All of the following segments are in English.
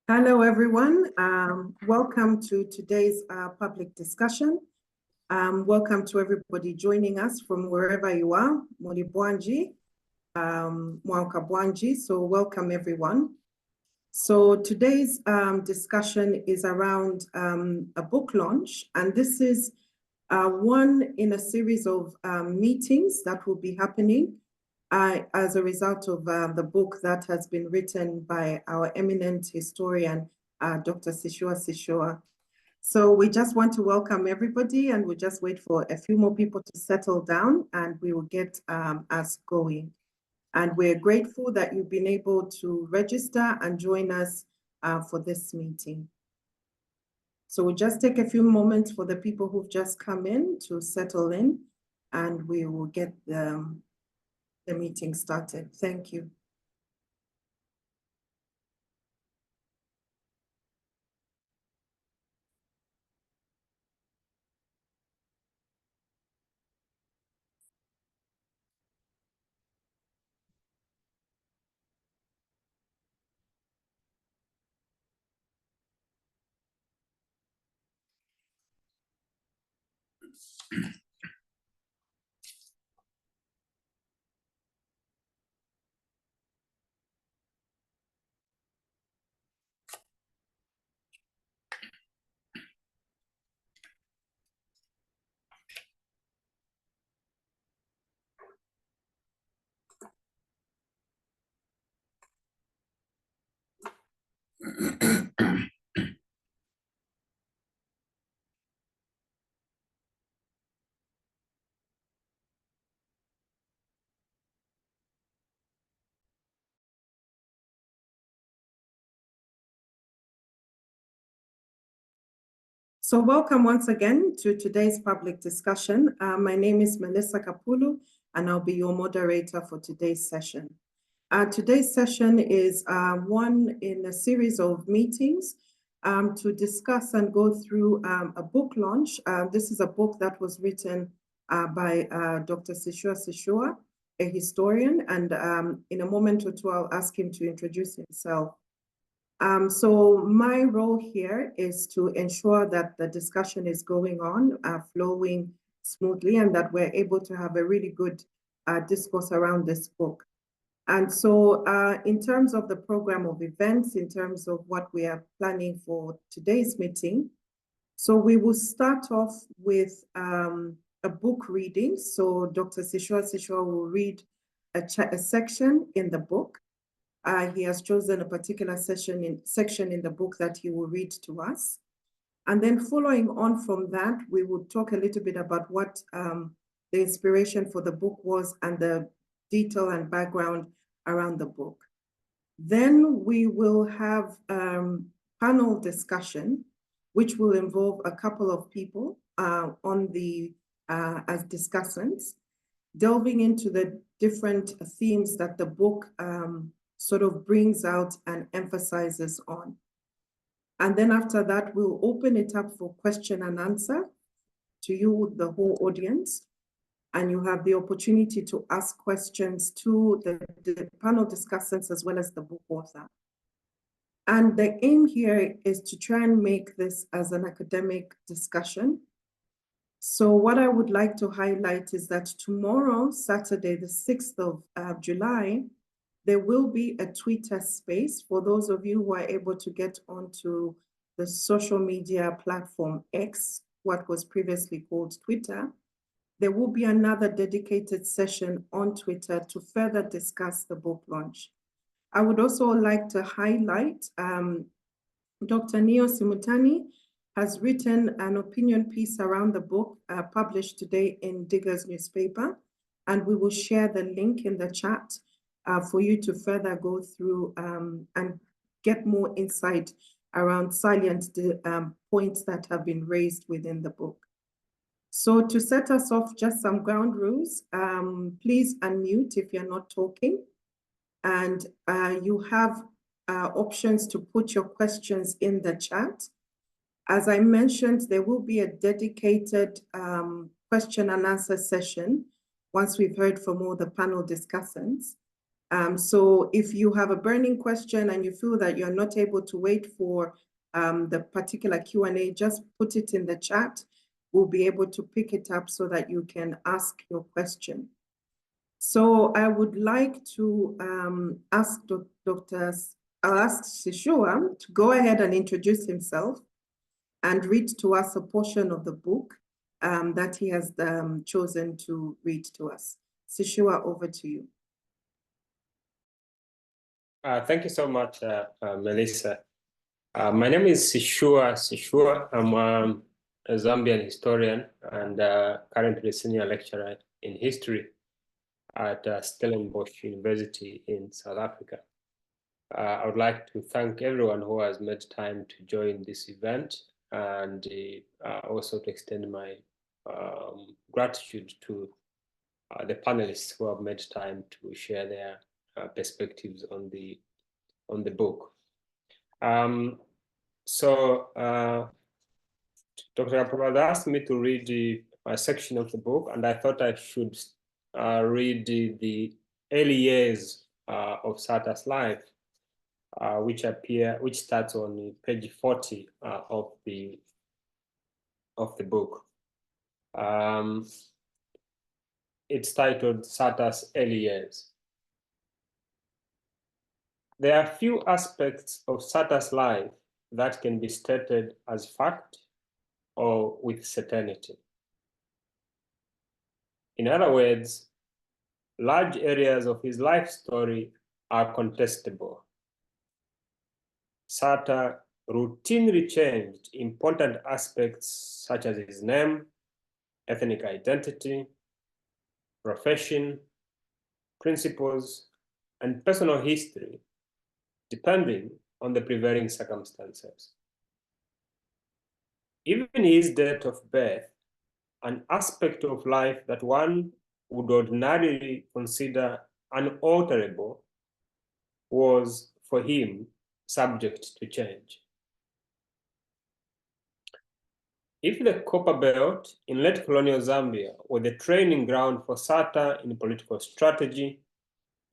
Hello, everyone. Welcome to today's public discussion. Welcome to everybody joining us from wherever you are, Mulibwanji, Mwakabwanji. So welcome, everyone. So today's discussion is around a book launch, and this is one in a series of meetings that will be happening as a result of the book that has been written by our eminent historian, Dr. Sishuwa Sishuwa. So we just want to welcome everybody, and we'll just wait for a few more people to settle down, and we will get us going. And we're grateful that you've been able to register and join us for this meeting. So we'll just take a few moments for the people who've just come in to settle in, and we will get the meeting started. Thank you. So welcome once again to today's public discussion. My name is Melissa Kapulu, and I'll be your moderator for today's session. Today's session is one in a series of meetings to discuss and go through a book launch. This is a book that was written by Dr. Sishuwa Sishuwa, a historian, and in a moment or two, I'll ask him to introduce himself. So my role here is to ensure that the discussion is going on, flowing smoothly, and that we're able to have a really good discourse around this book. And so in terms of the program of events, in terms of what we are planning for today's meeting, so we will start off with a book reading. So Dr. Sishuwa Sishuwa will read a section in the book. He has chosen a particular section in the book that he will read to us. And then following on from that, we will talk a little bit about what the inspiration for the book was and the detail and background around the book. Then we will have panel discussion, which will involve a couple of people on the as discussants, delving into the different themes that the book sort of brings out and emphasizes on. And then after that, we'll open it up for question and answer to you, the whole audience. And you have the opportunity to ask questions to the panel discussants as well as the book author. And the aim here is to try and make this as an academic discussion. So what I would like to highlight is that tomorrow, Saturday, the 6th of July, there will be a Twitter space for those of you who are able to get onto the social media platform X, what was previously called Twitter. There will be another dedicated session on Twitter to further discuss the book launch. I would also like to highlight Dr. Neo Simutani has written an opinion piece around the book published today in Digger's newspaper, and we will share the link in the chat for you to further go through and get more insight around salient points that have been raised within the book. So to set us off, just some ground rules. Please unmute if you're not talking. And you have options to put your questions in the chat. As I mentioned, there will be a dedicated question and answer session once we've heard from all the panel discussants. So if you have a burning question and you feel that you're not able to wait for the particular Q&A, just put it in the chat. We'll be able to pick it up so that you can ask your question. So I would like to ask I'll ask Sishuwa to go ahead and introduce himself and read to us a portion of the book that he has chosen to read to us. Sishuwa, over to you. Thank you so much, Melissa. My name is Sishuwa Sishuwa. I'm a Zambian historian and currently senior lecturer in history at Stellenbosch University in South Africa. I would like to thank everyone who has made time to join this event, and also to extend my gratitude to the panelists who have made time to share their perspectives on the book. Dr. Aprabada asked me to read a section of the book, and I thought I should read the early years of Sata's life, which starts on page 40 of the book. It's titled Sata's Early Years. There are few aspects of Sata's life that can be stated as fact or with certainty. In other words, large areas of his life story are contestable. Sata routinely changed important aspects such as his name, ethnic identity, profession, principles, and personal history, depending on the prevailing circumstances. Even his date of birth, an aspect of life that one would ordinarily consider unalterable, was for him subject to change. If the Copper Belt in late colonial Zambia were the training ground for Sata in political strategy,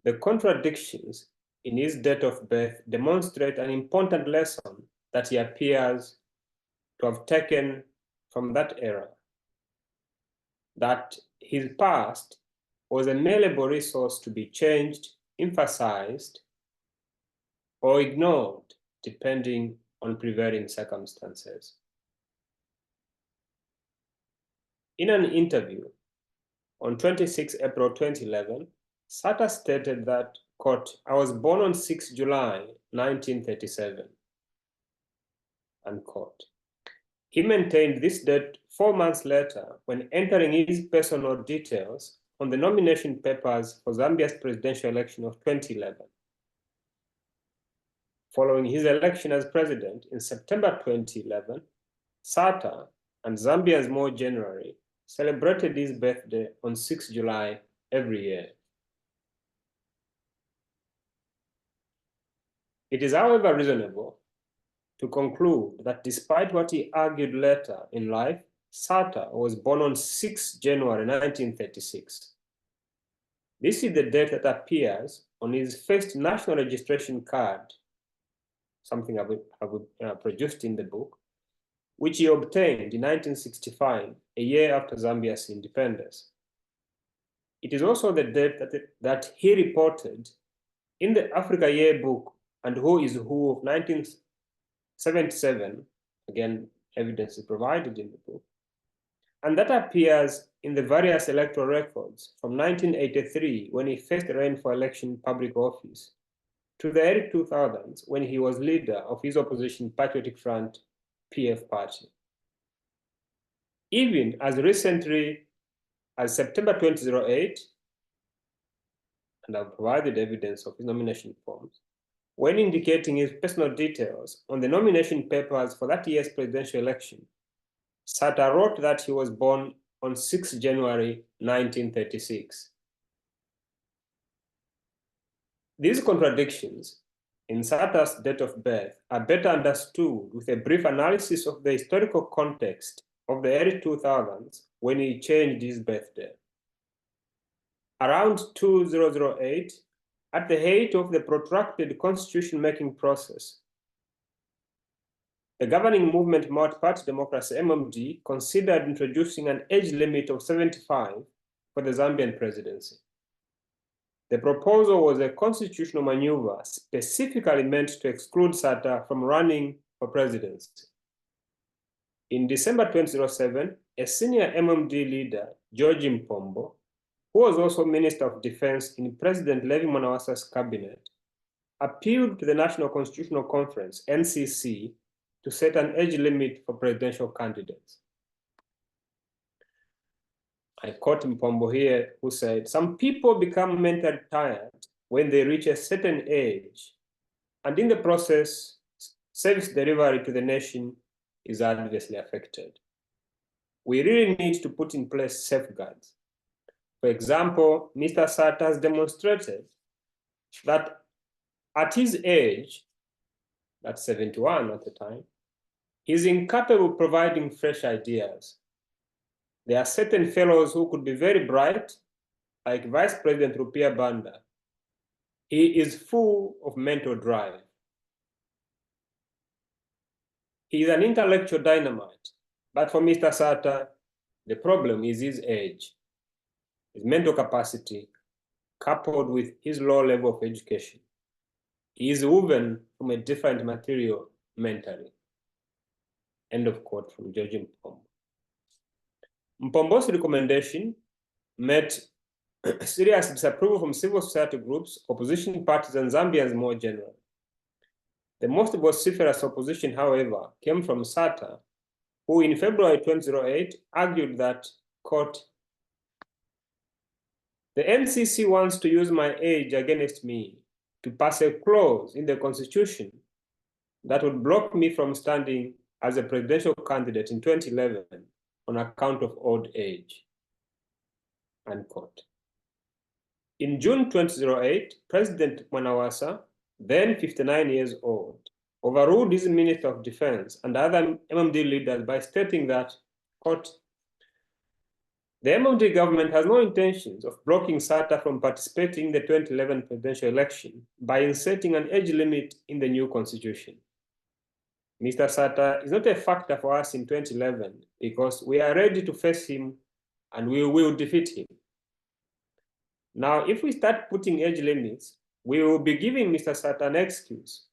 the contradictions in his date of birth demonstrate an important lesson that he appears to have taken from that era, that his past was a malleable resource to be changed, emphasized, or ignored, depending on prevailing circumstances. In an interview on 26 April 2011, Sata stated that, quote, "I was born on 6 July 1937, unquote. He maintained this date 4 months later when entering his personal details on the nomination papers for Zambia's presidential election of 2011. Following his election as president in September 2011, Sata, and Zambians more generally, celebrated his birthday on 6 July every year. It is, however, reasonable to conclude that despite what he argued later in life, Sata was born on 6 January 1936. This is the date that appears on his first national registration card, something I have produced in the book, which he obtained in 1965, a year after Zambia's independence. It is also the date that he reported in the Africa Yearbook and Who is Who of 1977, again, evidence is provided in the book, and that appears in the various electoral records from 1983, when he first ran for election in public office, to the early 2000s, when he was leader of his opposition Patriotic Front, PF party. Even as recently as September 2008, and I've provided evidence of his nomination forms, when indicating his personal details on the nomination papers for that year's presidential election, Sata wrote that he was born on 6 January 1936. These contradictions in Sata's date of birth are better understood with a brief analysis of the historical context of the early 2000s when he changed his birthday. Around 2008, at the height of the protracted constitution-making process, the governing movement Multi-Party Democracy, MMD, considered introducing an age limit of 75 for the Zambian presidency. The proposal was a constitutional maneuver specifically meant to exclude Sata from running for presidency. In December 2007, a senior MMD leader, George Mpombo, who was also Minister of Defense in President Levi Mwanawasa's cabinet, appealed to the National Constitutional Conference, NCC, to set an age limit for presidential candidates. I quote Mpombo here, who said, "Some people become mentally tired when they reach a certain age, and in the process, service delivery to the nation is adversely affected. We really need to put in place safeguards. For example, Mr. Sata has demonstrated that at his age, that's 71 at the time, he's incapable of providing fresh ideas. There are certain fellows who could be very bright, like Vice President Rupiah Banda. He is full of mental drive. He is an intellectual dynamite, but for Mr. Sata, the problem is his age, his mental capacity, coupled with his low level of education. He is woven from a different material mentally." End of quote from George Mpombo. Mpombo's recommendation met serious disapproval from civil society groups, opposition parties, and Zambians more generally. The most vociferous opposition, however, came from Sata, who in February 2008 argued that, quote, "The NCC wants to use my age against me to pass a clause in the Constitution that would block me from standing as a presidential candidate in 2011 on account of old age," unquote. In June 2008, President Mwanawasa, then 59 years old, overruled his Minister of Defense and other MMD leaders by stating that, quote, "The MMD government has no intentions of blocking Sata from participating in the 2011 presidential election by inserting an age limit in the new constitution. Mr. Sata is not a factor for us in 2011 because we are ready to face him and we will defeat him. Now, if we start putting age limits, we will be giving Mr. Sata an excuse.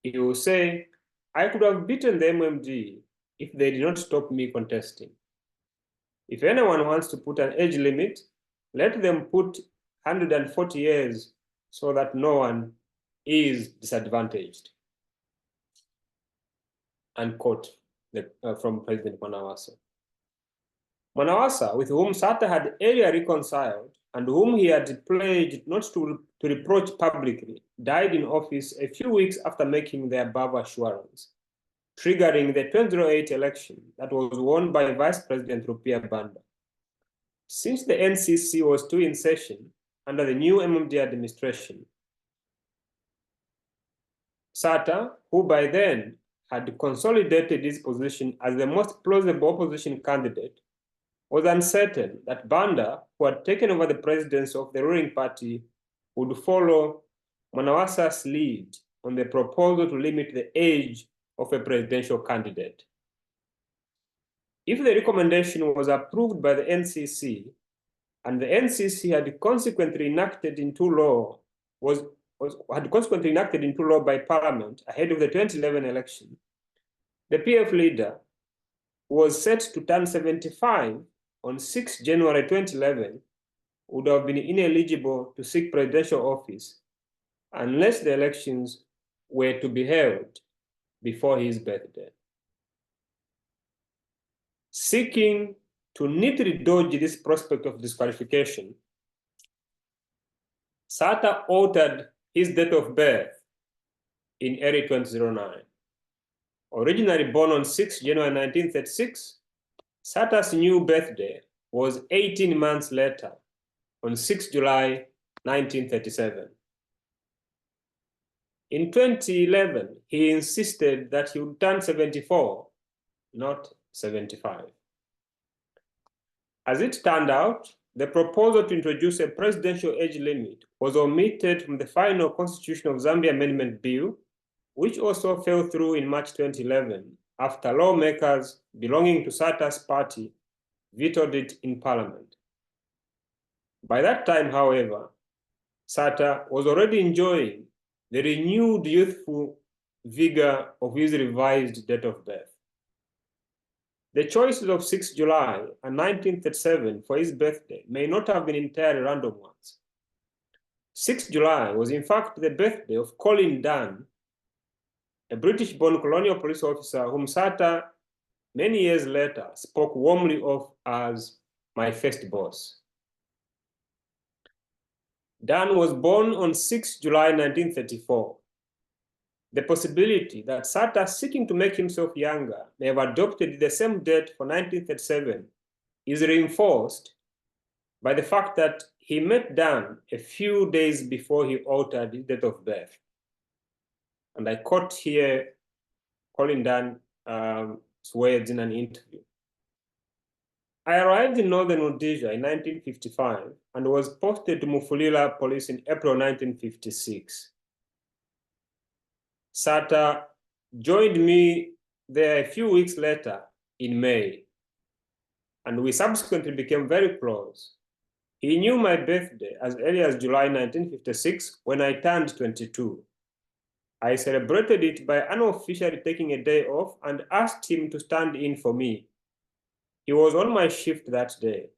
He will say, I could have beaten the MMD if they did not stop me contesting. If anyone wants to put an age limit, let them put 140 years so that no one is disadvantaged." Unquote from President Mwanawasa. Mwanawasa, with whom Sata had earlier reconciled and whom he had pledged not to reproach publicly, died in office a few weeks after making the above assurance, triggering the 2008 election that was won by Vice President Rupiah Banda. Since the NCC was still in session under the new MMD administration, Sata, who by then had consolidated his position as the most plausible opposition candidate, was uncertain that Banda, who had taken over the presidency of the ruling party, would follow Mwanawasa's lead on the proposal to limit the age of a presidential candidate. If the recommendation was approved by the NCC, and the NCC had consequently enacted into law by Parliament ahead of the 2011 election, the PF leader was set to turn 75 on 6 January 2011, would have been ineligible to seek presidential office unless the elections were to be held before his birthday. Seeking to neatly dodge this prospect of disqualification, Sata altered his date of birth in early 2009. Originally born on 6 January 1936, Sata's new birthday was 18 months later, on 6 July 1937. In 2011, he insisted that he would turn 74, not 75. As it turned out, the proposal to introduce a presidential age limit was omitted from the final Constitution of Zambia Amendment Bill, which also fell through in March 2011 after lawmakers belonging to Sata's party vetoed it in Parliament. By that time, however, Sata was already enjoying the renewed youthful vigor of his revised date of birth. The choices of 6 July and 1937 for his birthday may not have been entirely random ones. 6 July was in fact the birthday of Colin Dunn, a British-born colonial police officer whom Sata, many years later, spoke warmly of as my first boss. Dunn was born on 6 July 1934. The possibility that Sata, seeking to make himself younger, may have adopted the same date for 1937 is reinforced by the fact that he met Dunn a few days before he altered his date of birth. And I quote here Colin Dunn's words in an interview. I arrived in northern Rhodesia in 1955 and was posted to Mufulira police in April 1956. Sata joined me there a few weeks later in May, and we subsequently became very close. He knew my birthday as early as July 1956 when I turned 22. I celebrated it by unofficially taking a day off and asked him to stand in for me. He was on my shift that day.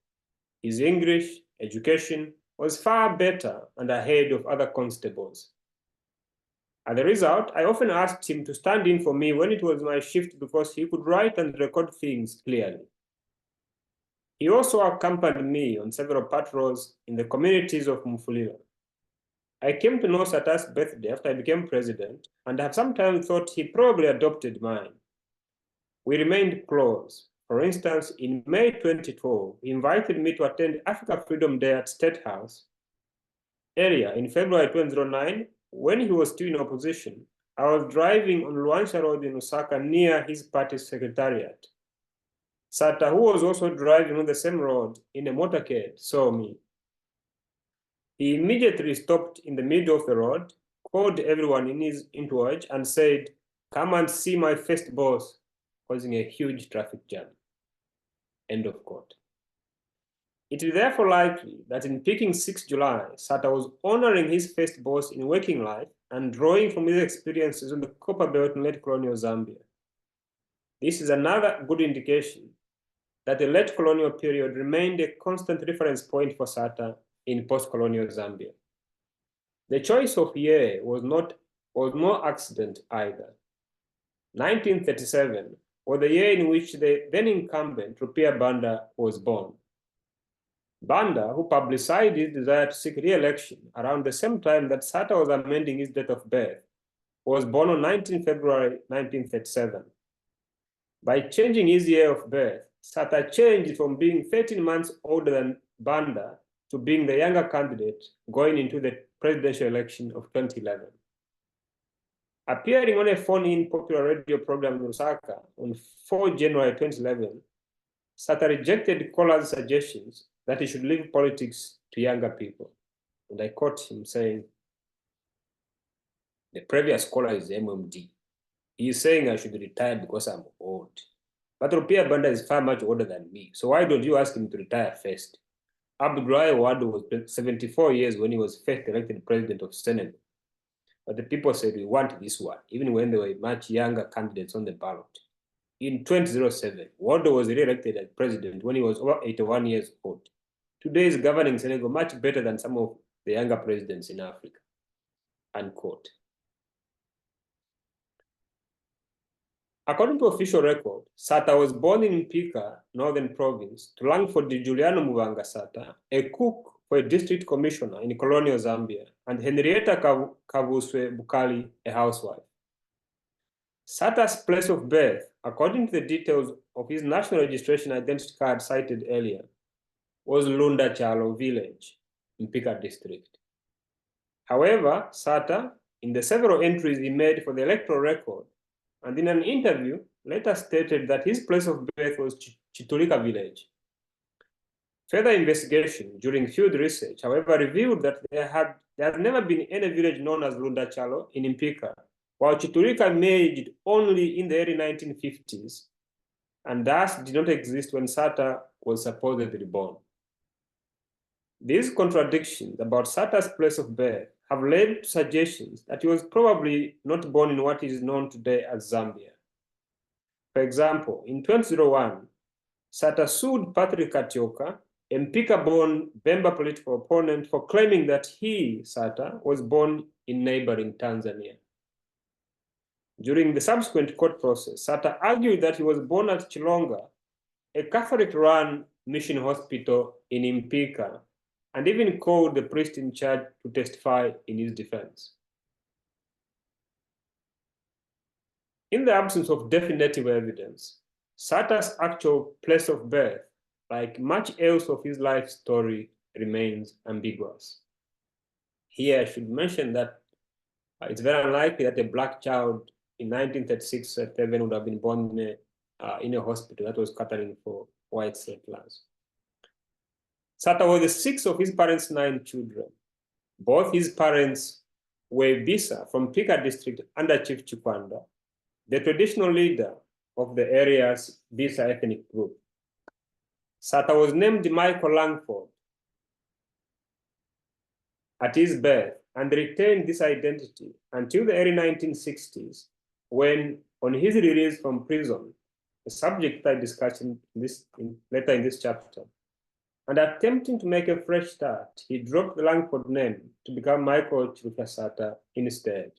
His English education was far better and ahead of other constables. As a result, I often asked him to stand in for me when it was my shift because he could write and record things clearly. He also accompanied me on several patrols in the communities of Mufulira. I came to know Sata's birthday after I became president and have sometimes thought he probably adopted mine. We remained close. For instance, in May 2012, he invited me to attend Africa Freedom Day at State House. Earlier, in February 2009, when he was still in opposition, I was driving on Luansha Road in Lusaka near his party's secretariat. Sata, who was also driving on the same road in a motorcade, saw me. He immediately stopped in the middle of the road, called everyone in his entourage, and said, "Come and see my first boss," causing a huge traffic jam. End of quote. It is therefore likely that in picking 6 July, Sata was honoring his first boss in working life and drawing from his experiences on the copper belt in late colonial Zambia. This is another good indication that the late colonial period remained a constant reference point for Sata in post-colonial Zambia. The choice of year was no accident either. 1937 was the year in which the then incumbent Rupiah Banda was born. Banda, who publicized his desire to seek re-election around the same time that Sata was amending his date of birth, was born on 19 February 1937. By changing his year of birth, Sata changed from being 13 months older than Banda to being the younger candidate going into the presidential election of 2011. Appearing on a phone-in popular radio program in Lusaka on 4 January 2011, Sata rejected callers' suggestions that he should leave politics to younger people. And I quote him saying, "The previous caller is MMD. He is saying I should retire because I'm old. But Rupiah Banda is far much older than me, so why don't you ask him to retire first?" Abdullahi Wadu was 74 years when he was first elected president of Senegal. But the people said, "We want this one," even when there were much younger candidates on the ballot. In 2007, Wadu was re-elected as president when he was over 81 years old. Today is governing Senegal much better than some of the younger presidents in Africa. Unquote. According to official record, Sata was born in Mpika, Northern Province, to Langford Juliano Muvanga Sata, a cook for a district commissioner in colonial Zambia, and Henrietta Kavuswe Bukali, a housewife. Sata's place of birth, according to the details of his national registration identity card cited earlier, was Lunda Chalo village, Mpika district. However, Sata, in the several entries he made for the electoral record, and in an interview, later stated that his place of birth was Chitulika village. Further investigation during field research, however, revealed that there had never been any village known as Lundachalo in Impika, while Chiturika emerged only in the early 1950s, and thus did not exist when Sata was supposedly born. These contradictions about Sata's place of birth have led to suggestions that he was probably not born in what is known today as Zambia. For example, in 2001, Sata sued Patrick Katioka, a Mpika-born Bemba political opponent, for claiming that he, Sata, was born in neighboring Tanzania. During the subsequent court process, Sata argued that he was born at Chilonga, a Catholic-run mission hospital in Mpika, and even called the priest in charge to testify in his defense. In the absence of definitive evidence, Sata's actual place of birth, like much else of his life story, remains ambiguous. Here I should mention that it's very unlikely that a black child in 1936 at 7 would have been born in a hospital that was catering for white settlers. Sata was the sixth of his parents' 9 children. Both his parents were Bisa from Pika district under Chief Chikwanda, the traditional leader of the area's Bisa ethnic group. Sata was named Michael Langford at his birth and retained this identity until the early 1960s, when, on his release from prison, a subject I discussed later in this chapter, and attempting to make a fresh start, he dropped the Langford name to become Michael Chiruka Sata instead.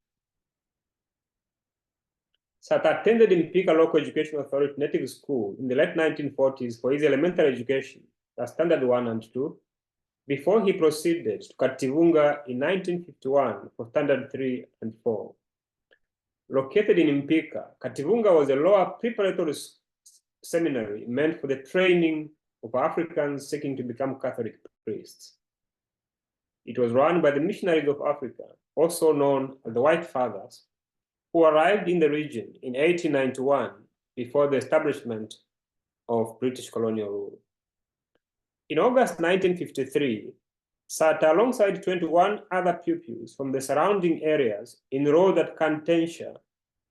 Sata attended Impika Local Education Authority native school in the late 1940s for his elementary education, Standard 1 and 2, before he proceeded to Kativunga in 1951 for Standard 3 and 4. Located in Impika, Kativunga was a lower preparatory seminary meant for the training of Africans seeking to become Catholic priests. It was run by the missionaries of Africa, also known as the White Fathers, who arrived in the region in 1891 before the establishment of British colonial rule. In August 1953, Sata, alongside 21 other pupils from the surrounding areas, enrolled at Kantensha,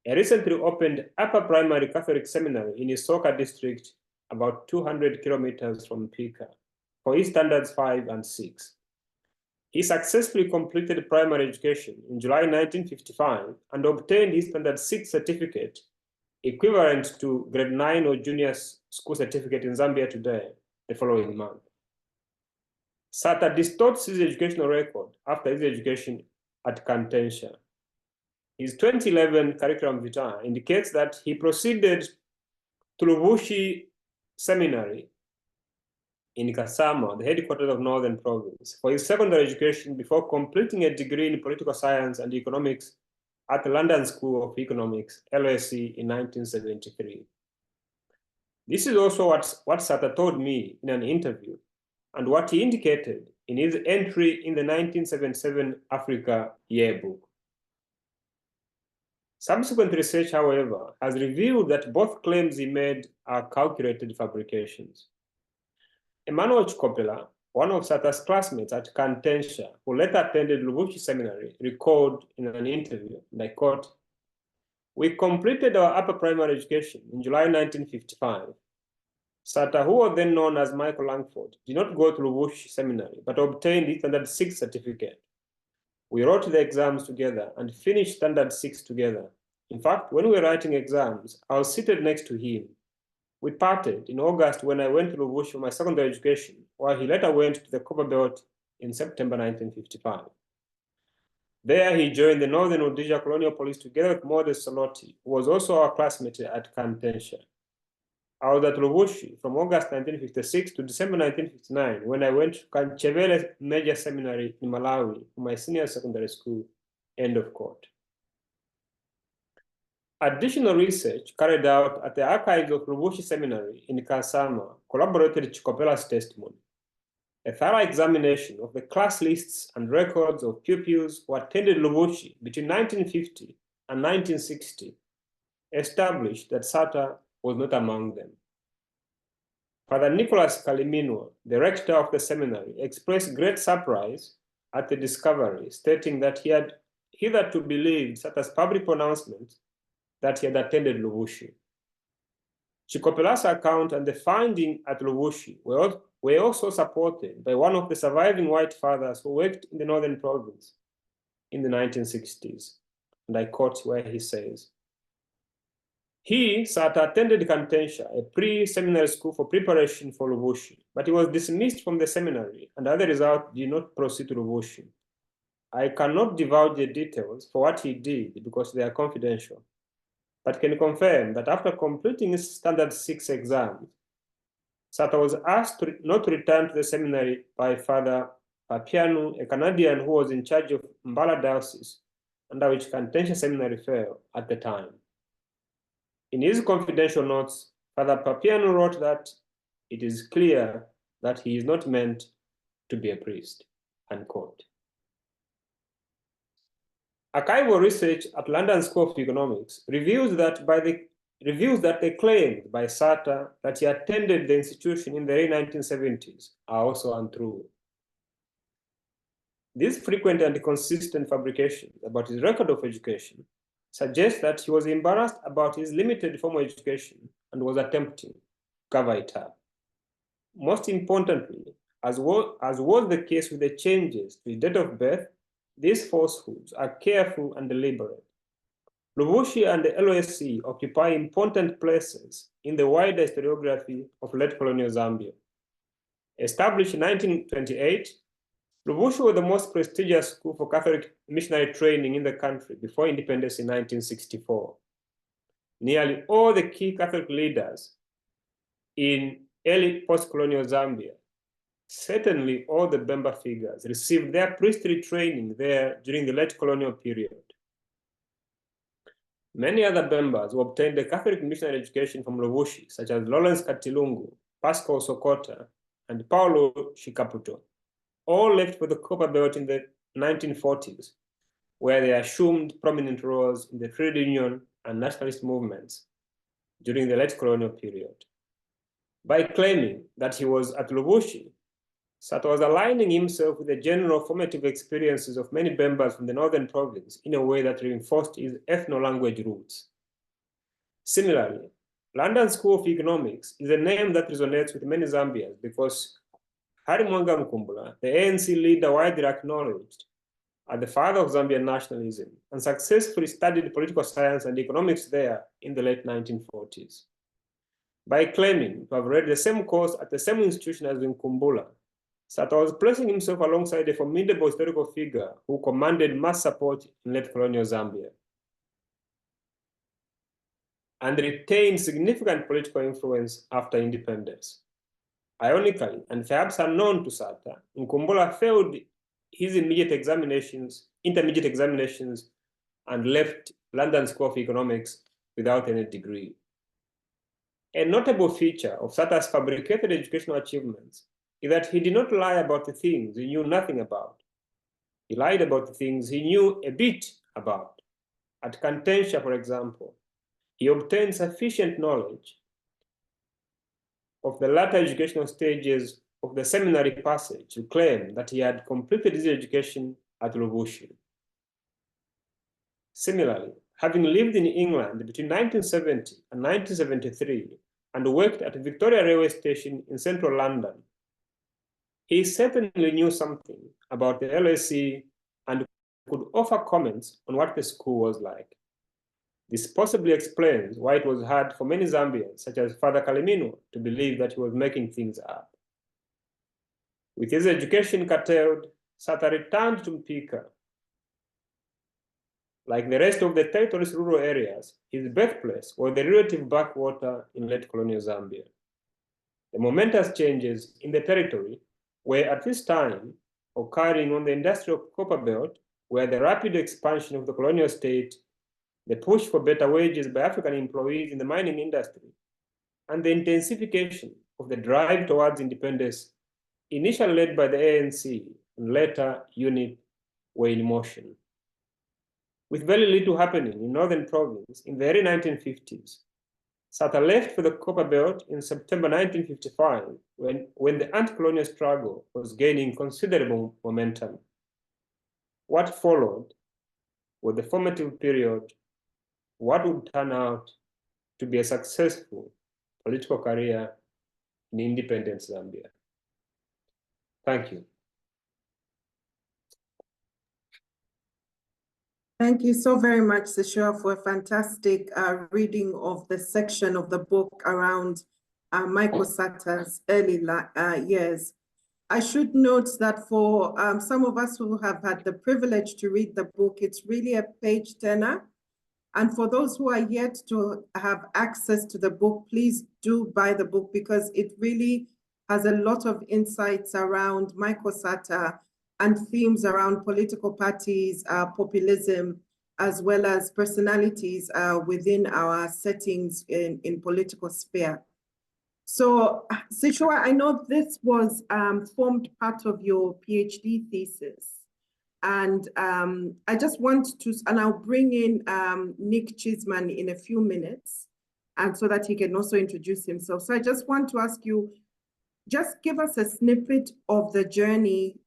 a recently opened upper primary Catholic seminary in Isoka district, about 200 kilometers from Pika, for his standards 5 and 6. He successfully completed primary education in July 1955 and obtained his standard 6 certificate, equivalent to grade 9 or junior school certificate in Zambia today, the following month. Sata distorts his educational record after his education at Kantensha. His 2011 curriculum vitae indicates that he proceeded to Luvushi Seminary in Kasama, the headquarters of Northern Province, for his secondary education before completing a degree in political science and economics at the London School of Economics, LSE, in 1973. This is also what Sata told me in an interview, and what he indicated in his entry in the 1977 Africa Yearbook. Subsequent research, however, has revealed that both claims he made are calculated fabrications. Emmanuel Chikopela, one of Sata's classmates at Kantensha, who later attended Luvushi Seminary, recalled in an interview, and I quote, "We completed our upper primary education in July 1955. Sata, who was then known as Michael Langford, did not go to Luvushi Seminary, but obtained his Standard 6 certificate. We wrote the exams together and finished Standard 6 together. In fact, when we were writing exams, I was seated next to him. We parted in August when I went to Luvushi for my secondary education, while he later went to the Copper Belt in September 1955. There he joined the Northern Rhodesia Colonial Police together with Modest Soloti, who was also our classmate at Kantensha. I was at Luvushi from August 1956 to December 1959 when I went to Kanchevele Major Seminary in Malawi for my senior secondary school." End of quote. Additional research carried out at the archives of Luvushi Seminary in Kasama corroborated Chikopela's testimony. A thorough examination of the class lists and records of pupils who attended Luvushi between 1950 and 1960 established that Sata was not among them. Father Nicholas Kalimino, the rector of the seminary, expressed great surprise at the discovery, stating that he had hitherto believed Sata's public pronouncement that he had attended Luvushi. Chikopela's account and the finding at Luvushi were also supported by one of the surviving white fathers who worked in the northern province in the 1960s. And I quote where he says, he, Sata, attended Kantensha, a pre-seminary school for preparation for Luvushi, but he was dismissed from the seminary and as a result did not proceed to Luvushi. I cannot divulge the details for what he did because they are confidential, but can confirm that after completing his Standard 6 exam, Sata was asked not to return to the seminary by Father Papianu, a Canadian who was in charge of Mbala Diocese, under which Kantensha Seminary fell at the time. In his confidential notes, Father Papianu wrote that it is clear that he is not meant to be a priest, unquote. Archival research at London School of Economics reveals that the claims by Sata that he attended the institution in the early 1970s are also untrue. These frequent and consistent fabrications about his record of education suggest that he was embarrassed about his limited formal education and was attempting to cover it up. Most importantly, as was the case with the changes to his date of birth, these falsehoods are careful and deliberate. Luvushi and the LOSC occupy important places in the wider historiography of late colonial Zambia. Established in 1928, Luvushi was the most prestigious school for Catholic missionary training in the country before independence in 1964. Nearly all the key Catholic leaders in early post-colonial Zambia, certainly all the Bemba figures, received their priestly training there during the late colonial period. Many other Bembas who obtained a Catholic missionary education from Luvushi, such as Lawrence Katilungu, Pascal Sokota, and Paulo Shikaputo, all left for the Copper Belt in the 1940s, where they assumed prominent roles in the trade union and nationalist movements during the late colonial period. By claiming that he was at Luvushi, Sata was aligning himself with the general formative experiences of many Bembas from the northern province in a way that reinforced his ethno-language roots. Similarly, London School of Economics is a name that resonates with many Zambians because Hari Mwanga Mkumbula, the ANC leader widely acknowledged as the father of Zambian nationalism, and successfully studied political science and economics there in the late 1940s. By claiming to have read the same course at the same institution as Mkumbula, Sata was placing himself alongside a formidable historical figure who commanded mass support in late colonial Zambia and retained significant political influence after independence. Ironically, and perhaps unknown to Sata, Mkumbula failed his intermediate examinations, and left London School of Economics without any degree. A notable feature of Sata's fabricated educational achievements is that he did not lie about the things he knew nothing about. He lied about the things he knew a bit about. At Kantensha, for example, he obtained sufficient knowledge of the latter educational stages of the seminary passage to claim that he had completed his education at Luvushi. Similarly, having lived in England between 1970 and 1973 and worked at Victoria Railway Station in central London, he certainly knew something about the LSE and could offer comments on what the school was like. This possibly explains why it was hard for many Zambians, such as Father Kalimino, to believe that he was making things up. With his education curtailed, Sata returned to Mpika. Like the rest of the territory's rural areas, his birthplace was the relative backwater in late colonial Zambia. The momentous changes in the territory were at this time occurring on the industrial copper belt, where the rapid expansion of the colonial state, the push for better wages by African employees in the mining industry, and the intensification of the drive towards independence, initially led by the ANC and later UNIP, were in motion. With very little happening in northern province in the early 1950s, Sata left for the Copper Belt in September 1955 when the anti-colonial struggle was gaining considerable momentum. What followed was the formative period, what would turn out to be a successful political career in independent Zambia. Thank you. Thank you so very much, Sishuwa, for a fantastic reading of the section of the book around Michael Sata's early years. I should note that for some of us who have had the privilege to read the book, it's really a page turner. And for those who are yet to have access to the book, please do buy the book because it really has a lot of insights around Michael Sata and themes around political parties, populism, as well as personalities within our settings in political sphere. So, Sishuwa, I know this was formed part of your PhD thesis. And I just want to, and I'll bring in Nick Chisman in a few minutes, and so that he can also introduce himself. So I just want to ask you, just give us a snippet of the journey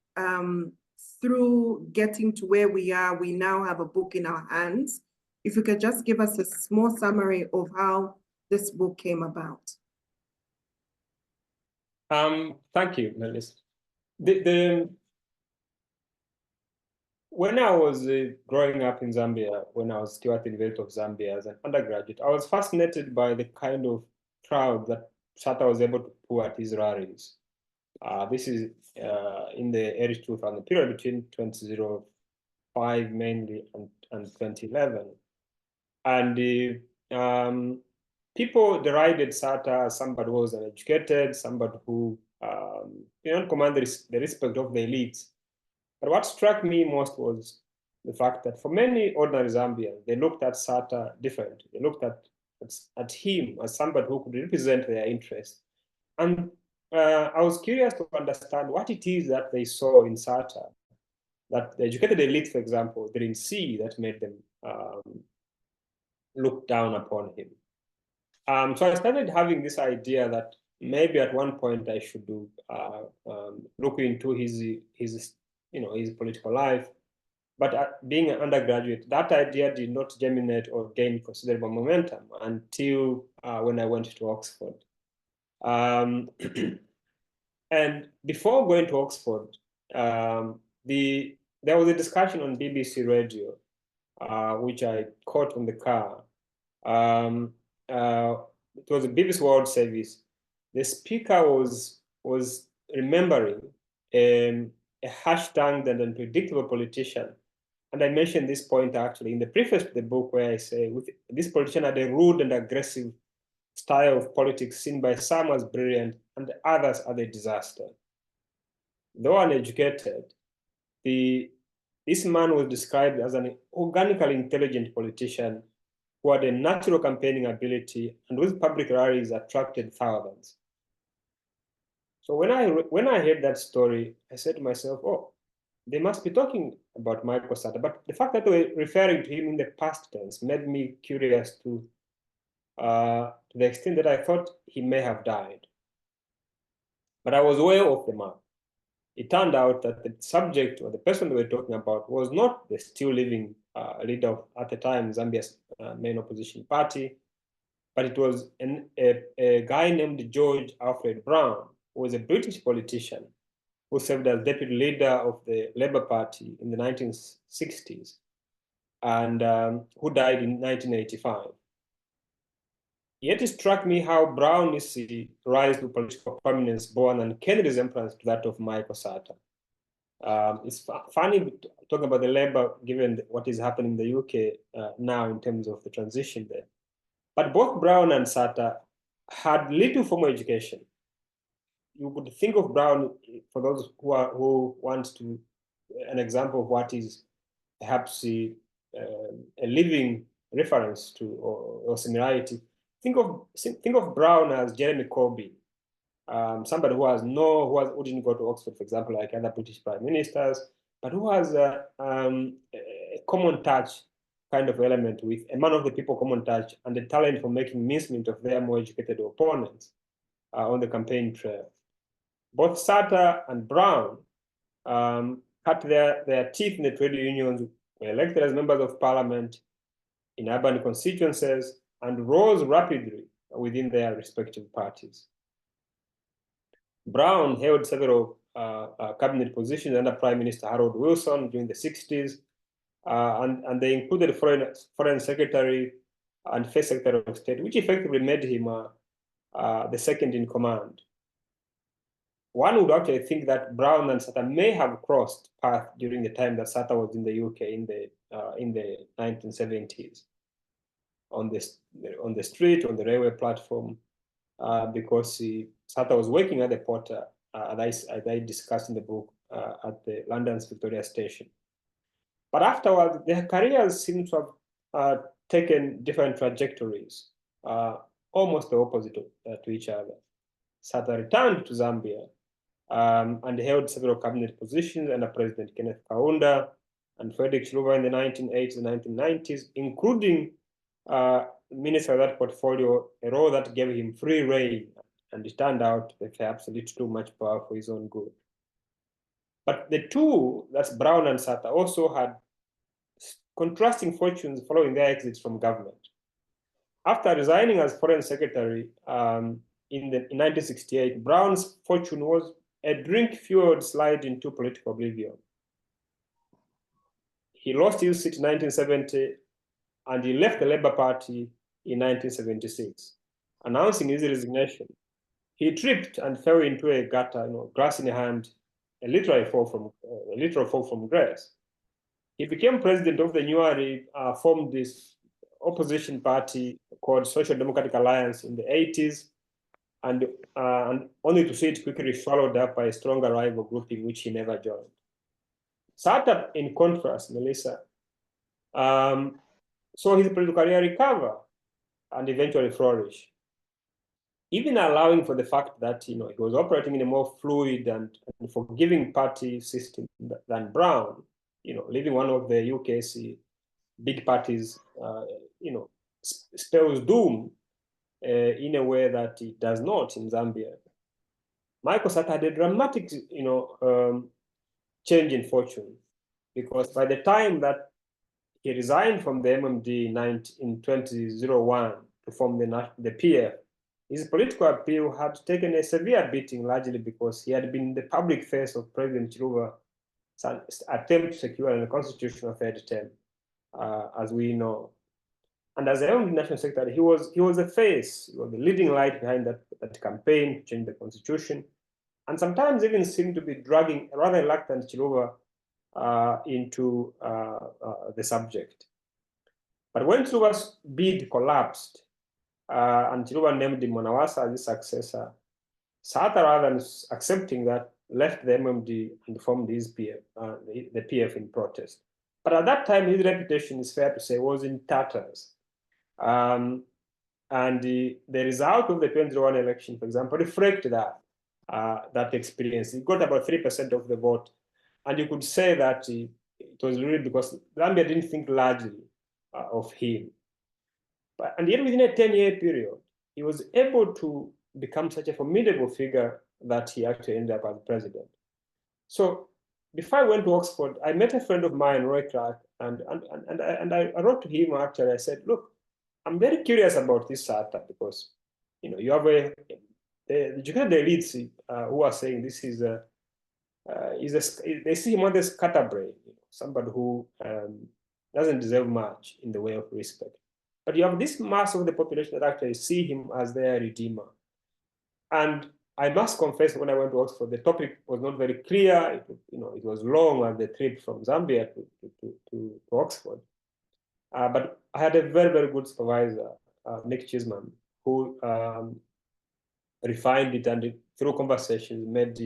through getting to where we are. We now have a book in our hands. If you could just give us a small summary of how this book came about. Thank you, Melissa. When I was growing up in Zambia, when I was still at the University of Zambia as an undergraduate, I was fascinated by the kind of crowd that Sata was able to pull at his rallies. This is in the early 2000, period between 2005 mainly and 2011. And people derided Sata as somebody who was uneducated, somebody who didn't command the respect of the elites. But what struck me most was the fact that for many ordinary Zambians, they looked at Sata differently. They looked at him as somebody who could represent their interests. And I was curious to understand what it is that they saw in Sata that the educated elite, for example, didn't see that made them look down upon him. So I started having this idea that maybe at one point I should look into his political life. But being an undergraduate, that idea did not germinate or gain considerable momentum until when I went to Oxford. And before going to Oxford, there was a discussion on BBC Radio, which I caught on the car. It was a BBC World Service. The speaker was remembering a hashtag and unpredictable politician. And I mentioned this point actually in the preface to the book, where I say this politician had a rude and aggressive style of politics seen by some as brilliant and others as a disaster. Though uneducated, this man was described as an organically intelligent politician who had a natural campaigning ability and whose public rallies attracted thousands. So when I heard that story, I said to myself, oh, they must be talking about Michael Sata. But the fact that they were referring to him in the past tense made me curious to the extent that I thought he may have died. But I was way off the mark. It turned out that the subject or the person we were talking about was not the still living leader at the time, Zambia's main opposition party, but it was a guy named George Alfred Brown, who was a British politician who served as deputy leader of the Labour Party in the 1960s and who died in 1985. Yet it struck me how Brown's rise to political prominence bore an uncanny resemblance to that of Michael Sata. It's funny talking about the Labour, given what is happening in the UK now in terms of the transition there. But both Brown and Sata had little formal education. You would think of Brown, for those who want to, an example of what is perhaps a living reference to or similarity. Think of Brown as Jeremy Corbyn, somebody who didn't go to Oxford, for example, like other British prime ministers, but who has a common touch, kind of element with a man of the people common touch and a talent for making mincemeat of their more educated opponents on the campaign trail. Both Sata and Brown cut their teeth in the trade unions, were elected as members of parliament in urban constituencies, and rose rapidly within their respective parties. Brown held several cabinet positions under Prime Minister Harold Wilson during the 60s, and they included Foreign Secretary and First Secretary of State, which effectively made him the second in command. One would actually think that Brown and Sata may have crossed paths during the time that Sata was in the UK in the 1970s, on the street, on the railway platform, because Sata was working at the Porter, as I discussed in the book, at the London's Victoria Station. But afterwards, their careers seem to have taken different trajectories, almost the opposite to each other. Sata returned to Zambia and held several cabinet positions under President Kenneth Kaunda and Frederick Chiluba in the 1980s and 1990s, including minister of that portfolio, a role that gave him free rein, and it turned out that perhaps a little too much power for his own good. But the two, that's Brown and Sata, also had contrasting fortunes following their exits from government. After resigning as foreign secretary in 1968, Brown's fortune was a drink-fueled slide into political oblivion. He lost his seat in 1970, and he left the Labour Party in 1976, announcing his resignation. He tripped and fell into a gutter, glass in hand, a literal fall from grace. He became president of the newly formed this opposition party called Social Democratic Alliance in the 80s, and only to see it quickly swallowed up by a stronger rival group in which he never joined. Sata, in contrast, Melissa, saw his political career recover and eventually flourish, even allowing for the fact that he was operating in a more fluid and forgiving party system than Brown, leaving one of the UK's big parties, spells doom in a way that it does not in Zambia. Michael Sata had a dramatic, change in fortune, because by the time that he resigned from the MMD in 2001 to form the PF, his political appeal had taken a severe beating, largely because he had been the public face of President Chiluba's attempt to secure a constitutional third term, as we know. And as the MMD National Secretary, he was the face, he was the leading light behind that campaign to change the constitution, and sometimes even seemed to be dragging a rather reluctant Chiluba into the subject. But when Chiluba's bid collapsed and Chiluba named Mwanawasa as his successor, Sata, rather than accepting that, left the MMD and formed his PF, the PF in protest. But at that time, his reputation, is fair to say, was in tatters. And the result of the 2021 election, for example, reflected that experience. He got about 3% of the vote. And you could say that it was really because Zambia didn't think largely of him. And yet within a 10-year period, he was able to become such a formidable figure that he actually ended up as president. So before I went to Oxford, I met a friend of mine, Roy Clark, and I wrote to him actually. I said, look, I'm very curious about this Sata, because you have the educated elites who are saying this is they see him as a scatterbrain, somebody who doesn't deserve much in the way of respect. But you have this mass of the population that actually see him as their redeemer. And I must confess, when I went to Oxford, the topic was not very clear. It was long as the trip from Zambia to Oxford. But I had a very, very good supervisor, Nick Chisman, who refined it, and through conversations made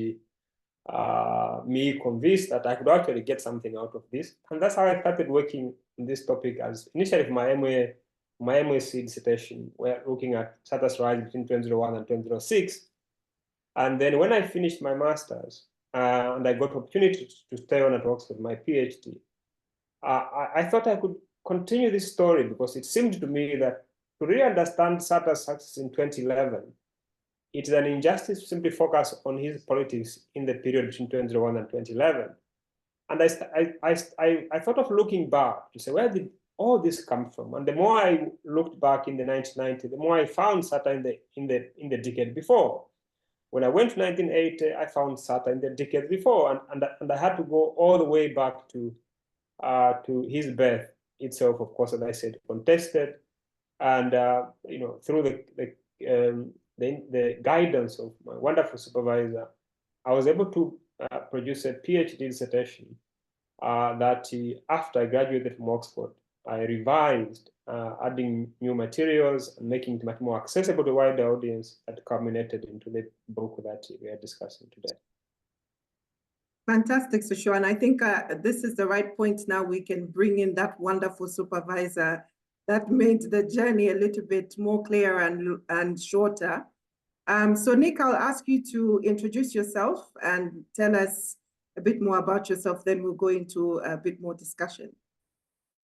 me convinced that I could actually get something out of this. And that's how I started working on this topic as initially for my MSc dissertation. We're looking at Sata's rise between 2001 and 2006. And then when I finished my master's and I got opportunity to stay on at Oxford, my PhD, I thought I could continue this story because it seemed to me that to really understand Sata's success in 2011, it is an injustice to simply focus on his politics in the period between 2001 and 2011. And I thought of looking back to say, where did all this come from? And the more I looked back in the 1990s, the more I found Sata in the decade before. When I went to 1980, I found Sata in the decade before, and I had to go all the way back to his birth itself, of course, as I said, contested, and through the guidance of my wonderful supervisor, I was able to produce a PhD dissertation that after I graduated from Oxford, I revised, adding new materials and making it much more accessible to a wider audience, that culminated into the book that we are discussing today. Fantastic, Sishuwa. And I think this is the right point now. We can bring in that wonderful supervisor that made the journey a little bit more clear and shorter. So Nick, I'll ask you to introduce yourself and tell us a bit more about yourself, then we'll go into a bit more discussion.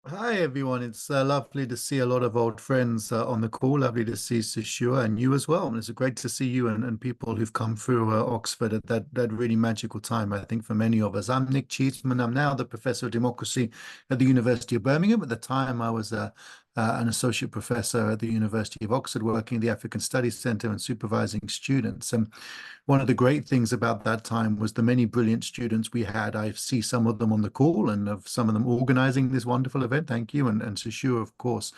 Hi, everyone. It's lovely to see a lot of old friends on the call. Lovely to see Sishuwa and you as well. And it's great to see you and people who've come through Oxford at that really magical time, I think, for many of us. I'm Nick Cheeseman. I'm now the Professor of Democracy at the University of Birmingham. At the time, I was an associate professor at the University of Oxford, working in the African Studies Centre and supervising students. And one of the great things about that time was the many brilliant students we had. I see some of them on the call and of some of them organizing this wonderful event. Thank you. And Sishuwa, of course.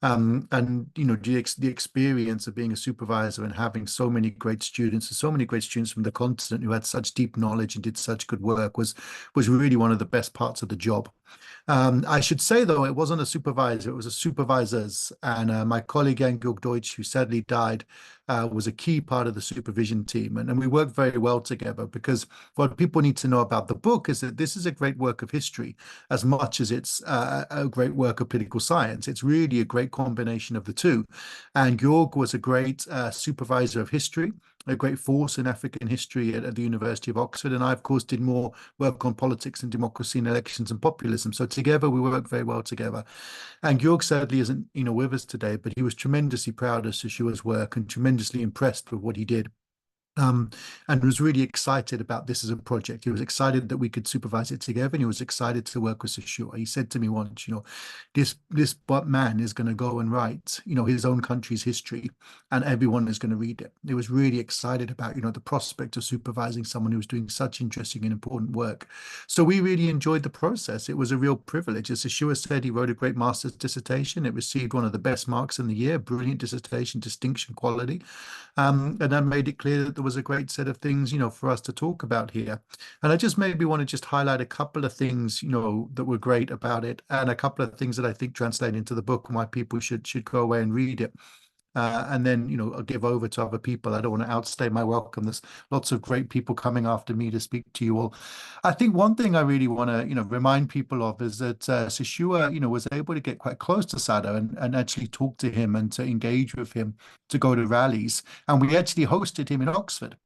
And the experience of being a supervisor and having so many great students and so many great students from the continent who had such deep knowledge and did such good work was really one of the best parts of the job. I should say, though, it wasn't a supervisor, it was a supervisors. And my colleague Jan-Georg Deutsch, who sadly died, was a key part of the supervision team. And we worked very well together, because what people need to know about the book is that this is a great work of history as much as it's a great work of political science. It's really a great combination of the two. And Georg was a great supervisor of history, a great force in African history at the University of Oxford. And I, of course, did more work on politics and democracy and elections and populism. So together, we worked very well together. And Georg sadly isn't with us today, but he was tremendously proud of Sishuwa's work and tremendously impressed with what he did. And was really excited about this as a project. He was excited that we could supervise it together, and he was excited to work with Sishuwa. He said to me once, this man is going to go and write, his own country's history, and everyone is going to read it. He was really excited about, the prospect of supervising someone who was doing such interesting and important work. So we really enjoyed the process. It was a real privilege. As Sishuwa said, he wrote a great master's dissertation. It received one of the best marks in the year, brilliant dissertation, distinction, quality. And that made it clear that there was a great set of things, for us to talk about here. And I just maybe want to just highlight a couple of things, that were great about it, and a couple of things that I think translate into the book and why people should go away and read it. And then, I'll give over to other people. I don't want to outstay my welcome. There's lots of great people coming after me to speak to you all. I think one thing I really want to, remind people of is that Sishuwa, was able to get quite close to Sata and actually talk to him and to engage with him, to go to rallies. And we actually hosted him in Oxford.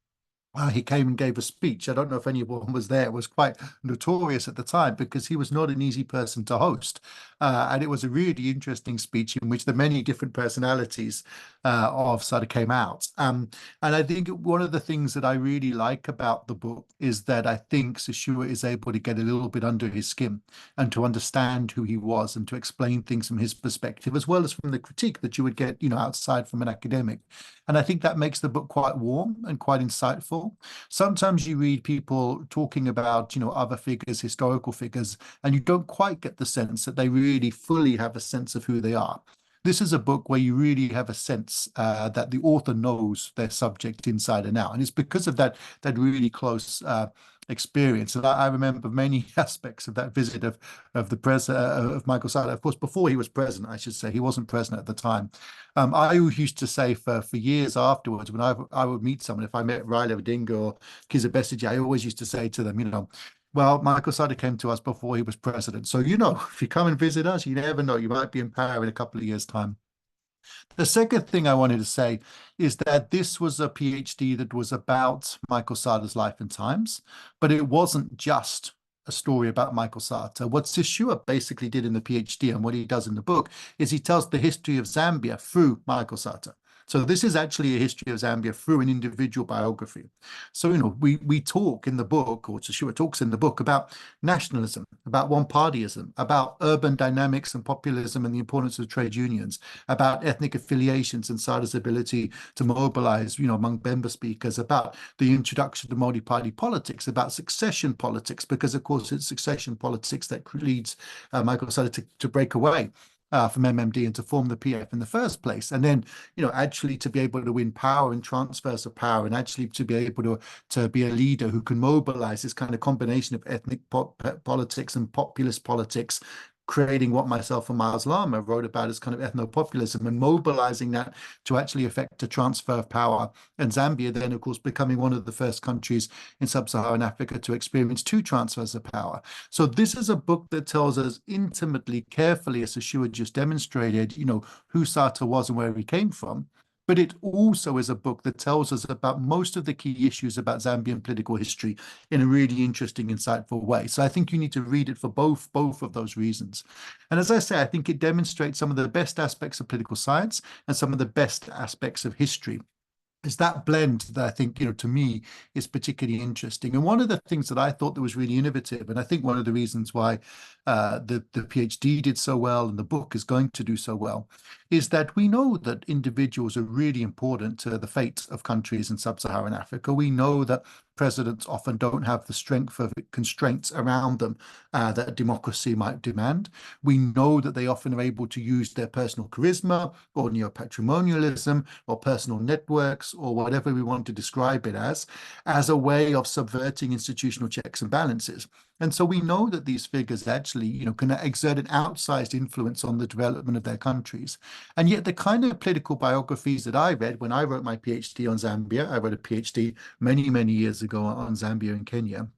He came and gave a speech. I don't know if anyone was there. It was quite notorious at the time because he was not an easy person to host. And it was a really interesting speech in which the many different personalities of Sata came out. And I think one of the things that I really like about the book is that I think Sishuwa is able to get a little bit under his skin and to understand who he was and to explain things from his perspective, as well as from the critique that you would get, outside from an academic. And I think that makes the book quite warm and quite insightful. Sometimes you read people talking about, other figures, historical figures, and you don't quite get the sense that they really fully have a sense of who they are. This is a book where you really have a sense that the author knows their subject inside and out. And it's because of that really close experience. And I remember many aspects of that visit of the president of Michael Sata. Of course, before he was president, I should say, he wasn't president at the time. I used to say for years afterwards, when I would meet someone, if I met Raila Odinga or Kizza Besigye, I always used to say to them, well, Michael Sata came to us before he was president. So, if you come and visit us, you never know, you might be in power in a couple of years' time. The second thing I wanted to say is that this was a PhD that was about Michael Sata's life and times, but it wasn't just a story about Michael Sata. What Sishuwa basically did in the PhD and what he does in the book is he tells the history of Zambia through Michael Sata. So this is actually a history of Zambia through an individual biography. So, we talk in the book, or Sishuwa talks in the book, about nationalism, about one-partyism, about urban dynamics and populism and the importance of trade unions, about ethnic affiliations and Sata's ability to mobilize, among member speakers, about the introduction to multi-party politics, about succession politics, because, of course, it's succession politics that leads Michael Sata to break away from MMD and to form the PF in the first place. And then, actually to be able to win power and transfers of power, and actually to be able to be a leader who can mobilize this kind of combination of ethnic politics and populist politics, creating what myself and Miles Lama wrote about as kind of ethno-populism, and mobilizing that to actually affect a transfer of power. And Zambia then, of course, becoming one of the first countries in sub-Saharan Africa to experience two transfers of power. So this is a book that tells us intimately, carefully, as Sishuwa just demonstrated, who Sata was and where he came from. But it also is a book that tells us about most of the key issues about Zambian political history in a really interesting, insightful way. So I think you need to read it for both of those reasons. And as I say, I think it demonstrates some of the best aspects of political science and some of the best aspects of history. It's that blend that I think, to me, is particularly interesting. And one of the things that I thought that was really innovative, and I think one of the reasons why the PhD did so well and the book is going to do so well, is that we know that individuals are really important to the fate of countries in sub-Saharan Africa. We know that presidents often don't have the strength of constraints around them that democracy might demand. We know that they often are able to use their personal charisma or neo-patrimonialism or personal networks or whatever we want to describe it as a way of subverting institutional checks and balances. And so we know that these figures actually, can exert an outsized influence on the development of their countries. And yet the kind of political biographies that I read when I wrote my PhD on Zambia, I wrote a PhD many, many years ago on Zambia and Kenya,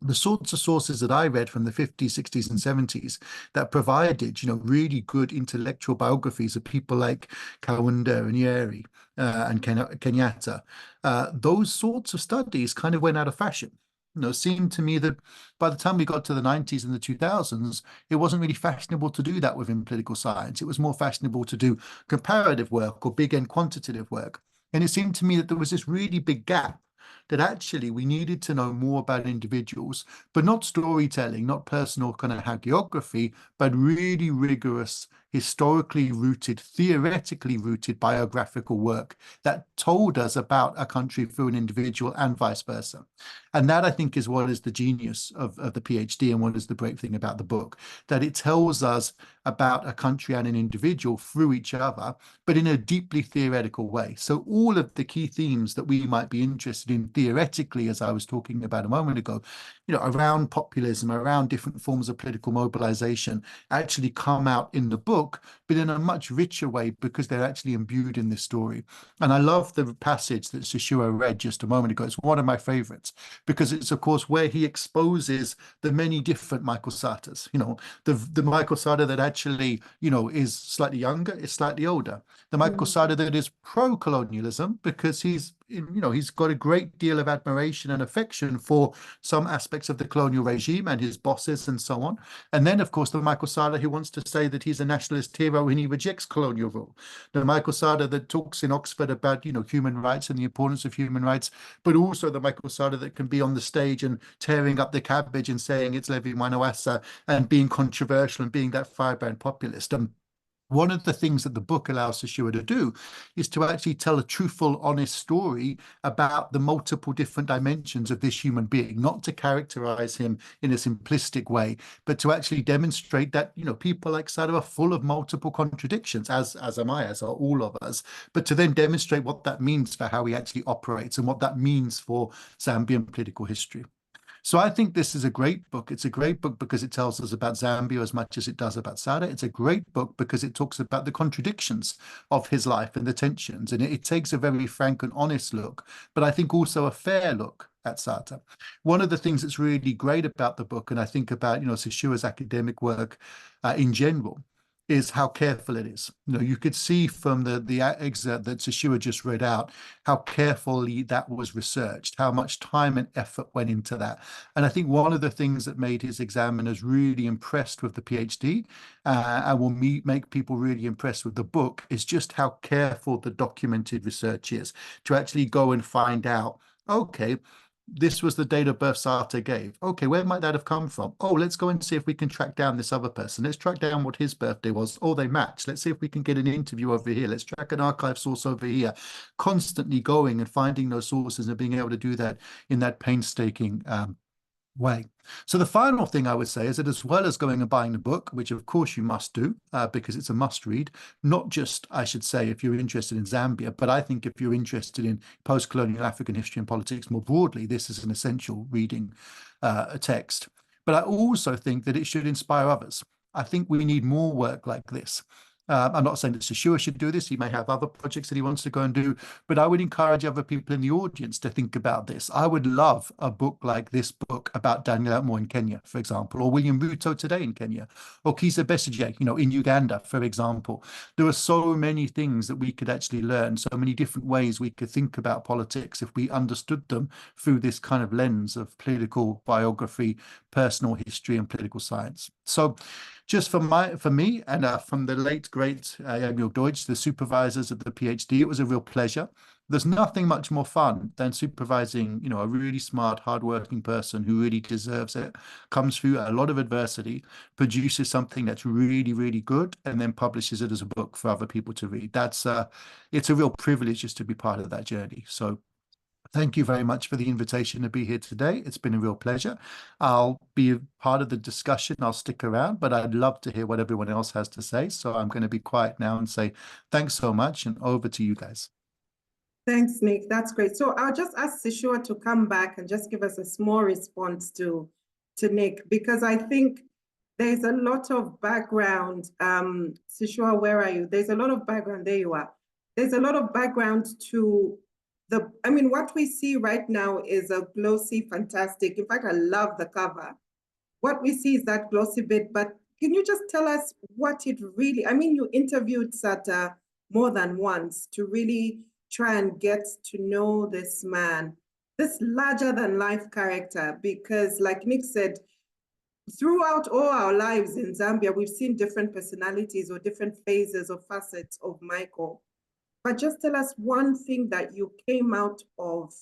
the sorts of sources that I read from the 50s, 60s, and 70s that provided, really good intellectual biographies of people like Kaunda and Nyeri and Kenyatta, those sorts of studies kind of went out of fashion. Seemed to me that by the time we got to the 90s and the 2000s, it wasn't really fashionable to do that within political science. It was more fashionable to do comparative work or big and quantitative work. And it seemed to me that there was this really big gap that actually we needed to know more about individuals, but not storytelling, not personal kind of hagiography, but really rigorous, historically rooted, theoretically rooted biographical work that told us about a country through an individual and vice versa. And that, I think, is what is the genius of the PhD and what is the great thing about the book, that it tells us about a country and an individual through each other, but in a deeply theoretical way. So all of the key themes that we might be interested in theoretically, as I was talking about a moment ago, around populism, around different forms of political mobilization, actually come out in the book, but in a much richer way because they're actually imbued in this story. And I love the passage that Sishuwa read just a moment ago. It's one of my favorites because it's, of course, where he exposes the many different Michael Satas. The Michael Sata that actually, is slightly younger, is slightly older. The Michael Sata that is pro-colonialism because he's got a great deal of admiration and affection for some aspects of the colonial regime and his bosses and so on. And then, of course, the Michael Sata who wants to say that he's a nationalist hero and he rejects colonial rule. The Michael Sata that talks in Oxford about, human rights and the importance of human rights, but also the Michael Sata that can be on the stage and tearing up the cabbage and saying it's Levi Manawasa and being controversial and being that firebrand populist. One of the things that the book allows Sishuwa to do is to actually tell a truthful, honest story about the multiple different dimensions of this human being, not to characterize him in a simplistic way, but to actually demonstrate that, people like Sata are full of multiple contradictions, as am I, as are all of us, but to then demonstrate what that means for how he actually operates and what that means for Zambian political history. So I think this is a great book. It's a great book because it tells us about Zambia as much as it does about Sata. It's a great book because it talks about the contradictions of his life and the tensions. And it takes a very frank and honest look, but I think also a fair look at Sata. One of the things that's really great about the book, and I think about, Sishuwa's academic work in general, is how careful it is. You could see from the excerpt that Sishuwa just read out how carefully that was researched, how much time and effort went into that. And I think one of the things that made his examiners really impressed with the PhD and will make people really impressed with the book is just how careful the documented research is to actually go and find out, okay, this was the date of birth Sata gave. Okay, where might that have come from? Oh, let's go and see if we can track down this other person. Let's track down what his birthday was. Oh, they match. Let's see if we can get an interview over here. Let's track an archive source over here. Constantly going and finding those sources and being able to do that in that painstaking way. So the final thing I would say is that as well as going and buying the book, which of course you must do because it's a must read, not just, I should say, if you're interested in Zambia, but I think if you're interested in post-colonial African history and politics more broadly, this is an essential reading text. But I also think that it should inspire others. I think we need more work like this. I'm not saying that Sishuwa should do this. He may have other projects that he wants to go and do, but I would encourage other people in the audience to think about this. I would love a book like this book about Daniel Atmore in Kenya, for example, or William Ruto today in Kenya, or Kizza Besigye, in Uganda, for example. There are so many things that we could actually learn, so many different ways we could think about politics if we understood them through this kind of lens of political biography, personal history, and political science. So just for me and from the late great Emil Deutsch, the supervisors of the PhD, it was a real pleasure. There's nothing much more fun than supervising, a really smart, hardworking person who really deserves it, comes through a lot of adversity, produces something that's really, really good, and then publishes it as a book for other people to read. It's a real privilege just to be part of that journey. So thank you very much for the invitation to be here today. It's been a real pleasure. I'll be a part of the discussion. I'll stick around, but I'd love to hear what everyone else has to say. So I'm going to be quiet now and say thanks so much, and over to you guys. Thanks, Nick. That's great. So I'll just ask Sishuwa to come back and just give us a small response to Nick, because I think there's a lot of background. Sishuwa, where are you? There's a lot of background. There you are. There's a lot of background to what we see right now is a glossy, fantastic. In fact, I love the cover. What we see is that glossy bit, but can you just tell us what it really, you interviewed Sata more than once to really try and get to know this man, this larger than life character, because like Nick said, throughout all our lives in Zambia, we've seen different personalities or different phases or facets of Michael. But just tell us one thing that you came out of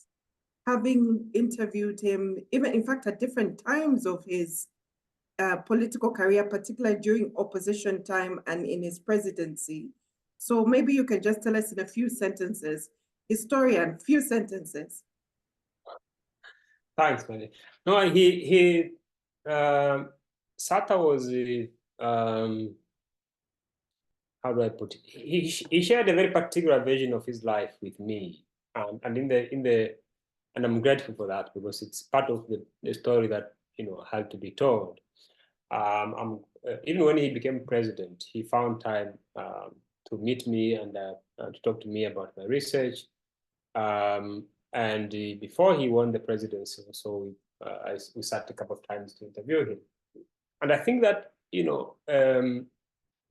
having interviewed him, even in fact at different times of his political career, particularly during opposition time and in his presidency. So maybe you can just tell us in a few sentences, historian, few sentences. Thanks, Manny. No, Sata was how do I put it? He shared a very particular version of his life with me, and I'm grateful for that, because it's part of the story that had to be told. Even when he became president, he found time to meet me and to talk to me about my research. And before he won the presidency, so we sat a couple of times to interview him. And I think that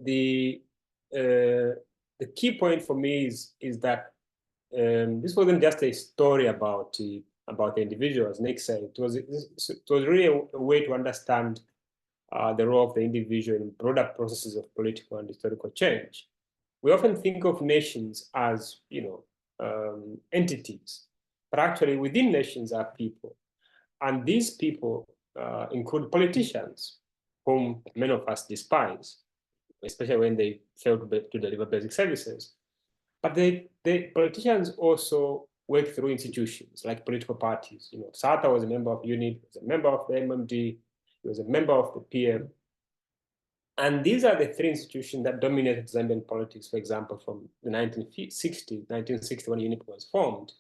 the key point for me is that this wasn't just a story about the individual, as Nick said. It was really a way to understand the role of the individual in broader processes of political and historical change. We often think of nations as entities, but actually within nations are people, and these people include politicians, whom many of us despise, especially when they fail to deliver basic services. But the politicians also work through institutions like political parties. Sata was a member of UNIT, was a member of the MMD, he was a member of the PM. And these are the three institutions that dominated Zambian politics, for example, from the 1960 when UNIT was formed,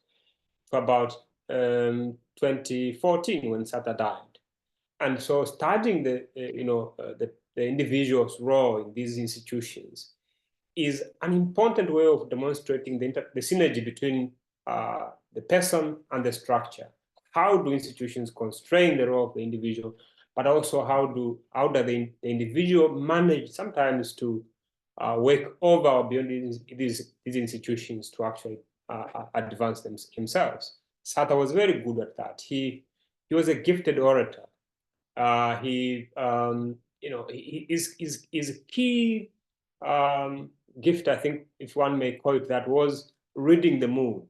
for about 2014 when Sata died. And so studying the individual's role in these institutions is an important way of demonstrating the synergy between the person and the structure. How do institutions constrain the role of the individual, but also how does the individual manage sometimes to work over or beyond these institutions to actually advance themselves. Sata was very good at that. He was a gifted orator. He is key gift, I think, if one may call it that, was reading the mood.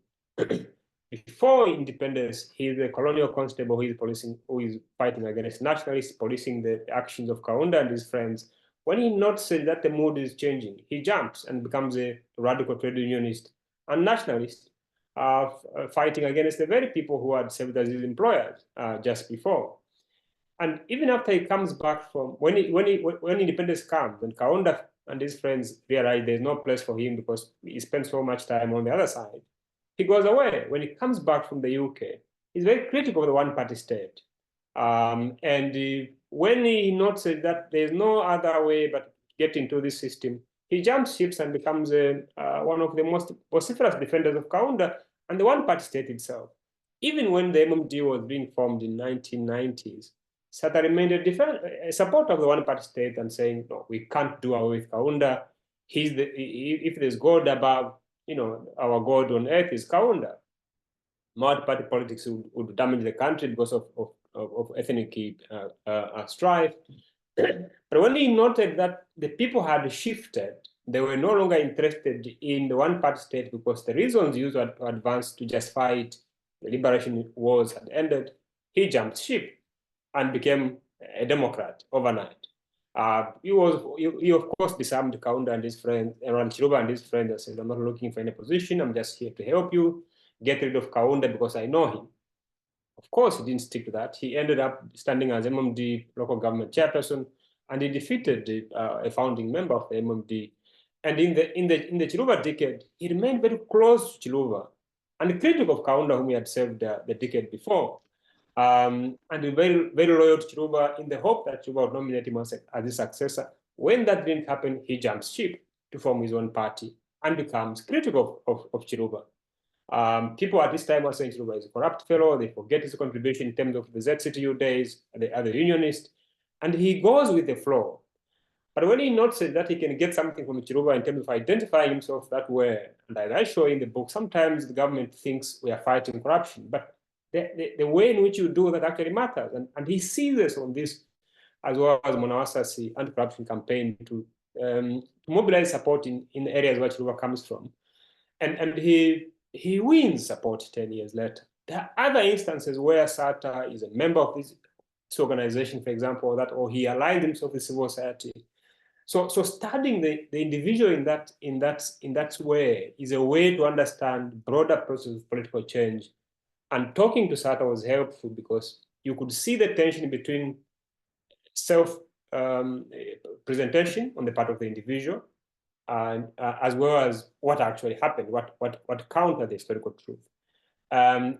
Before independence, he's a colonial constable who is fighting against nationalists, policing the actions of Kaunda and his friends. When he notices that the mood is changing, he jumps and becomes a radical trade unionist and nationalist, fighting against the very people who had served as his employers just before. And even after he comes back from, when independence comes, and Kaunda and his friends realize there's no place for him because he spends so much time on the other side, he goes away. When he comes back from the UK, he's very critical of the one-party state. When he notices that there's no other way but get into this system, he jumps ships and becomes one of the most vociferous defenders of Kaunda and the one-party state itself. Even when the MMD was being formed in 1990s, Sata remained a supporter of the one-party state and saying, no, we can't do away with Kaunda. If there's God above, our God on earth is Kaunda. Multi-party politics would damage the country because of ethnic strife. But when he noted that the people had shifted, they were no longer interested in the one-party state because the reasons used to advance to justify it, the liberation wars had ended, he jumped ship and became a Democrat overnight. He of course disarmed Kaunda and his friend, Chiluba and his friend, and said, I'm not looking for any position, I'm just here to help you get rid of Kaunda because I know him. Of course, he didn't stick to that. He ended up standing as MMD local government chairperson, and he defeated a founding member of the MMD. And in the Chiluba decade, he remained very close to Chiluba and critical of Kaunda, whom he had served the decade before. And very, very loyal to Chiluba in the hope that Chiluba would nominate him as his successor. When that didn't happen, he jumps ship to form his own party and becomes critical of Chiluba. People at this time are saying Chiluba is a corrupt fellow. They forget his contribution in terms of the ZCTU days, the other unionist, and he goes with the flow. But when he notices that he can get something from Chiluba in terms of identifying himself that way, and as I show in the book, sometimes the government thinks we are fighting corruption, but the way in which you do that actually matters. And he sees this on this, as well as Monawasasi anti-corruption campaign to mobilize support in areas where Chiluba comes from. And he wins support 10 years later. There are other instances where Sata is a member of this organization, for example, or he aligned himself with civil society. So studying the individual in that way is a way to understand broader process of political change. And talking to Sata was helpful because you could see the tension between self-presentation on the part of the individual, and as well as what actually happened, what countered the historical truth.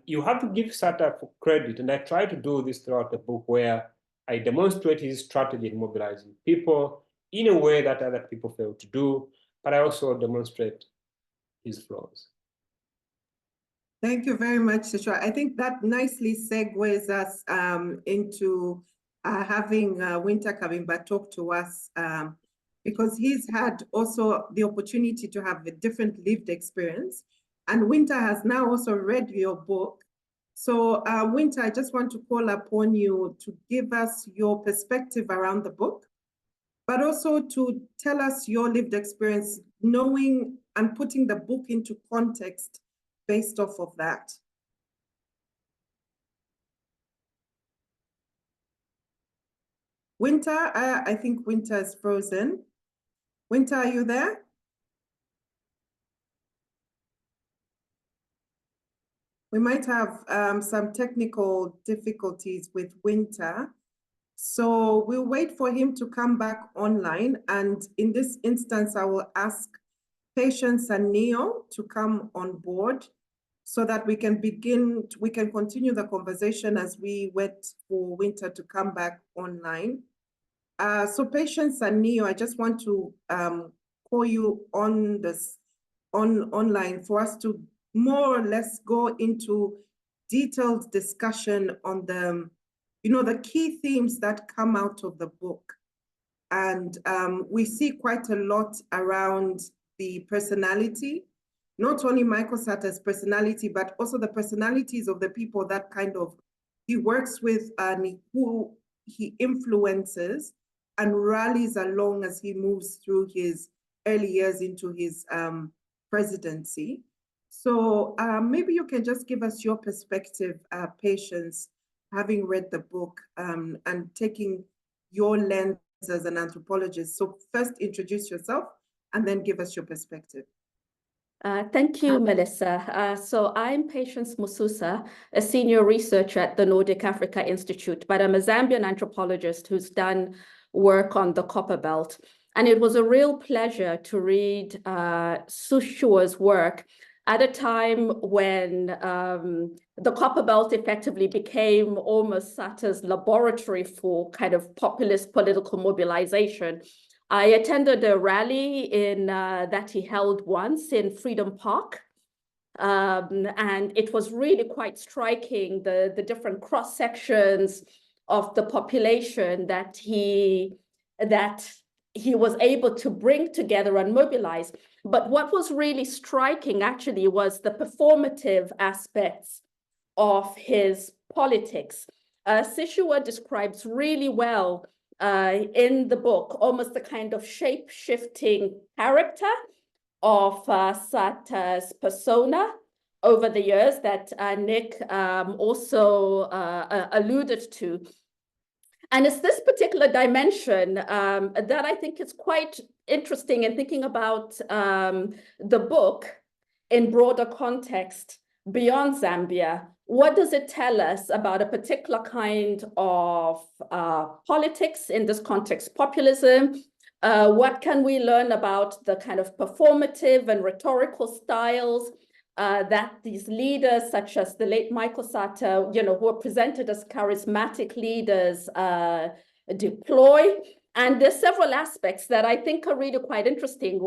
You have to give Sata credit, and I try to do this throughout the book, where I demonstrate his strategy in mobilizing people in a way that other people fail to do, but I also demonstrate his flaws. Thank you very much, Sishuwa. I think that nicely segues us into having Winter Kabimba talk to us, because he's had also the opportunity to have a different lived experience. And Winter has now also read your book. So Winter, I just want to call upon you to give us your perspective around the book, but also to tell us your lived experience, knowing and putting the book into context based off of that. Winter, I think Winter is frozen. Winter, are you there? We might have some technical difficulties with Winter. So we'll wait for him to come back online. And in this instance, I will ask Patience and Neo to come on board so that we can continue the conversation as we wait for Winter to come back online. So Patience and Neo, I just want to call you on this online for us to more or less go into detailed discussion on the, the key themes that come out of the book. And we see quite a lot around the personality, not only Michael Sata's personality, but also the personalities of the people that kind of he works with and who he influences and rallies along as he moves through his early years into his presidency. So maybe you can just give us your perspective, Patience, having read the book and taking your lens as an anthropologist. So first introduce yourself and then give us your perspective. Thank you, Melissa. So I'm Patience Mususa, a senior researcher at the Nordic Africa Institute, but I'm a Zambian anthropologist who's done work on the Copper Belt. And it was a real pleasure to read Sishuwa's work at a time when the Copper Belt effectively became almost Sata's laboratory for kind of populist political mobilization. I attended a rally in that he held once in Freedom Park, and it was really quite striking, the different cross sections of the population that he was able to bring together and mobilize. But what was really striking actually was the performative aspects of his politics. Sishuwa describes really well in the book almost the kind of shape-shifting character of Sata's persona over the years that Nick also alluded to. And it's this particular dimension that I think is quite interesting in thinking about the book in broader context beyond Zambia. What does it tell us about a particular kind of politics, in this context, populism? What can we learn about the kind of performative and rhetorical styles that these leaders, such as the late Michael Sata, who are presented as charismatic leaders, deploy? And there's several aspects that I think are really quite interesting,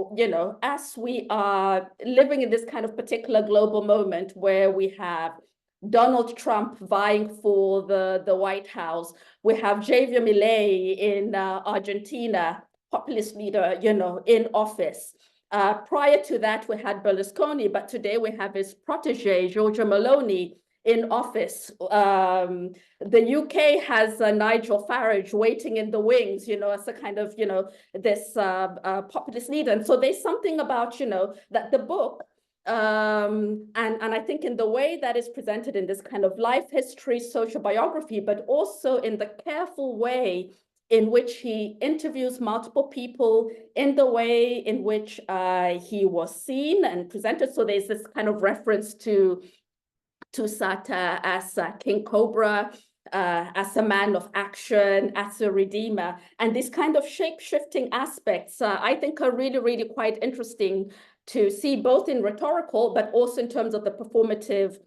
as we are living in this kind of particular global moment where we have Donald Trump vying for the White House. We have Javier Milei in Argentina, populist leader, in office. Prior to that, we had Berlusconi, but today we have his protege, Giorgia Meloni, in office. The UK has Nigel Farage waiting in the wings, as a kind of, this populist leader. And so there's something about, that the book, and I think in the way that is presented in this kind of life history, social biography, but also in the careful way in which he interviews multiple people, in the way in which he was seen and presented. So there's this kind of reference to Sata as King Cobra, as a man of action, as a redeemer. And these kind of shape-shifting aspects, I think are really, really quite interesting to see, both in rhetorical, but also in terms of the performative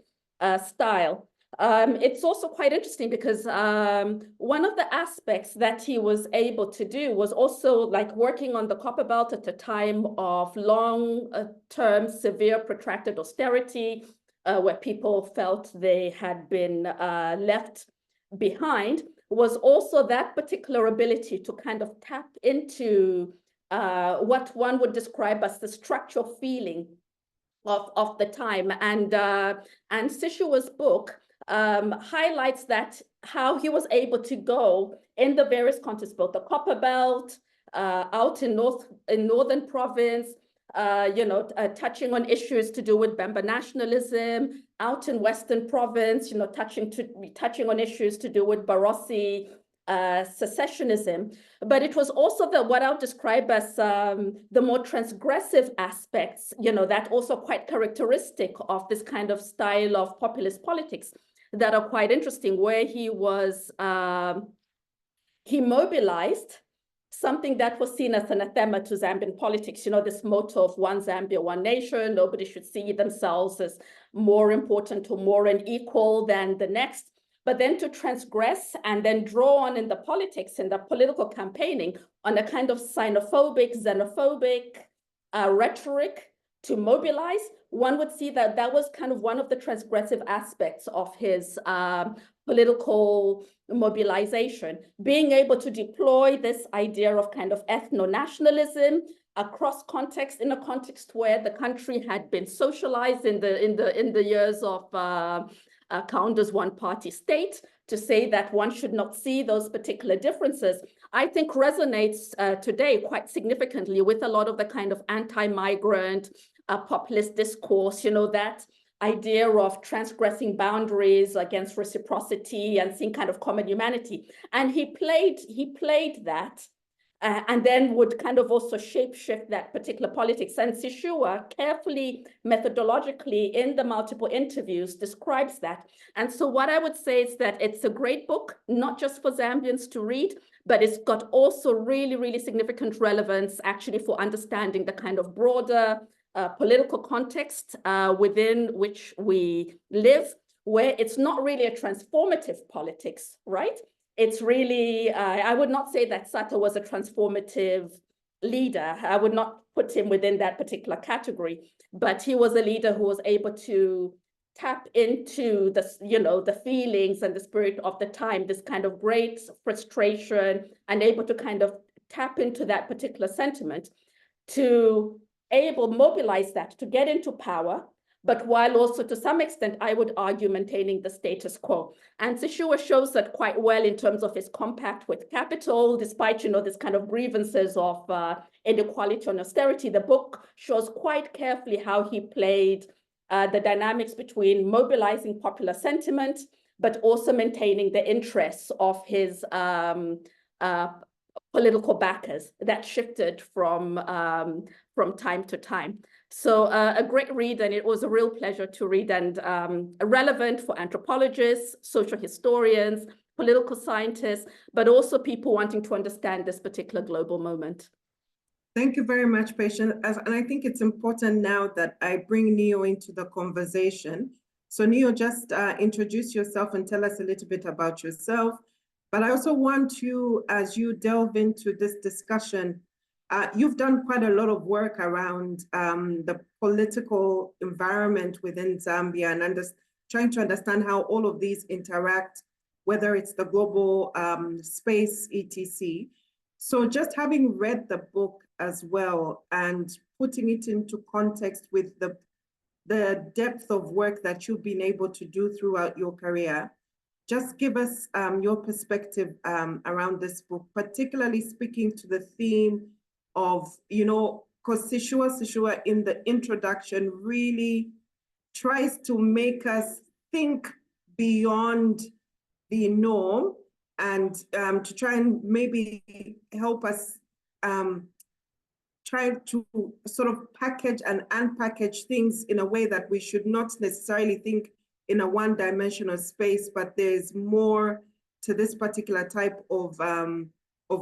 style. It's also quite interesting because one of the aspects that he was able to do was also like working on the Copper Belt at a time of long-term, severe, protracted austerity, where people felt they had been left behind, was also that particular ability to kind of tap into what one would describe as the structural feeling of the time. And Sishuwa's book highlights that, how he was able to go in the various contexts, both the Copper Belt, out in Northern Province, touching on issues to do with Bemba nationalism, out in Western Province, touching on issues to do with Barossi secessionism. But it was also what I'll describe as the more transgressive aspects, that also quite characteristic of this kind of style of populist politics that are quite interesting, where he mobilized something that was seen as an anathema to Zambian politics, this motto of one Zambia, one nation. Nobody should see themselves as more important or more unequal than the next. But then to transgress and then draw on in the politics and the political campaigning on a kind of xenophobic rhetoric to mobilize, one would see that that was kind of one of the transgressive aspects of his political mobilization, being able to deploy this idea of kind of ethno-nationalism across context, in a context where the country had been socialized in the years of Kaunda's one-party state, to say that one should not see those particular differences, I think resonates today quite significantly with a lot of the kind of anti-migrant populist discourse, that idea of transgressing boundaries against reciprocity and seeing kind of common humanity. And he played that and then would kind of also shapeshift that particular politics. And Sishuwa carefully, methodologically, in the multiple interviews, describes that. And so what I would say is that it's a great book, not just for Zambians to read, but it's got also really, really significant relevance actually for understanding the kind of broader political context within which we live, where it's not really a transformative politics, right? It's really, I would not say that Sata was a transformative leader. I would not put him within that particular category, but he was a leader who was able to tap into the feelings and the spirit of the time, this kind of great frustration, and able to kind of tap into that particular sentiment to mobilize that to get into power, but while also to some extent, I would argue, maintaining the status quo. And Sishuwa shows that quite well in terms of his compact with capital, despite, this kind of grievances of inequality and austerity. The book shows quite carefully how he played the dynamics between mobilizing popular sentiment, but also maintaining the interests of his political backers that shifted from time to time. So a great read, and it was a real pleasure to read, and relevant for anthropologists, social historians, political scientists, but also people wanting to understand this particular global moment. Thank you very much, Patience. And I think it's important now that I bring Neo into the conversation. So Neo, just introduce yourself and tell us a little bit about yourself. But I also want you, as you delve into this discussion, you've done quite a lot of work around the political environment within Zambia and trying to understand how all of these interact, whether it's the global space, etc. So just having read the book as well and putting it into context with the depth of work that you've been able to do throughout your career, just give us your perspective around this book, particularly speaking to the theme of, because Sishuwa in the introduction really tries to make us think beyond the norm and to try and maybe help us try to sort of package and unpackage things in a way that we should not necessarily think in a one-dimensional space, but there's more to this particular type of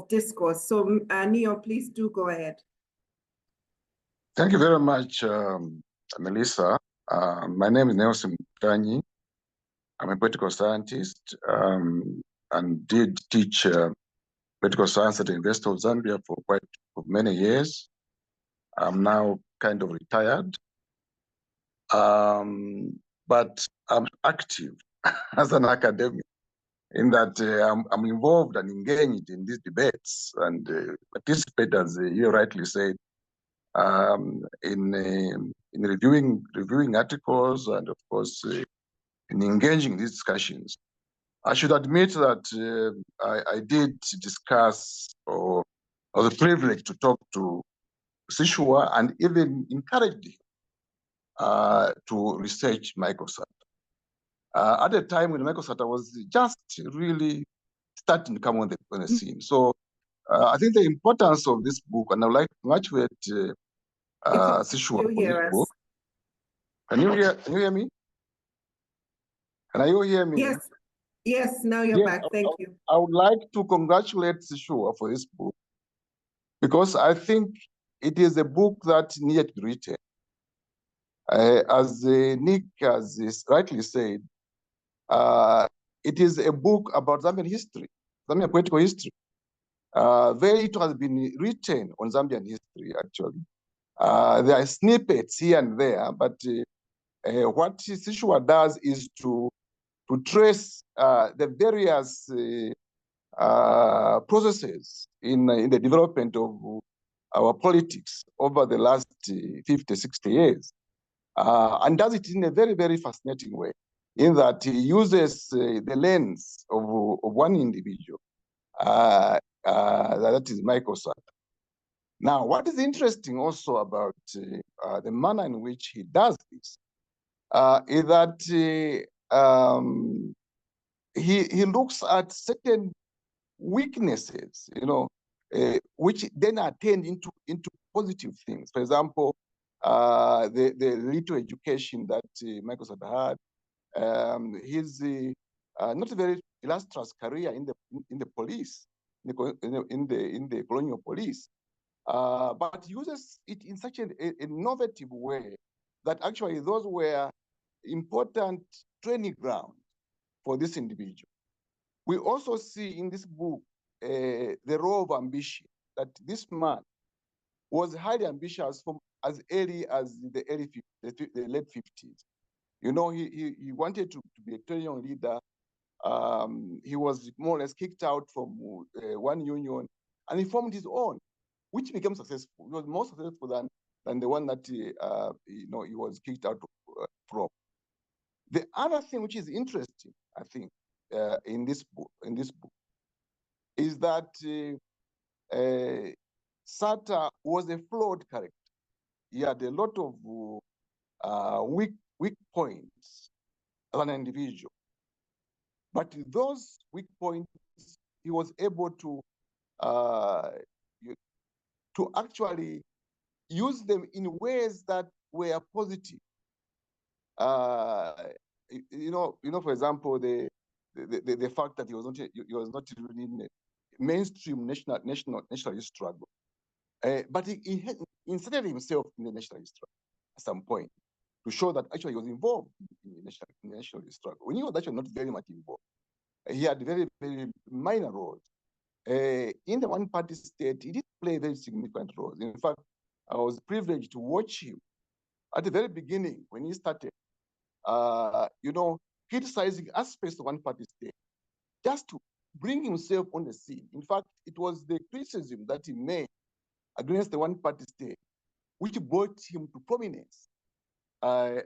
discourse. So Neo, please do go ahead. Thank you very much, Melissa. My name is Nelson Mutanyi. I'm a political scientist and did teach political science at the University of Zambia for many years. I'm now kind of retired, but I'm active as an academic in that I'm involved and engaged in these debates and participate, as you rightly said, in reviewing articles and, of course, in engaging these discussions. I should admit that I did discuss or the privilege to talk to Sishuwa and even encouraged him to research Michael Sata. At the time when Michael Sata was just really starting to come on the scene. So I think the importance of this book, and I'd like to congratulate Sishuwa for this book. Can you hear me? Can you hear me? Yes, now you're back. Thank you. I would like to congratulate Sishuwa for this book because I think it is a book that needed to be written. As Nick has rightly said, it is a book about Zambian history, Zambian political history. Very little has been written on Zambian history, actually. There are snippets here and there, but what Sishuwa does is to to trace the various processes in the development of our politics over the last 50, 60 years, and does it in a very, very fascinating way, in that he uses the lens of one individual, that is Michael Sata. Now, what is interesting also about the manner in which he does this is that he looks at certain weaknesses, which then are turned into positive things. For example, the little education that Michael Sata had, his not a very illustrious career in the police, in the colonial police, but uses it in such an innovative way that actually those were important training grounds for this individual. We also see in this book the role of ambition, that this man was highly ambitious from as early as the late 50s. He wanted to be a colonial leader. He was more or less kicked out from one union, and he formed his own, which became successful. It was more successful than the one that he was kicked out from. The other thing which is interesting, I think, in this book, is that Sata was a flawed character. He had a lot of weak points as an individual, but those weak points he was able to actually use them in ways that were positive. For example, the fact that he was not really in a mainstream nationalist struggle, but he inserted himself in the nationalist struggle at some point to show that actually he was involved in the nationalist struggle. When he was actually not very much involved, he had very, very minor roles. In the one-party state, he did play very significant roles. In fact, I was privileged to watch him at the very beginning when he started, criticizing aspects of one-party state, just to bring himself on the scene. In fact, it was the criticism that he made against the one-party state which brought him to prominence. Because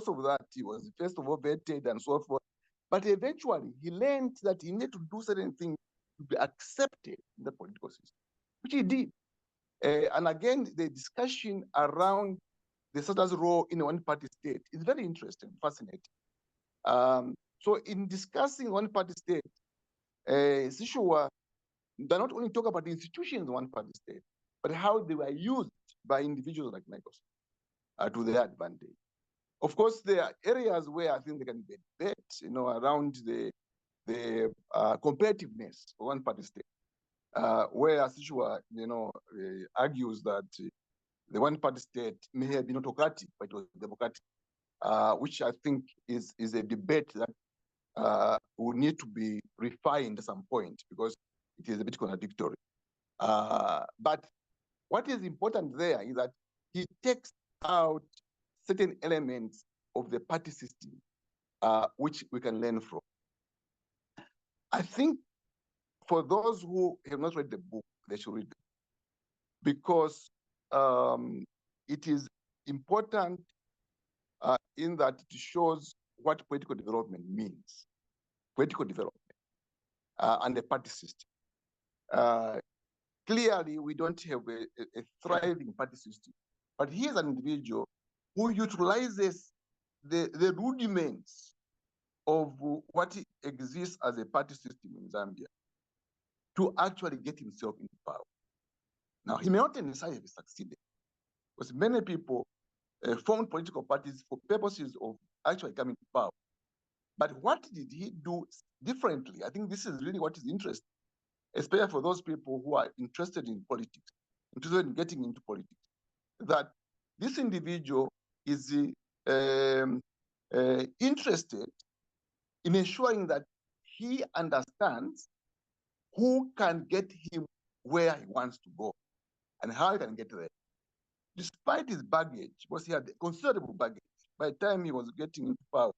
of that, he was first of all vetted and so forth. But eventually, he learned that he needed to do certain things to be accepted in the political system, which he did. And again, the discussion around the Sata's role in a one-party state is very interesting, fascinating. So in discussing one-party state, Sishuwa does not only talk about the institutions of one-party state, but how they were used by individuals like Michael to their advantage. Of course, there are areas where I think they can be debate, around the competitiveness of one-party state, where Sishuwa, argues that the one-party state may have been autocratic, but it was democratic, which I think is a debate that will need to be refined at some point because it is a bit contradictory. But what is important there is that he takes out certain elements of the party system, which we can learn from. I think for those who have not read the book, they should read it because it is important in that it shows what political development means, political development and the party system. Clearly, we don't have a thriving party system, but here's an individual who utilizes the rudiments of what exists as a party system in Zambia to actually get himself into power. Now, he may not necessarily have succeeded, because many people formed political parties for purposes of actually coming to power. But what did he do differently? I think this is really what is interesting, especially for those people who are interested in politics, interested in getting into politics, that this individual is interested in ensuring that he understands who can get him where he wants to go and how he can get there. Despite his baggage, because he had considerable baggage, by the time he was getting into power,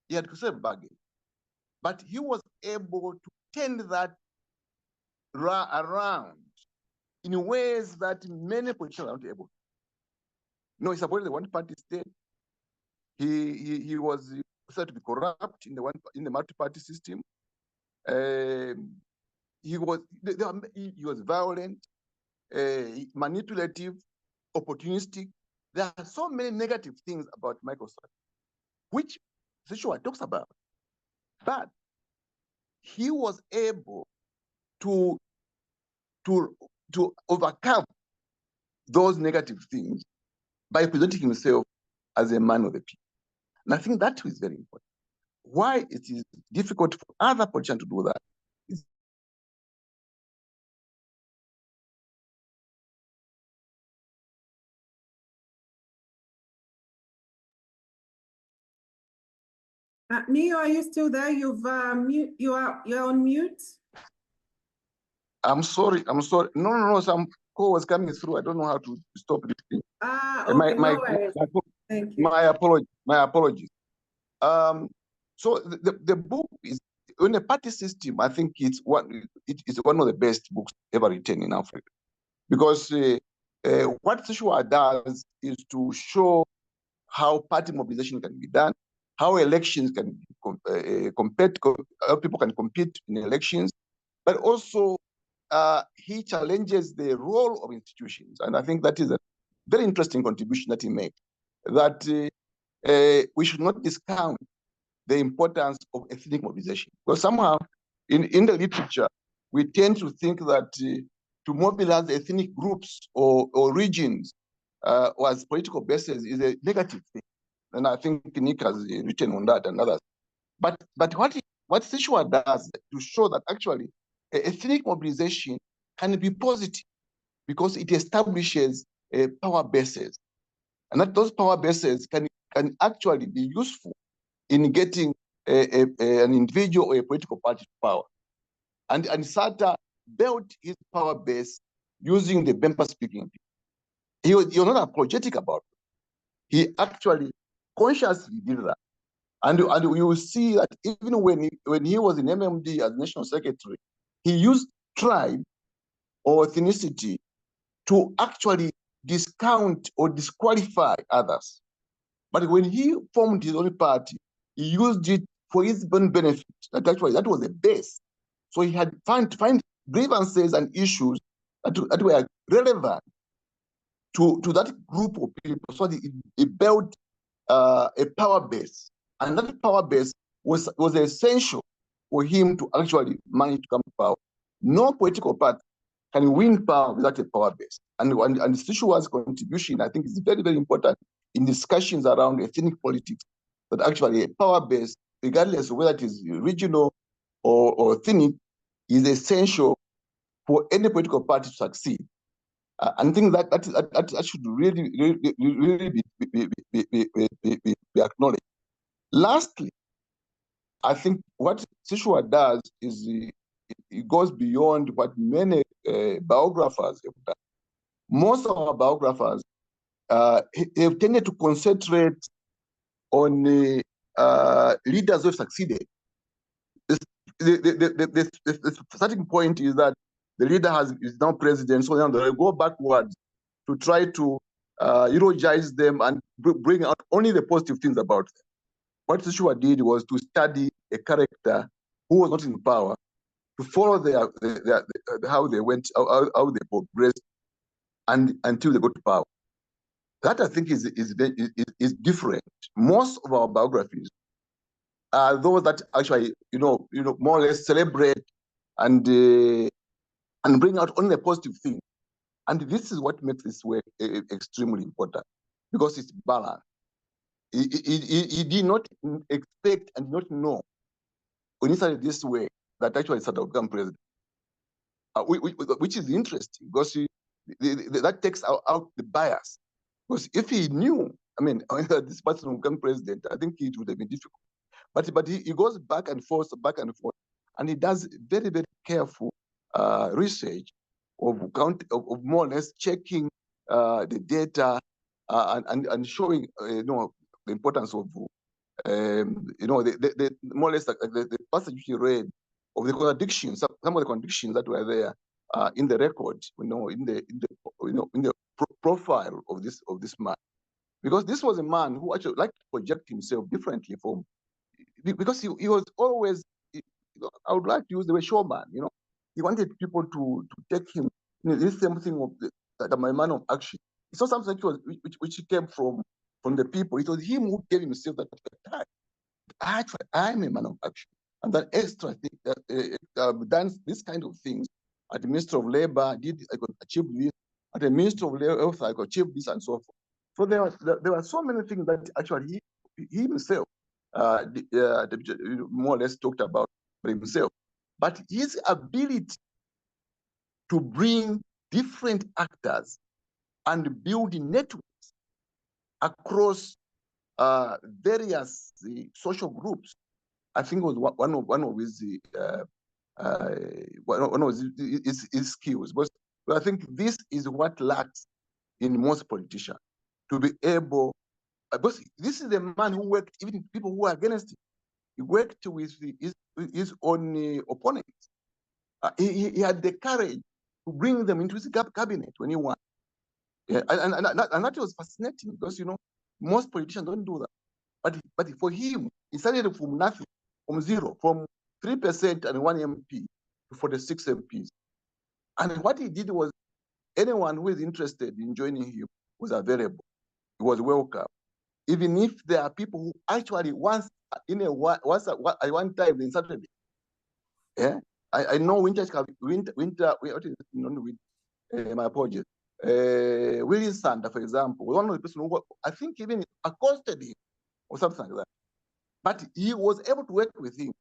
he had to sell bargain. But he was able to turn that around in ways that many politicians are not able to. No, he supported the one-party state. He was said to be corrupt in the multi-party system. He was violent, manipulative, opportunistic. There are so many negative things about Michael Sata, which Sishuwa talks about. But he was able to overcome those negative things by presenting himself as a man of the people. And I think that is very important. Why it is difficult for other politicians to do that is Neo, are you still there? You're on mute. I'm sorry. No. Some call was coming through. I don't know how to stop this thing. Okay, no worries. Thank you. My apologies. So the book is in a party system. I think it's one of the best books ever written in Africa, because what Sishuwa does is to show how party mobilization can be done, how elections can how people can compete in elections, but also he challenges the role of institutions. And I think that is a very interesting contribution that he made, that we should not discount the importance of ethnic mobilization. Because somehow in the literature, we tend to think that to mobilize ethnic groups or regions as political bases is a negative thing. And I think Nick has written on that and others. But what Sishuwa does to show that actually ethnic mobilization can be positive because it establishes power bases, and that those power bases can actually be useful in getting an individual or a political party to power. And Sata built his power base using the Bemba speaking. He was not apologetic about it. He actually consciously did that. And you will see that even when he was in MMD as National Secretary, he used tribe or ethnicity to actually discount or disqualify others. But when he formed his own party, he used it for his own benefit. That was the base. So he had to find grievances and issues that were relevant to that group of people. So he built a power base. And that power base was essential for him to actually manage to come to power. No political party can win power without a power base. And Sishuwa's contribution, I think, is very, very important in discussions around ethnic politics, that actually a power base, regardless of whether it is regional or ethnic, is essential for any political party to succeed. And I think that should really be acknowledged. Lastly, I think what Sishuwa does is it goes beyond what many biographers have done. Most of our biographers have tended to concentrate on leaders who have succeeded. The starting point is that the leader is now president, so now they go backwards to try to eulogize them and bring out only the positive things about them. What Sishuwa did was to study a character who was not in power, to follow how they went, how they progressed, and until they got to power. That I think is different. Most of our biographies are those that actually more or less celebrate and bring out only the positive things. And this is what makes this work extremely important, because it's balanced. He did not expect and not know when he started this way that actually Sata would become president, which is interesting, because that takes out the bias. Because if he knew, this person would become president, I think it would have been difficult. But he goes back and forth, and he does very, very careful research of more or less checking the data and showing the importance of you know, the more or less the passage you read of the contradictions, some of the contradictions that were there in the record, you know, in the profile of this man, because this was a man who actually liked to project himself differently from, because he was always, you know, I would like to use the word showman. You know, he wanted people to take him, you know, this same thing of the man of action. It's not something which came from the people. It was him who gave himself that time. Actually, I'm a man of action, and that extra thing, done this kind of things at the Minister of Labor, I could achieve this. At the Minister of Health, I could achieve this, and so forth. So there were so many things that actually he himself, more or less talked about for himself. But his ability to bring different actors and build networks across various social groups, I think was one of his skills. But I think this is what lacks in most politicians, to be able. Because this is the man who worked even with people who are against him. He worked with his own opponents. He had the courage to bring them into his cabinet when he won. Yeah, and that was fascinating, because, you know, most politicians don't do that. But for him, he started from nothing, from zero, from 3% and 1 MP to 46 MPs. And what he did was, anyone who is interested in joining him was available. He was welcome. Even if there are people who actually once at one time in Saturday. Yeah, I know my apologies. William Sander, for example, was one of the people who, I think, even accosted him or something like that. But he was able to work with him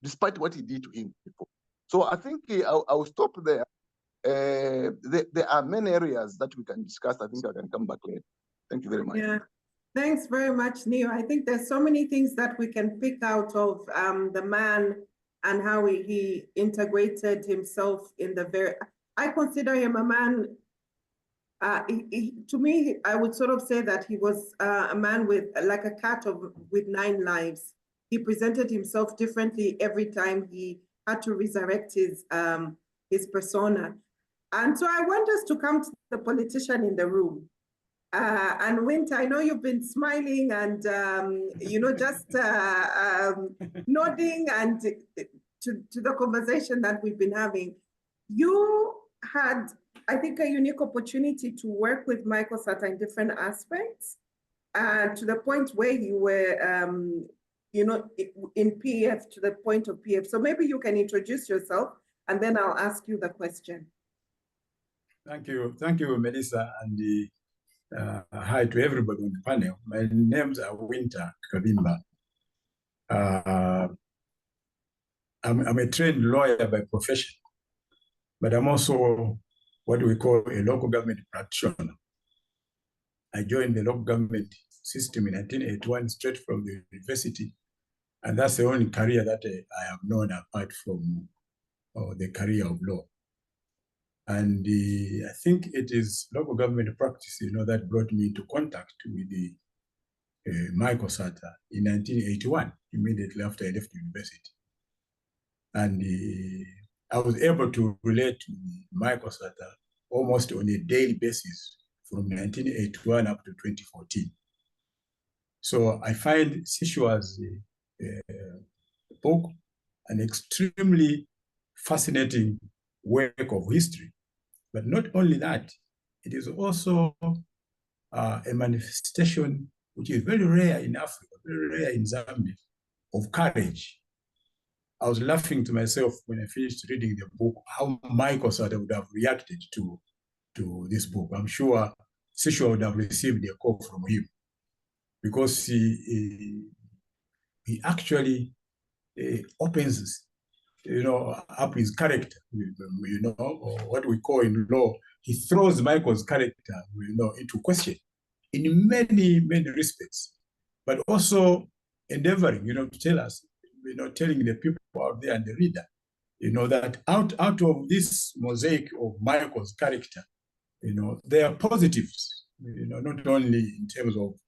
despite what he did to him before. So I think I'll stop there. There are many areas that we can discuss. I think I can come back later. Thank you very much. Yeah. Thanks very much, Neo. I think there's so many things that we can pick out of the man and how he integrated himself in the I consider him a man, to me, I would sort of say that he was a man with, like a cat with 9 lives. He presented himself differently every time he had to resurrect his persona. And so I want us to come to the politician in the room. And Winter, I know you've been smiling and, you know, just nodding and to the conversation that we've been having. You had, I think, a unique opportunity to work with Michael Sata in different aspects, to the point where you were, you know, in PF, to the point of PF. So maybe you can introduce yourself, and then I'll ask you the question. Thank you, Melissa, and hi to everybody on the panel. My name's Winter Kavimba. I'm a trained lawyer by profession, but I'm also what we call a local government practitioner. I joined the local government system in 1981 straight from the university, and that's the only career that I have known apart from the career of law. And I think it is local government practice, you know, that brought me into contact with the Michael Sata in 1981, immediately after I left university. And I was able to relate to Michael Sata almost on a daily basis from 1981 up to 2014. So I find Sishuwa's book an extremely fascinating work of history. But not only that, it is also a manifestation which is very rare in Africa, very rare in Zambia, of courage. I was laughing to myself when I finished reading the book, how Michael Sata would have reacted to this book. I'm sure Sishuwa would have received a call from him, because he actually opens, you know, up his character, you know, or what we call in law, he throws Michael's character, you know, into question in many, many respects, but also endeavoring, you know, to tell us, you know, telling the people out there and the reader, you know, that out of this mosaic of Michael's character, you know, there are positives, you know, not only in terms of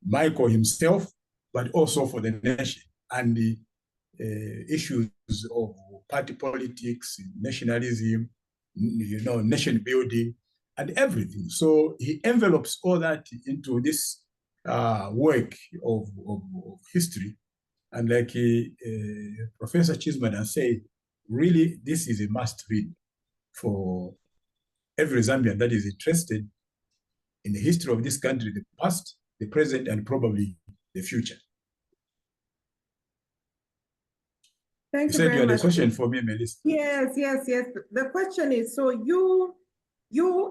Michael himself, but also for the nation and the issues of party politics, nationalism, nation building, and everything. So he envelopes all that into this work of history. And like Professor Chisman has said, really, this is a must read for every Zambian that is interested in the history of this country, the past, the present, and probably the future. Thank You you said very you had a much. question for me, Melissa. Yes. The question is, so you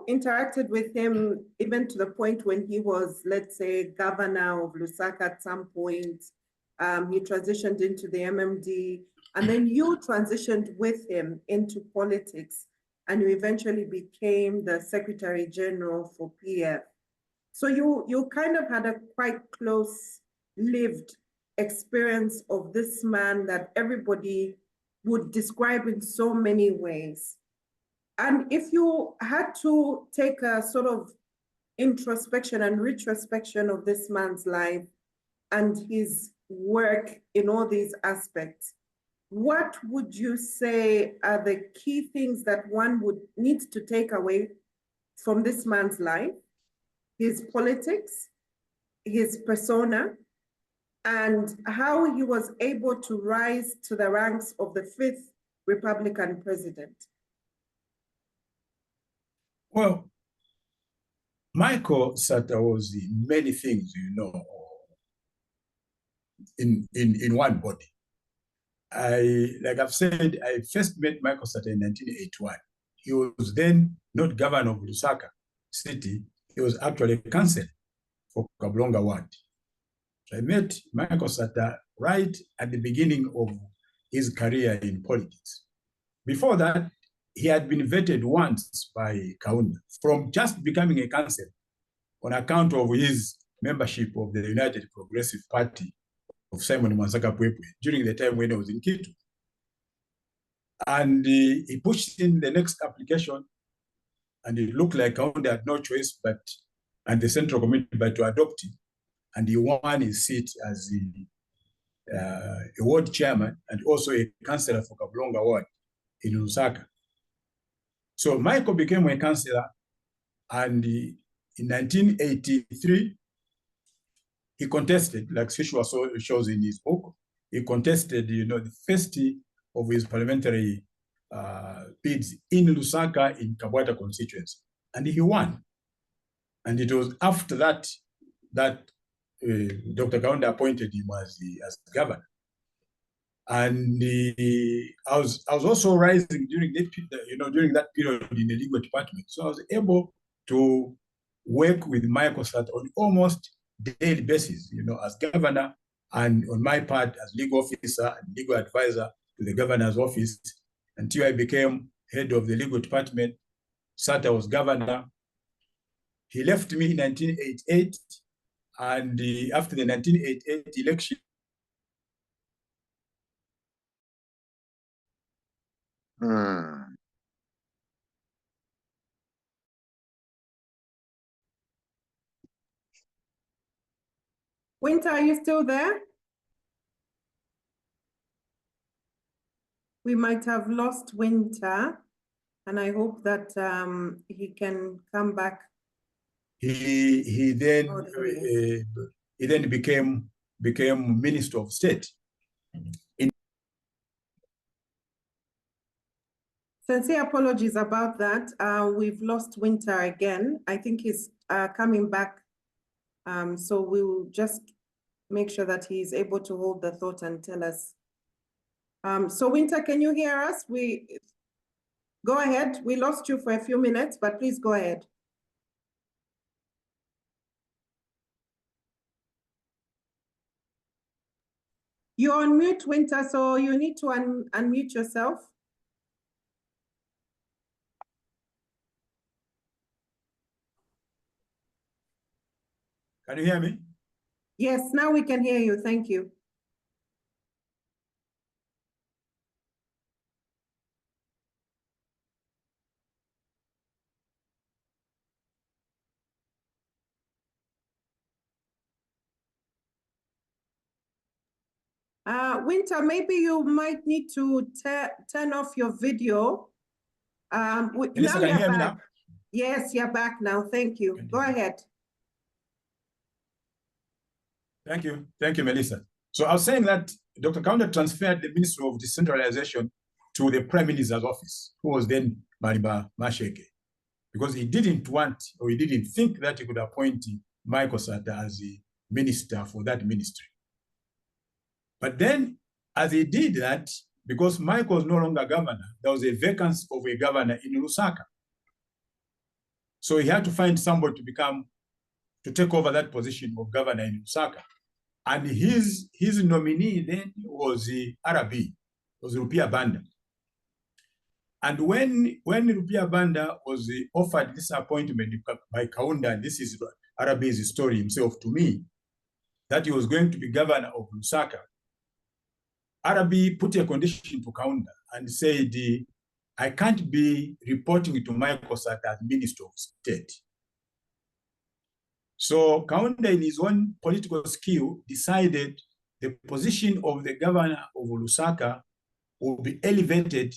interacted with him even to the point when he was, let's say, governor of Lusaka at some point. He transitioned into the MMD, and then you transitioned with him into politics, and you eventually became the Secretary General for PF. So you kind of had a quite close lived experience of this man that everybody would describe in so many ways. And if you had to take a sort of introspection and retrospection of this man's life and his work in all these aspects, what would you say are the key things that one would need to take away from this man's life, his politics, his persona, and how he was able to rise to the ranks of the 5th Republican president? Well, Michael Sata was many things, in one body. Like I've said, I first met Michael Sata in 1981. He was then not governor of Lusaka city. He was actually a councillor for Kablonga Ward. So I met Michael Sata right at the beginning of his career in politics. Before that, he had been vetted once by Kaunda from just becoming a councillor on account of his membership of the United Progressive Party of Simon Mwanzaka Pwepwe during the time when he was in Kitu. And he pushed in the next application, and it looked like Kaunda had no choice and the Central Committee but to adopt him. And he won his seat as a ward chairman and also a councillor for Kablonga Ward in Lusaka. So Michael became a councillor, and in 1983, he contested, like Sishuwa shows in his book, he contested, the first of his parliamentary bids in Lusaka in Kabwata constituency, and he won. And it was after that Dr. Kaunda appointed him as governor. And I was also rising during that period in the legal department. So I was able to work with Michael Sata on almost daily basis, as governor, and on my part as legal officer and legal advisor to the governor's office until I became head of the legal department. Sata was governor. He left me in 1988, and after the 1988 election, Winter, are you still there? We might have lost Winter, and I hope that he can come back. He then became Minister of State. Sincere apologies about that. We've lost Winter again. I think he's coming back. So we will just make sure that he's able to hold the thought and tell us. So Winter, can you hear us? Go ahead. We lost you for a few minutes, but please go ahead. You're on mute, Winter, so you need to unmute yourself. Can you hear me? Yes, now we can hear you. Thank you. Winter, maybe you might need to turn off your video. Melissa, Now can you you're hear me back. now? Yes, you're back now. Thank you. Go ahead. Thank you. Thank you, Melissa. So I was saying that Dr. Kaunda transferred the Ministry of Decentralization to the Prime Minister's office, who was then Mariba Masheke, because he didn't want, or he didn't think that he could appoint Michael Sata as the minister for that ministry. But then, as he did that, because Michael was no longer governor, there was a vacancy of a governor in Lusaka. So he had to find somebody to take over that position of governor in Lusaka. And his nominee then was RB, was Rupia Banda. And when Rupia Banda was offered this appointment by Kaunda, and this is RB's story himself to me, that he was going to be governor of Lusaka, RB put a condition to Kaunda and said, I can't be reporting to Michael Sata as Minister of State. So Kaunda, in his own political skill, decided the position of the governor of Lusaka will be elevated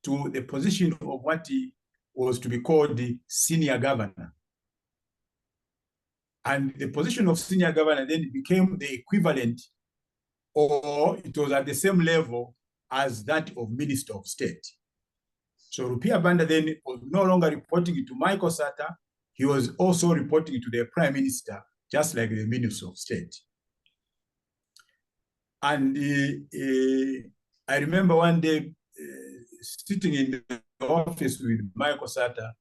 to the position of what he was to be called the senior governor. And the position of senior governor then became the equivalent, or it was at the same level as that of Minister of State. So Rupia Banda then was no longer reporting to Michael Sata, he was also reporting to the Prime Minister, just like the Minister of State. And I remember one day sitting in the office with Michael Sata,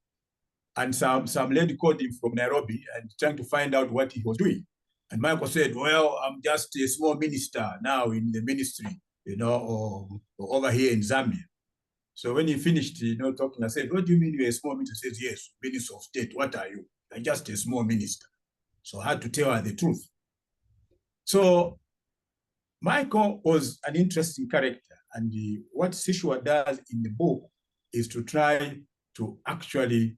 and some lady called him from Nairobi and trying to find out what he was doing. And Michael said, well, I'm just a small minister now in the ministry, or over here in Zambia. So when he finished, talking, I said, what do you mean you're a small minister? He says, yes, Minister of State, what are you? I'm just a small minister. So I had to tell her the truth. So Michael was an interesting character. And what Sishuwa does in the book is to try to actually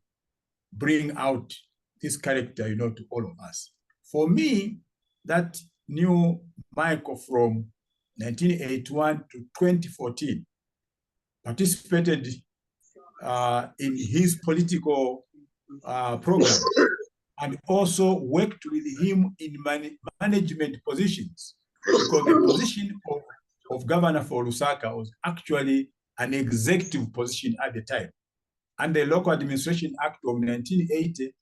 bring out this character, to all of us. For me, that new Michael from 1981 to 2014 participated in his political program and also worked with him in management positions, because the position of governor for Lusaka was actually an executive position at the time. Under the Local Administration Act of 1980,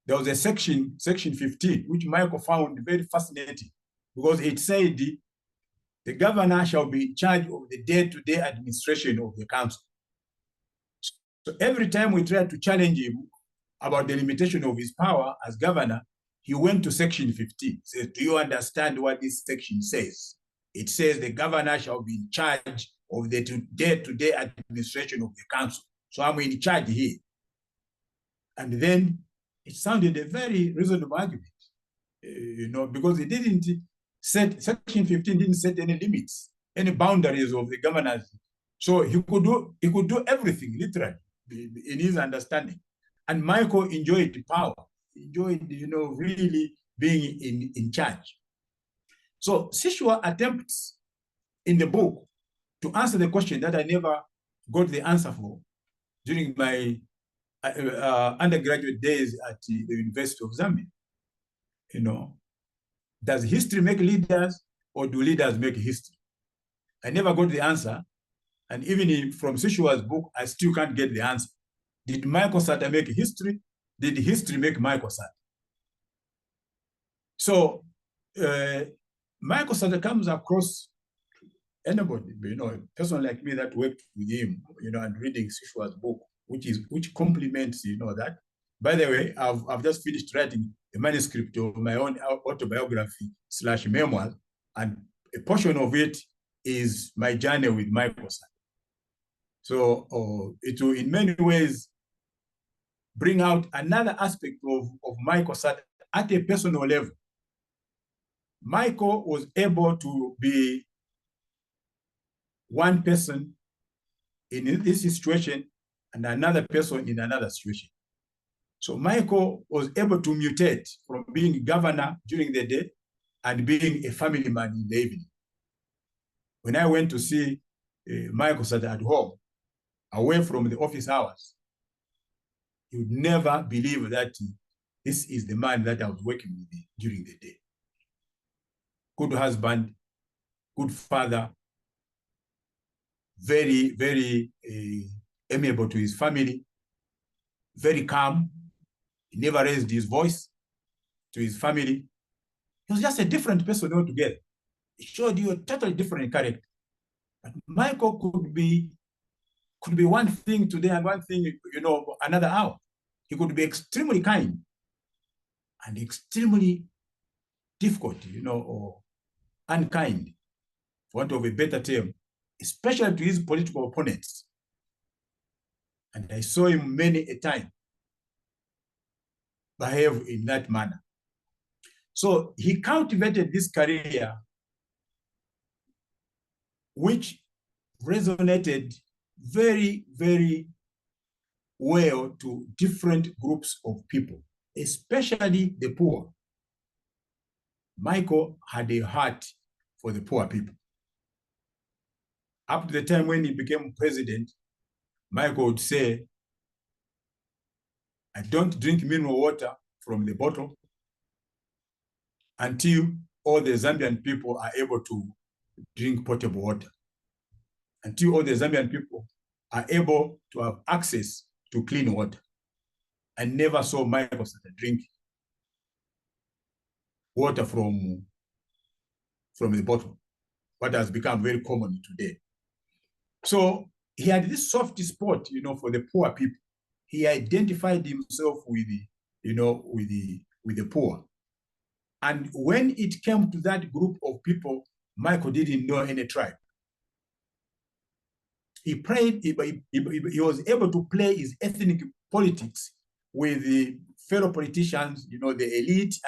there was a section 15, which Michael found very fascinating, because it said the governor shall be in charge of the day-to-day administration of the council. So every time we tried to challenge him about the limitation of his power as governor, he went to section 15. He says, do you understand what this section says? It says the governor shall be in charge of the day-to-day administration of the council. So I'm in charge here. And then it sounded a very reasonable argument, because it didn't set, section 15 didn't set any limits, any boundaries of the governors. So he could do everything, literally, in his understanding. And Michael enjoyed the power, enjoyed, really being in charge. So Sishuwa attempts in the book to answer the question that I never got the answer for during my undergraduate days at the University of Zambia. Does history make leaders, or do leaders make history? I never got the answer. And even from Sishuwa's book, I still can't get the answer. Did Michael Sata make history? Did history make Michael Sata? So Michael Sata comes across anybody, a person like me that worked with him, and reading Sishuwa's book, which complements, that. By the way, I've just finished writing a manuscript of my own autobiography / memoir, and a portion of it is my journey with Michael Sata. So it will in many ways bring out another aspect of Michael Sata at a personal level. Michael was able to be one person in this situation and another person in another situation. So Michael was able to mutate from being governor during the day and being a family man in the evening. When I went to see Michael Sata at home, away from the office hours, you'd never believe that this is the man that I was working with during the day. Good husband, good father, very, very amiable to his family, very calm. He never raised his voice to his family. He was just a different person altogether. He showed you a totally different character. But Michael could be one thing today and one thing, another hour. He could be extremely kind and extremely difficult, or unkind, for want of a better term, especially to his political opponents. And I saw him many a time behave in that manner. So he cultivated this career which resonated very, very well to different groups of people, especially the poor. Michael had a heart for the poor people. Up to the time when he became president, Michael would say, I don't drink mineral water from the bottle until all the Zambian people are able to drink potable water, until all the Zambian people are able to have access to clean water. I never saw Michael Sata drink water from the bottle, what has become very common today. So he had this soft spot, for the poor people. He identified himself with the poor. And when it came to that group of people, Michael didn't know any tribe. He was able to play his ethnic politics with the fellow politicians, the elite,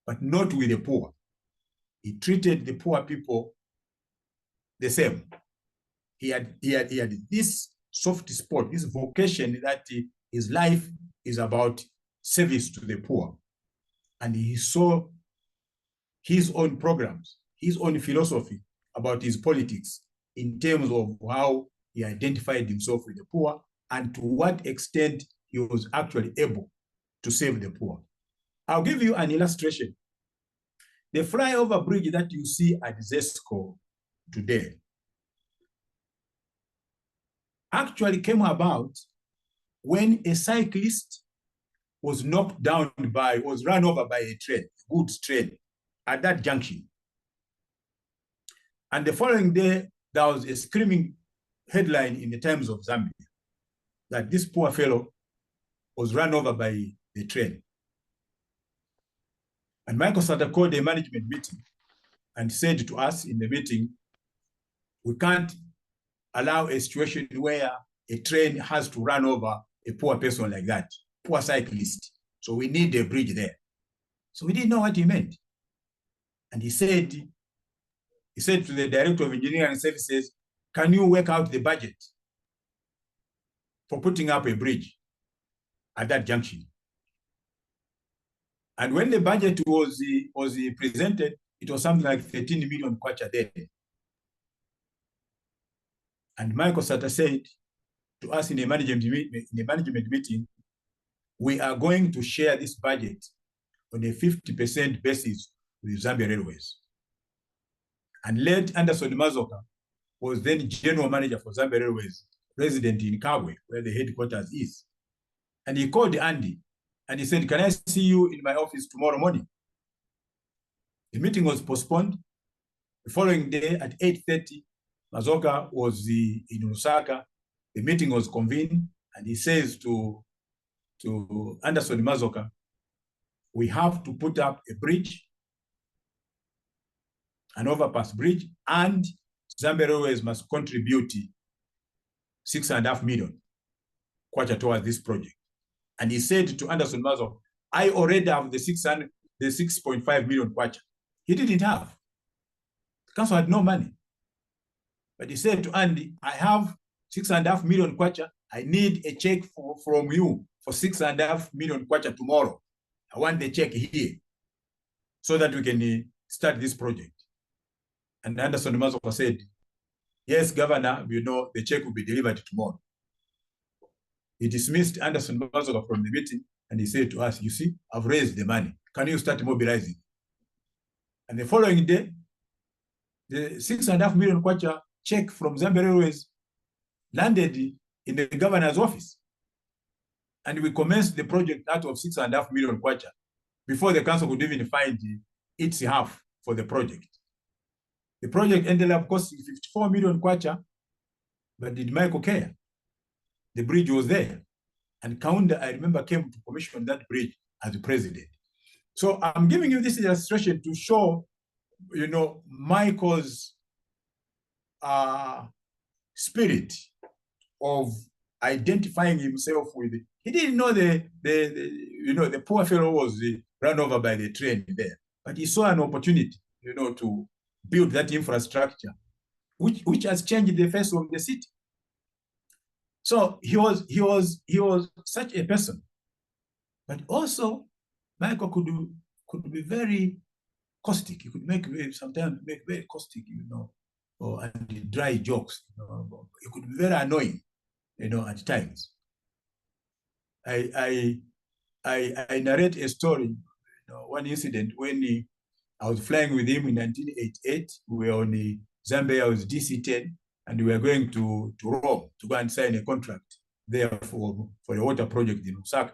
but not with the poor. He treated the poor people the same. He had this soft spot, this vocation that his life is about service to the poor. And he saw his own programs, his own philosophy about his politics in terms of how he identified himself with the poor and to what extent he was actually able to save the poor. I'll give you an illustration. The flyover bridge that you see at Zesco today actually came about when a cyclist was run over by a train, a goods train, at that junction. And the following day, there was a screaming headline in the Times of Zambia that this poor fellow was run over by the train. And Michael Sata called a management meeting and said to us in the meeting, we can't allow a situation where a train has to run over a poor person like that, poor cyclist. So we need a bridge there. So we didn't know what he meant. And he said to the Director of Engineering Services, can you work out the budget for putting up a bridge at that junction? And when the budget was presented, it was something like 13 million kwacha there. And Michael Sata said to us in a management meeting, we are going to share this budget on a 50% basis with Zambia Railways. And late Anderson Mazoka was then general manager for Zambia Railways, resident in Kabwe, where the headquarters is. And he called Andy and he said, can I see you in my office tomorrow morning? The meeting was postponed. The following day at 8:30, Mazoka was in Osaka. The meeting was convened, and he says to Anderson Mazoka, we have to put up a bridge, an overpass bridge, and Zambia Railways must contribute 6.5 million kwacha towards this project. And he said to Anderson Mazoka, I already have the 6.5 million kwacha. He didn't have. The council had no money. But he said to Andy, I have 6.5 million kwacha. I need a check from you for 6.5 million kwacha tomorrow. I want the check here so that we can start this project. And Anderson Mazoka said, yes, Governor, the check will be delivered tomorrow. He dismissed Anderson Mazoga from the meeting, and he said to us, you see, I've raised the money. Can you start mobilizing? And the following day, the 6.5 million kwacha check from Zambia Railways landed in the governor's office. And we commenced the project out of 6.5 million kwacha before the council could even find its half for the project. The project ended up costing 54 million kwacha, but did Michael care? The bridge was there. And Kaunda, I remember, came to commission that bridge as the president. So I'm giving you this illustration to show, Michael's spirit of identifying himself with it. He didn't know the poor fellow was run over by the train there, but he saw an opportunity, to build that infrastructure, which has changed the face of the city. So he was such a person, but also Michael could be very caustic. He could sometimes make very caustic, and dry jokes. He could be very annoying, at times. I narrate a story, one incident when I was flying with him in 1988. We were on the Zambia, I was DC-10, and we were going to Rome to go and sign a contract there for a water project in Lusaka.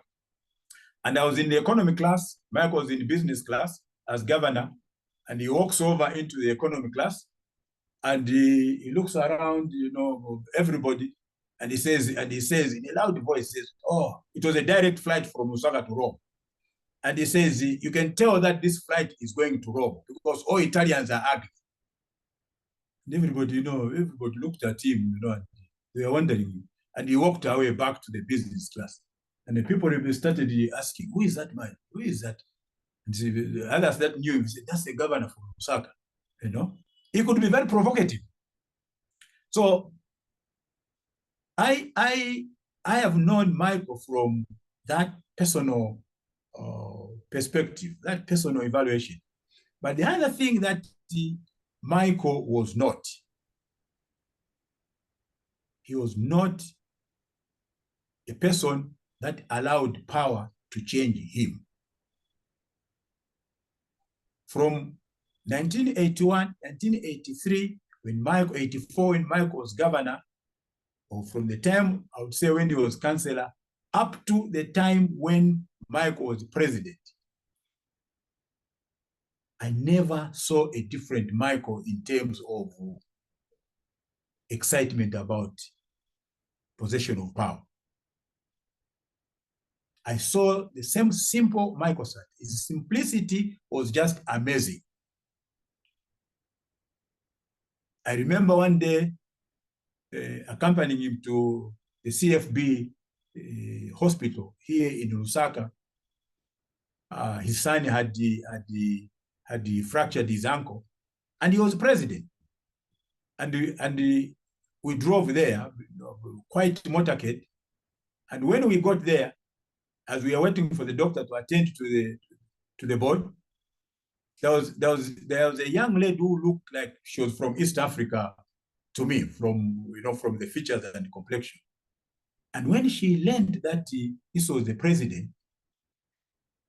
And I was in the economy class, Michael was in the business class as governor, and he walks over into the economy class, and he looks around, everybody, and he says in a loud voice, oh, it was a direct flight from Lusaka to Rome. And he says, you can tell that this flight is going to Rome because all Italians are ugly. And everybody looked at him, and they were wondering. And he walked away back to the business class. And the people started asking, who is that man? Who is that? And the others that knew him said, that's the governor from Lusaka. He could be very provocative. So I have known Michael from that personal perspective, that personal evaluation. But the other thing that Michael was not, he was not a person that allowed power to change him. From 1981, 1983, when Michael, 84, when Michael was governor, or from the time, I would say when he was councillor, up to the time when Michael was president, I never saw a different Michael in terms of excitement about possession of power. I saw the same simple Michael Sata. His simplicity was just amazing. I remember one day accompanying him to the CFB hospital here in Lusaka. His son had fractured his ankle, and he was president. And we drove there, quite motorcade. And when we got there, as we were waiting for the doctor to attend to the board, there was a young lady who looked like she was from East Africa to me, from the features and the complexion. And when she learned that this was the president,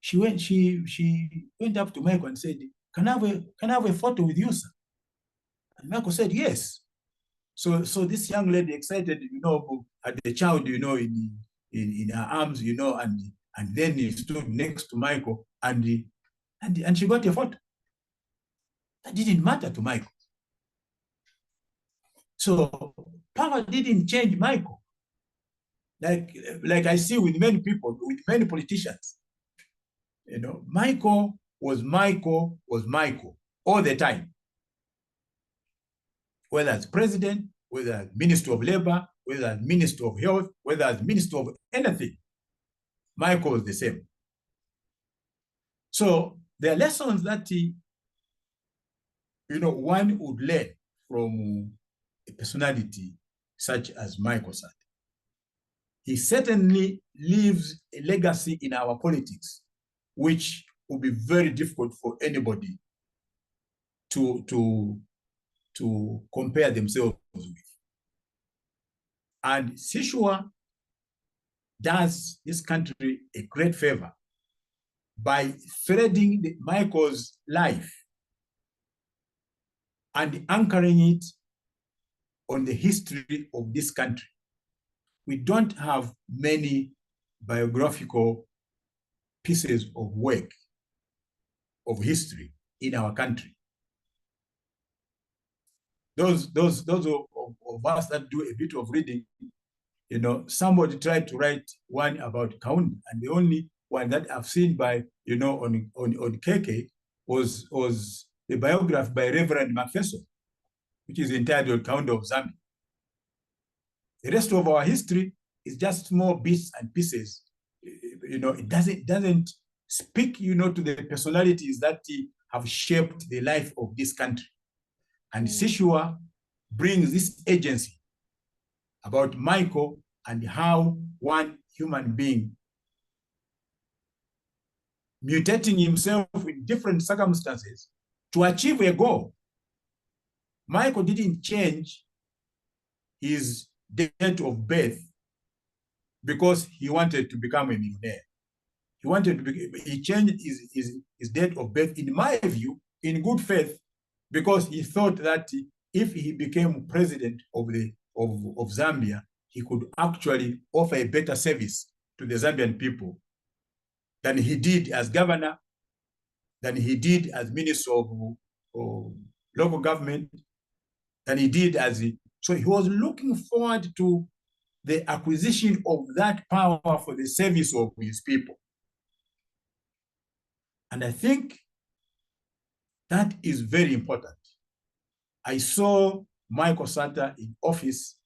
she went up to Michael and said, "Can I have a photo with you, sir?" And Michael said, "Yes." So this young lady, excited, had the child, in her arms, and then he stood next to Michael, and she got a photo. That didn't matter to Michael. So power didn't change Michael. Like I see with many people, with many politicians. Michael was Michael all the time. Whether as president, whether as Minister of Labor, whether as Minister of Health, whether as Minister of anything, Michael was the same. So there are lessons that one would learn from a personality such as Michael Sata. He certainly leaves a legacy in our politics, which will be very difficult for anybody to to compare themselves with. And Sishuwa does this country a great favor by threading Michael's life and anchoring it on the history of this country. We don't have many biographical pieces of work, of history in our country. Those of us that do a bit of reading, you know, somebody tried to write one about Kaunda, and the only one that I've seen by, you know, on KK was the biography by Reverend Macpherson, which is entitled Kaunda of Zambia. The rest of our history is just small bits and pieces. You know, it doesn't speak, you know, to the personalities that have shaped the life of this country. And Sishuwa brings this agency about Michael and how one human being mutating himself in different circumstances to achieve a goal. Michael didn't change his date of birth because he wanted to become a millionaire. He changed his date of birth, in my view, in good faith, because he thought that if he became president of Zambia, he could actually offer a better service to the Zambian people than he did as governor, than he did as minister of local government, than he did as so he was looking forward to the acquisition of that power for the service of his people. And I think that is very important. I saw Michael Sata in office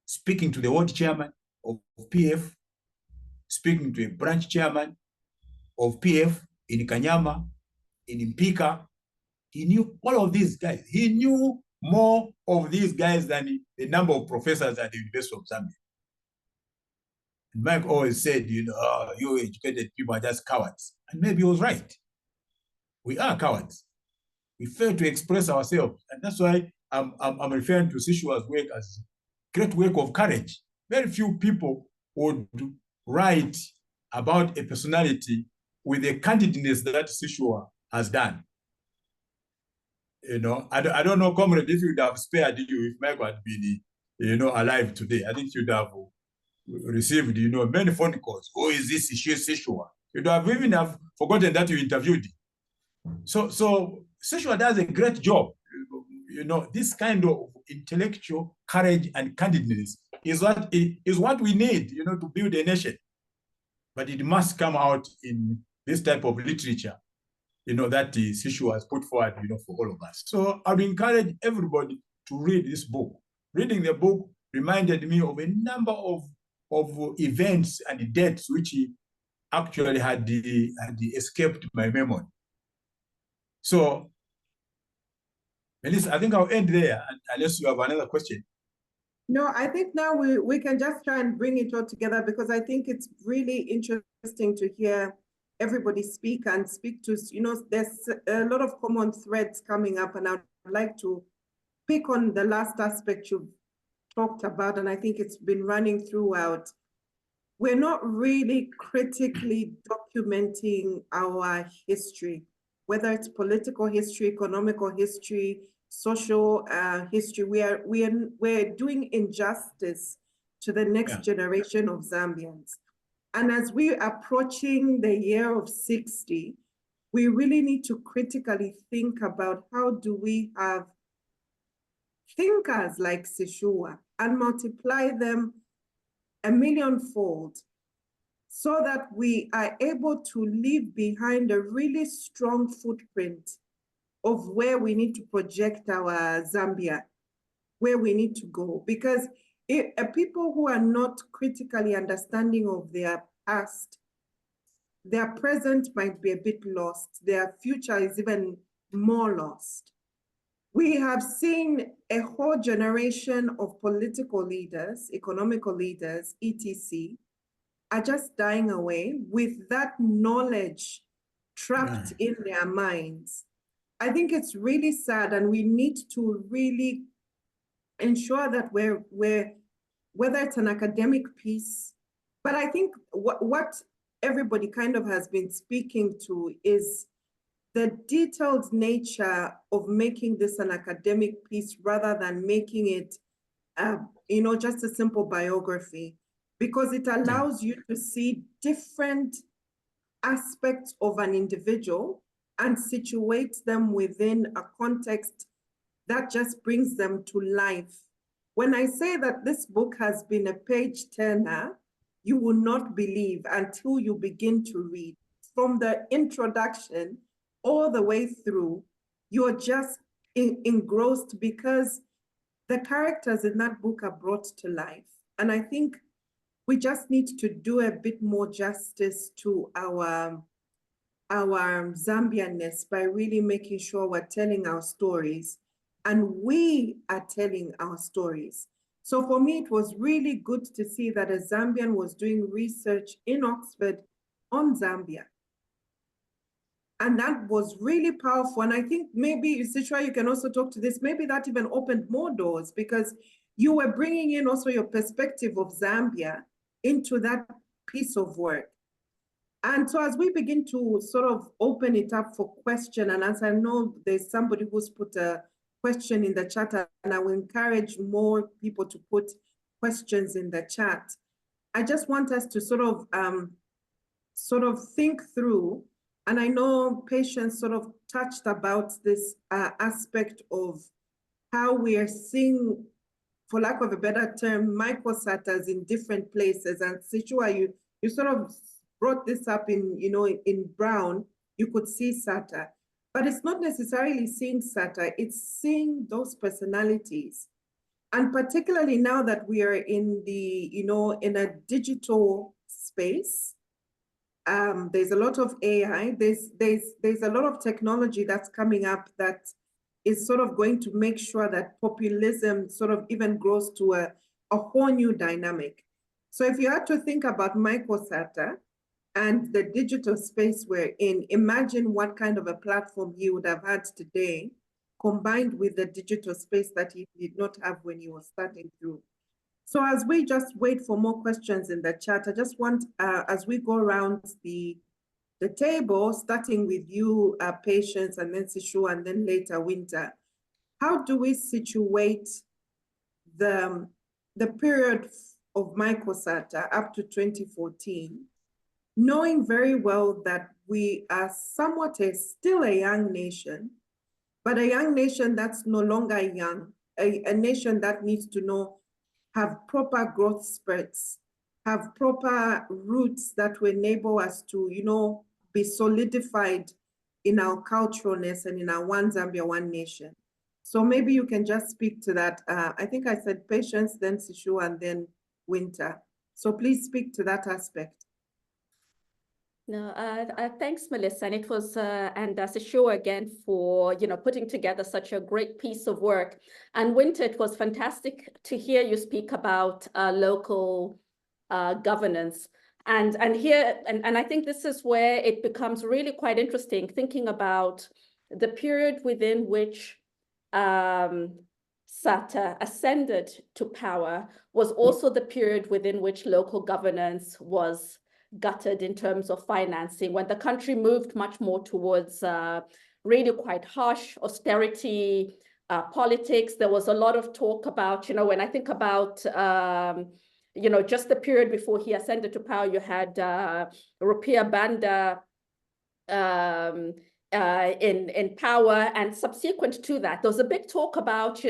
speaking to the ward chairman of PF, speaking to a branch chairman of PF in Kanyama, in Mpika. He knew all of these guys. He knew more of these guys than the number of professors at the University of Zambia. And Mike always said, you know, oh, you educated people are just cowards. And maybe he was right. We are cowards. We fail to express ourselves. And that's why I'm referring to Sishuwa's work as great work of courage. Very few people would write about a personality with the candidness that Sishuwa has done. You know, I don't know, comrade, if you'd have spared you, if Michael had been, you know, alive today, I think you'd have received, you know, many phone calls. Oh, is this Sishuwa? You'd have even have forgotten that you interviewed him. So Sishuwa does a great job. You know, this kind of intellectual courage and candidness is what we need, you know, to build a nation. But it must come out in this type of literature, you know, that Sishuwa has put forward, you know, for all of us. So I would encourage everybody to read this book. Reading the book reminded me of a number of events and dates which actually had escaped my memory. So, Melissa, I think I'll end there unless you have another question. No, I think now we can just try and bring it all together, because I think it's really interesting to hear everybody speak to, you know, there's a lot of common threads coming up, and I'd like to pick on the last aspect you've talked about, and I think it's been running throughout. We're not really critically documenting our history, whether it's political history, economical history, social history. We're doing injustice to the next generation of Zambians. And as we're approaching the year of 60, we really need to critically think about how do we have thinkers like Sishuwa and multiply them a millionfold, so that we are able to leave behind a really strong footprint of where we need to project our Zambia, where we need to go. Because people who are not critically understanding of their past, their present might be a bit lost. Their future is even more lost. We have seen a whole generation of political leaders, economical leaders, etc., are just dying away with that knowledge trapped in their minds. I think it's really sad, and we need to really ensure that whether it's an academic piece, but I think what everybody kind of has been speaking to is the detailed nature of making this an academic piece rather than making it, just a simple biography, because it allows you to see different aspects of an individual and situate them within a context that just brings them to life. When I say that this book has been a page turner, you will not believe until you begin to read. From the introduction all the way through, you're just engrossed because the characters in that book are brought to life. And I think we just need to do a bit more justice to our Zambianness by really making sure we're telling our stories, and we are telling our stories. So for me, it was really good to see that a Zambian was doing research in Oxford on Zambia. And that was really powerful. And I think maybe, Sishuwa, you can also talk to this, maybe that even opened more doors because you were bringing in also your perspective of Zambia into that piece of work. And so as we begin to sort of open it up for question and answer, I know there's somebody who's put a question in the chat, and I will encourage more people to put questions in the chat. I just want us to sort of think through, and I know Patience sort of touched about this aspect of how we are seeing, for lack of a better term, Michael Satas in different places. And Sishuwa, you sort of brought this up in brown. You could see Sata, but it's not necessarily seeing Sata, it's seeing those personalities. And particularly now that we are in in a digital space, there's a lot of AI, there's a lot of technology that's coming up that is sort of going to make sure that populism sort of even grows to a whole new dynamic. So if you had to think about Michael Sata and the digital space we're in, imagine what kind of a platform he would have had today, combined with the digital space that he did not have when he was starting through. So as we just wait for more questions in the chat, I just want, as we go around the table, starting with you, Patience, and then Sishuwa, and then later Winter, how do we situate the period of Michael Sata up to 2014, knowing very well that we are somewhat still a young nation, but a young nation that's no longer young, a nation that needs to have proper growth spurts, have proper roots that will enable us to, be solidified in our culturalness and in our one Zambia, one nation. So maybe you can just speak to that. I think I said Patience, then Sishuwa, and then Winter. So please speak to that aspect. No, thanks, Melissa, and it was and Sishuwa again for putting together such a great piece of work. And Winter, it was fantastic to hear you speak about local governance, and I think this is where it becomes really quite interesting, thinking about the period within which Sata ascended to power was also the period within which local governance was gutted in terms of financing, when the country moved much more towards really quite harsh austerity politics. There was a lot of talk about, when I think about, just the period before he ascended to power, you had Rupiah Banda in power, and subsequent to that, there was a big talk about,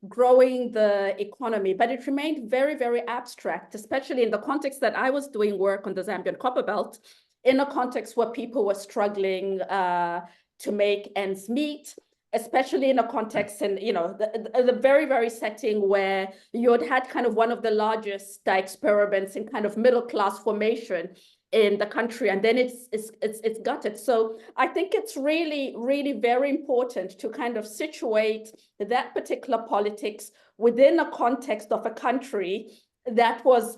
growing the economy, but it remained very, very abstract, especially in the context that I was doing work on the Zambian Copper Belt, in a context where people were struggling to make ends meet, especially in a context and, the very, very setting where you had kind of one of the largest experiments in kind of middle-class formation in the country, and then it's gutted. So I think it's really, really very important to kind of situate that particular politics within a context of a country that was,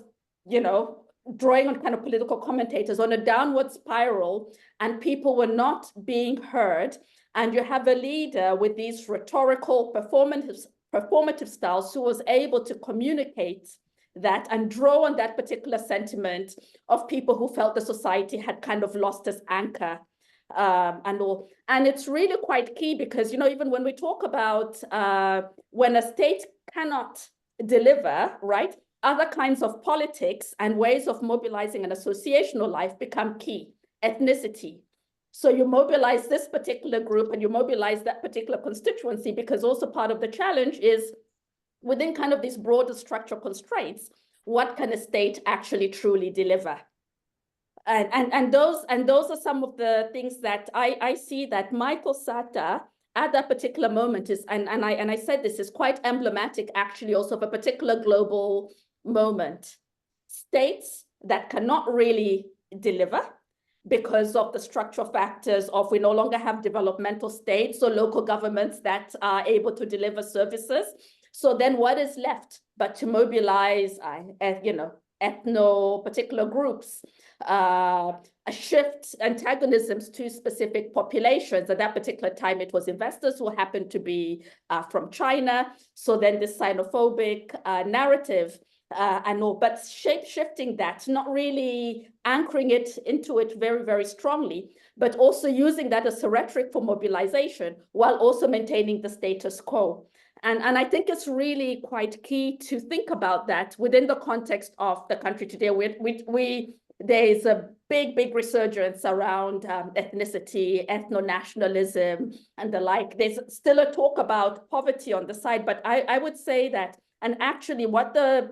drawing on kind of political commentators, on a downward spiral, and people were not being heard. And you have a leader with these rhetorical performative styles who was able to communicate that and draw on that particular sentiment of people who felt the society had kind of lost its anchor. And all. And it's really quite key because, you know, even when we talk about when a state cannot deliver, right, other kinds of politics and ways of mobilizing an associational life become key. Ethnicity. So you mobilize this particular group and you mobilize that particular constituency, because also part of the challenge is within kind of these broader structural constraints, what can a state actually truly deliver? And those are some of the things that I see that Michael Sata at that particular moment is, and I said this is quite emblematic actually also of a particular global moment. States that cannot really deliver because of the structural factors of we no longer have developmental states or local governments that are able to deliver services. So then what is left but to mobilize, you know, particular groups, shift antagonisms to specific populations. At that particular time, it was investors who happened to be from China. So then this xenophobic narrative and all, but shape-shifting that, not really anchoring it into it very, very strongly, but also using that as a rhetoric for mobilization while also maintaining the status quo. And I think it's really quite key to think about that within the context of the country today. There is a big resurgence around ethnicity, ethno-nationalism, and the like. There's still a talk about poverty on the side, but I would say that, and actually what the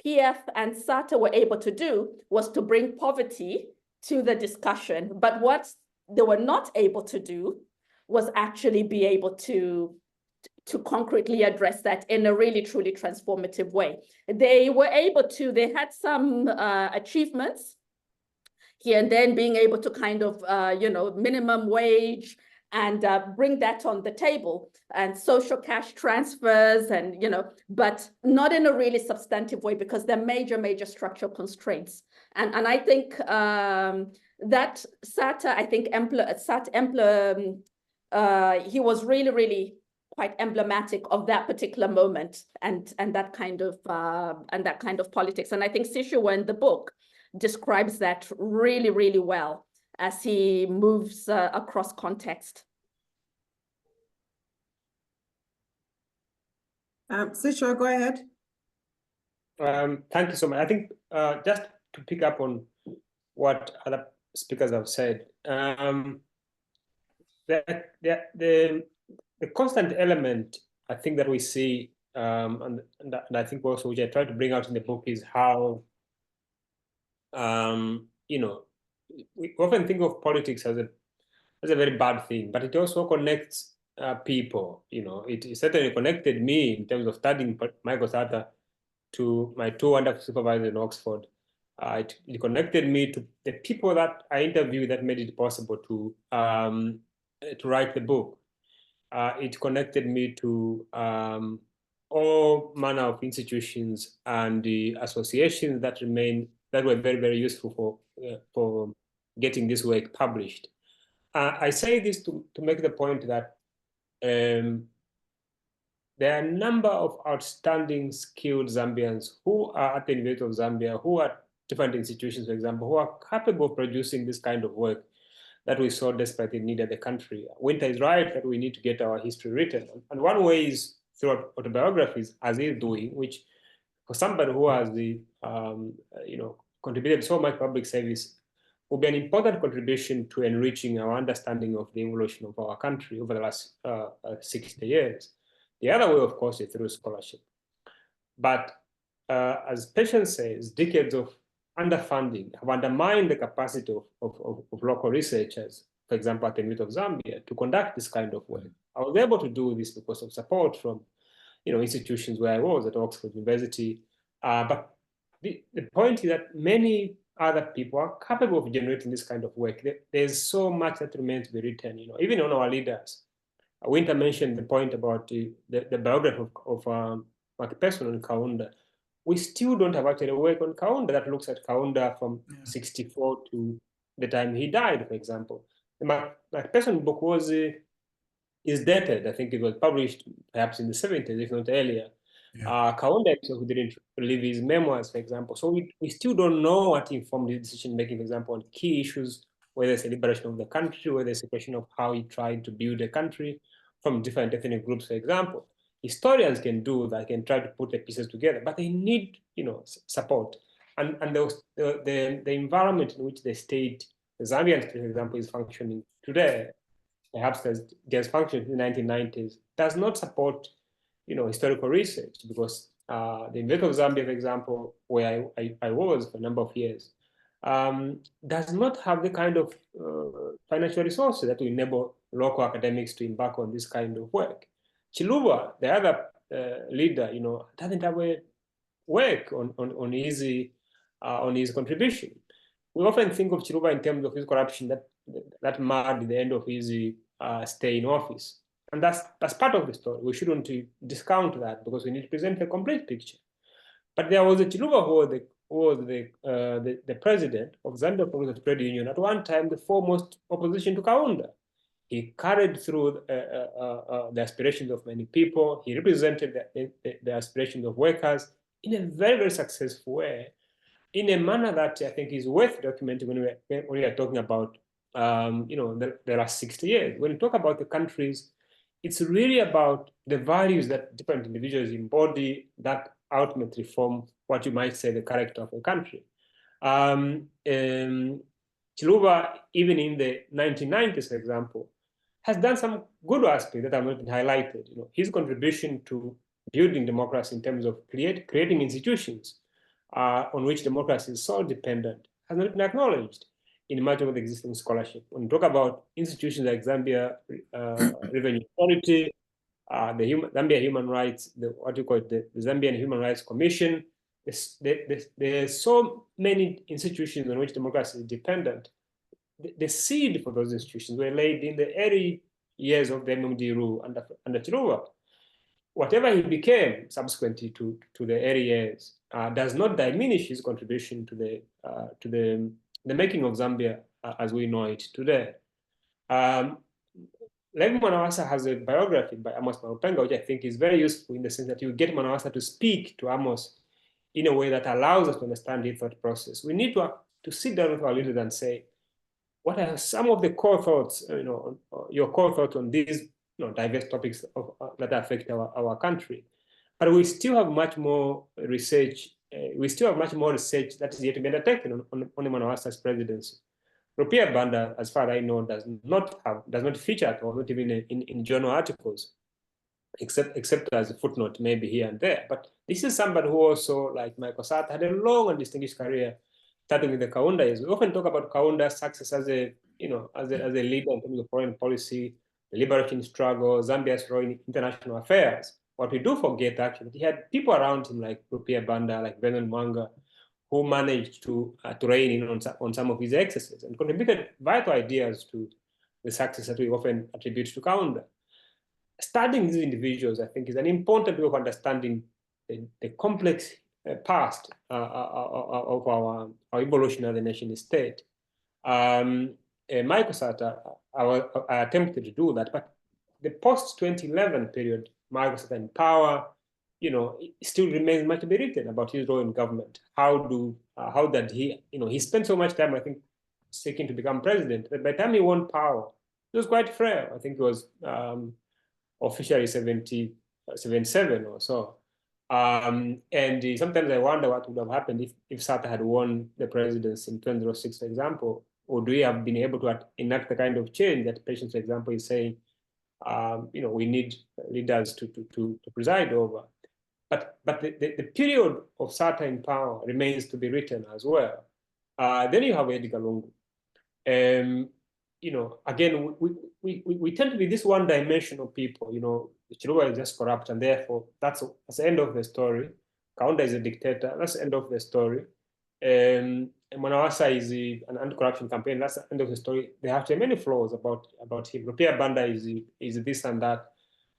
PF and SATA were able to do was to bring poverty to the discussion. But what they were not able to do was actually be able to concretely address that in a really truly transformative way. They were able to, they had some achievements here and then, being able to kind of, you know, minimum wage and bring that on the table, and social cash transfers, and, you know, but not in a really substantive way because there are major structural constraints. And I think that Sata, I think he was really quite emblematic of that particular moment and that kind of politics. And I think Sishuwa in the book describes that really well as he moves across context. Sishuwa, go ahead. Thank you so much. I think just to pick up on what other speakers have said, the constant element I think that we see, and I think also which I try to bring out in the book, is how you know, we often think of politics as a very bad thing, but it also connects people. You know, it certainly connected me in terms of studying Michael Sata to my two wonderful supervisors in Oxford. It connected me to the people that I interviewed that made it possible to write the book. It connected me to all manner of institutions and the associations that were very useful for getting this work published. I say this to make the point that there are a number of outstanding skilled Zambians who are at the University of Zambia, who are at different institutions, for example, who are capable of producing this kind of work that we so desperately need at the country. Winter is right that we need to get our history written. And one way is through autobiographies, as he's doing, which for somebody who has you know, contributed so much public service, will be an important contribution to enriching our understanding of the evolution of our country over the last 60 years. The other way, of course, is through scholarship. But as Patience says, decades of underfunding have undermined the capacity of local researchers, for example, at the University of Zambia, to conduct this kind of work. I was able to do this because of support from, you know, institutions where I was at Oxford University. But the point is that many other people are capable of generating this kind of work. There's so much that remains to be written, you know, even on our leaders. Winter mentioned the point about the biography of Mark Person and Kaunda. we still don't have actually a work on Kaunda that looks at Kaunda from 64 to the time he died, for example. The McPherson book is dated. I think it was published perhaps in the 70s, if not earlier. Kaunda, who didn't leave his memoirs, for example. So we still don't know what informed his decision-making, for example, on key issues, whether it's a liberation of the country, whether it's a question of how he tried to build a country from different ethnic groups, for example. Historians can do that, can try to put the pieces together, but they need, support. And the environment in which the state, the Zambian state, for example, is functioning today, perhaps just functioned in the 1990s, does not support, historical research, because the University of Zambia, for example, where I was for a number of years, does not have the kind of financial resources that will enable local academics to embark on this kind of work. Chiluba, the other leader, doesn't have a work on his contribution. We often think of Chiluba in terms of his corruption that marred the end of his stay in office. And that's part of the story. We shouldn't discount that, because we need to present a complete picture. But there was a Chiluba who was the president of Zambia Progressive Trade Union, at one time the foremost opposition to Kaunda. He carried through the aspirations of many people. He represented the aspirations of workers in a very, very successful way, in a manner that I think is worth documenting when we are talking about the last 60 years. When we talk about the countries, it's really about the values that different individuals embody that ultimately form what you might say the character of a country. Chiluba, even in the 1990s, for example, has done some good aspects that have not been highlighted. His contribution to building democracy in terms of creating institutions on which democracy is so dependent has not been acknowledged in much of the existing scholarship. When we talk about institutions like Zambia Revenue Authority, the Zambia Human Rights, the Zambian Human Rights Commission, there are so many institutions on which democracy is dependent. The seed for those institutions were laid in the early years of the MMD rule under Chiluba. Whatever he became subsequently to the early years does not diminish his contribution to the making of Zambia as we know it today. Levi Mwanawasa has a biography by Amos Maupenga, which I think is very useful in the sense that you get Mwanawasa to speak to Amos in a way that allows us to understand his thought process. We need to sit down with our leaders and say, what are some of the core thoughts, your core thoughts on these diverse topics that affect our country? But we still have much more research. We still have much more research that is yet to be undertaken on Mwanawasa's presidency. Rupiah Banda, as far as I know, does not feature at all, not even in journal articles, except as a footnote, maybe here and there. But this is somebody who also, like Michael Sata, had a long and distinguished career, starting with the Kaunda years. We often talk about Kaunda's success as a leader in terms of foreign policy, the liberation struggle, Zambia's role in international affairs. What we do forget, actually, he had people around him like Rupiah Banda, like Bernard Mwanga, who managed to rein in on some of his excesses and contributed vital ideas to the success that we often attribute to Kaunda. Studying these individuals, I think, is an important way of understanding the complex past of our evolution as a nation state. Michael Sata, I attempted to do that, but the post-2011 period, Michael Sata in power, still remains much to be written about his role in government. How did he, he spent so much time, I think, seeking to become president, that by the time he won power, it was quite frail. I think it was officially 77 or so. And sometimes I wonder what would have happened if Sata had won the presidency in 2006, for example. Would we have been able to enact the kind of change that Patience, for example, is saying, we need leaders to preside over. But the period of Sata in power remains to be written as well. Then you have Edgar Lungu. Again, we tend to be this one-dimensional people. Chiluba is just corrupt, and therefore that's the end of the story. Kaunda is a dictator. That's the end of the story. Mwanawasa is an anti-corruption campaign. That's the end of the story. There have to be many flaws about him. Rupiah Banda is this and that.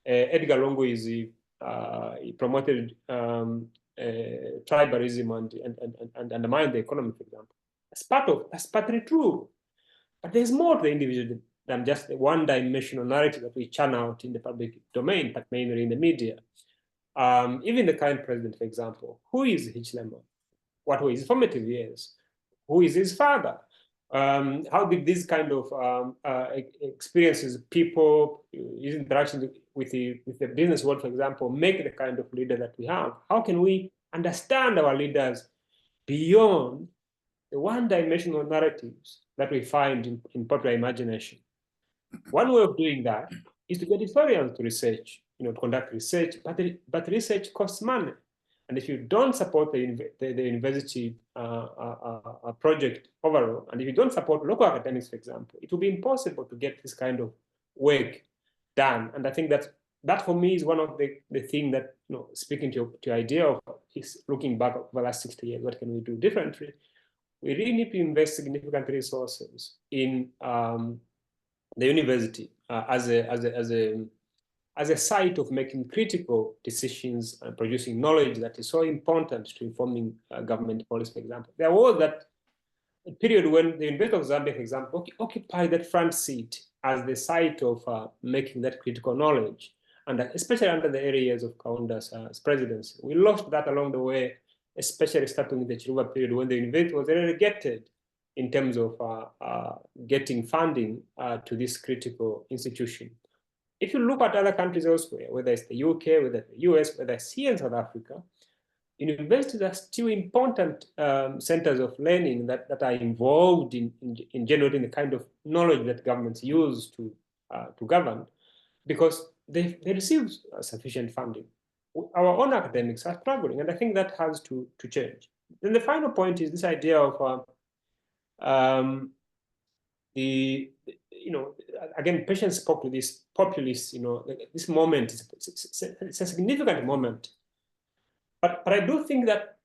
Edgar Lungu is he promoted tribalism and undermine the economy, for example. That's partly true. But there's more to the individual than just the one-dimensional narrative that we churn out in the public domain, but mainly in the media. Even the current president, for example, who is Hichilema? What were his formative years? Who is his father? How did these kind of experiences, people, his interaction with the business world, for example, make the kind of leader that we have? How can we understand our leaders beyond the one-dimensional narratives that we find in popular imagination? One way of doing that is to get historians to research, conduct research, but research costs money. And if you don't support the university project overall, and if you don't support local academics, for example, it will be impossible to get this kind of work done. And I think that for me is one of the things that, speaking to your idea of looking back over the last 60 years, what can we do differently? We really need to invest significant resources in the university as a site of making critical decisions and producing knowledge that is so important to informing government policy, for example. There was that period when the University of Zambia, for example, occupied that front seat as the site of making that critical knowledge, and especially under the areas of Kaunda's presidency. We lost that along the way, especially starting with the Chiluba period when the university was relegated in terms of getting funding to this critical institution. If you look at other countries elsewhere, whether it's the UK, whether it's the US, whether it's here in South Africa, universities are still important centers of learning that are involved in generating the kind of knowledge that governments use to govern, because they receive sufficient funding. Our own academics are struggling, and I think that has to change. Then the final point is this idea of again, Patience spoke to this populist, this moment, it's a significant moment. But I do think that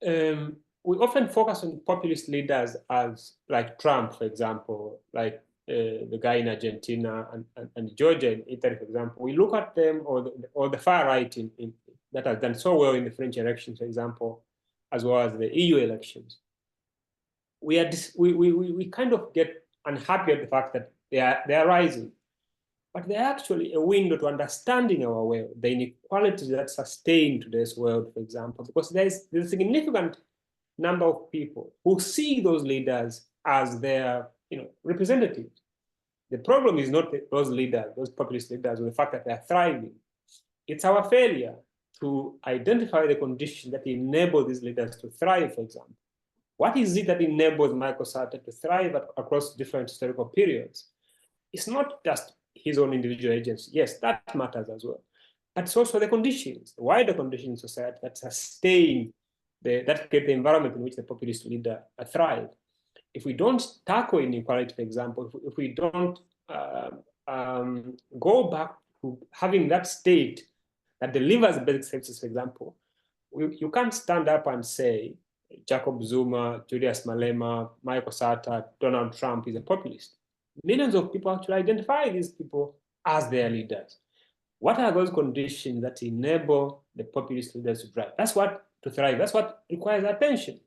we often focus on populist leaders as like Trump, for example, like the guy in Argentina and Georgia in Italy, for example. We look at them, or the far right that has done so well in the French elections, for example, as well as the EU elections. We kind of get unhappy at the fact that they are rising, but they're actually a window to understanding our world, the inequalities that sustain today's world, for example, because there's a significant number of people who see those leaders as their representatives. The problem is not those leaders, those populist leaders, or the fact that they're thriving. It's our failure to identify the conditions that enable these leaders to thrive, for example. What is it that enables Michael Sata to thrive across different historical periods? It's not just his own individual agency. Yes, that matters as well. But it's also the conditions, the wider conditions in society that sustain, that create the environment in which the populist leader thrive. If we don't tackle inequality, for example, if we don't go back to having that state that delivers basic services, for example, you can't stand up and say, Jacob Zuma, Julius Malema, Michael Sata, Donald Trump is a populist. Millions of people actually identify these people as their leaders. What are those conditions that enable the populist leaders to thrive? That's what requires attention.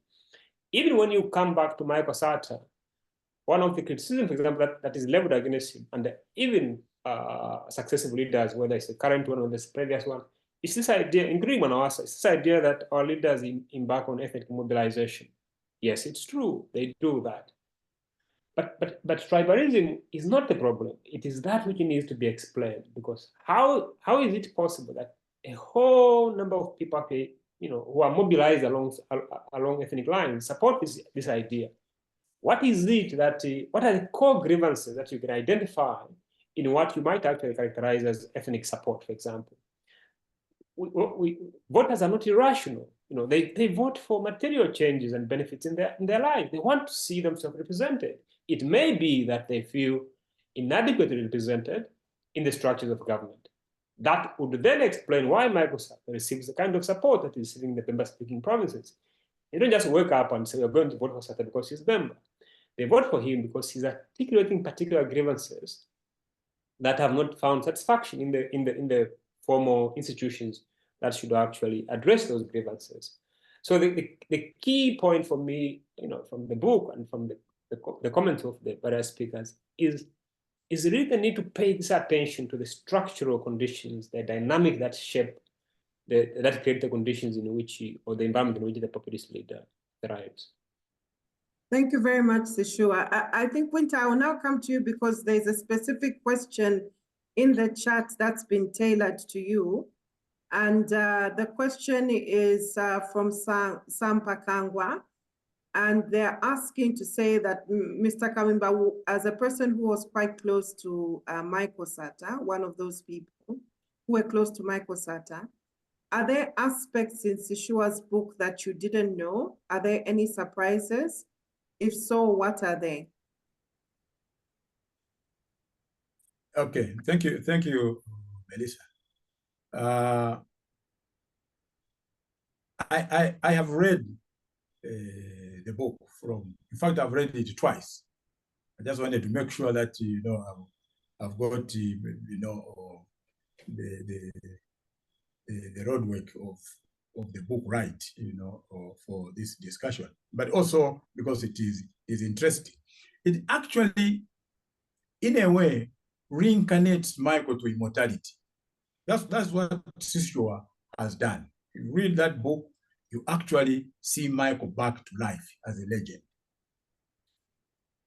Even when you come back to Michael Sata, one of the criticisms, for example, that is leveled against him, and even successive leaders, whether it's the current one or the previous one, it's this idea, including Manawasa, it's this idea that our leaders embark on ethnic mobilization. Yes, it's true, they do that. But tribalism is not the problem. It is that which needs to be explained, because how is it possible that a whole number of people, who are mobilized along ethnic lines support this idea? What is it that, what are the core grievances that you can identify in what you might actually characterize as ethnic support, for example? Voters are not irrational. They vote for material changes and benefits in their lives. They want to see themselves represented. It may be that they feel inadequately represented in the structures of government. That would then explain why Michael Sata receives the kind of support that he's receiving in the Bemba-speaking provinces. They don't just wake up and say, we're going to vote for Sata because he's Bemba. They vote for him because he's articulating particular grievances that have not found satisfaction in the formal institutions that should actually address those grievances. So the key point for me, from the book and from the comments of the various speakers is really the need to pay this attention to the structural conditions, the dynamic that shape, that create the conditions in which, or the environment in which the populist leader thrives. Thank you very much, Sishuwa. I think, Winter, I will now come to you because there's a specific question in the chat that's been tailored to you. And the question is from Sampa Kangwa. And they're asking to say that Mr. Kawimba, as a person who was quite close to Michael Sata, one of those people who were close to Michael Sata, are there aspects in Sishuwa's book that you didn't know? Are there any surprises? If so, what are they? Okay, thank you, Melissa. I have read the book in fact, I've read it twice. I just wanted to make sure that, I've got, the roadwork of the book right, for this discussion, but also because it is interesting. It actually, in a way, reincarnates Michael to immortality. That's what Sishuwa has done. You read that book, you actually see Michael back to life as a legend.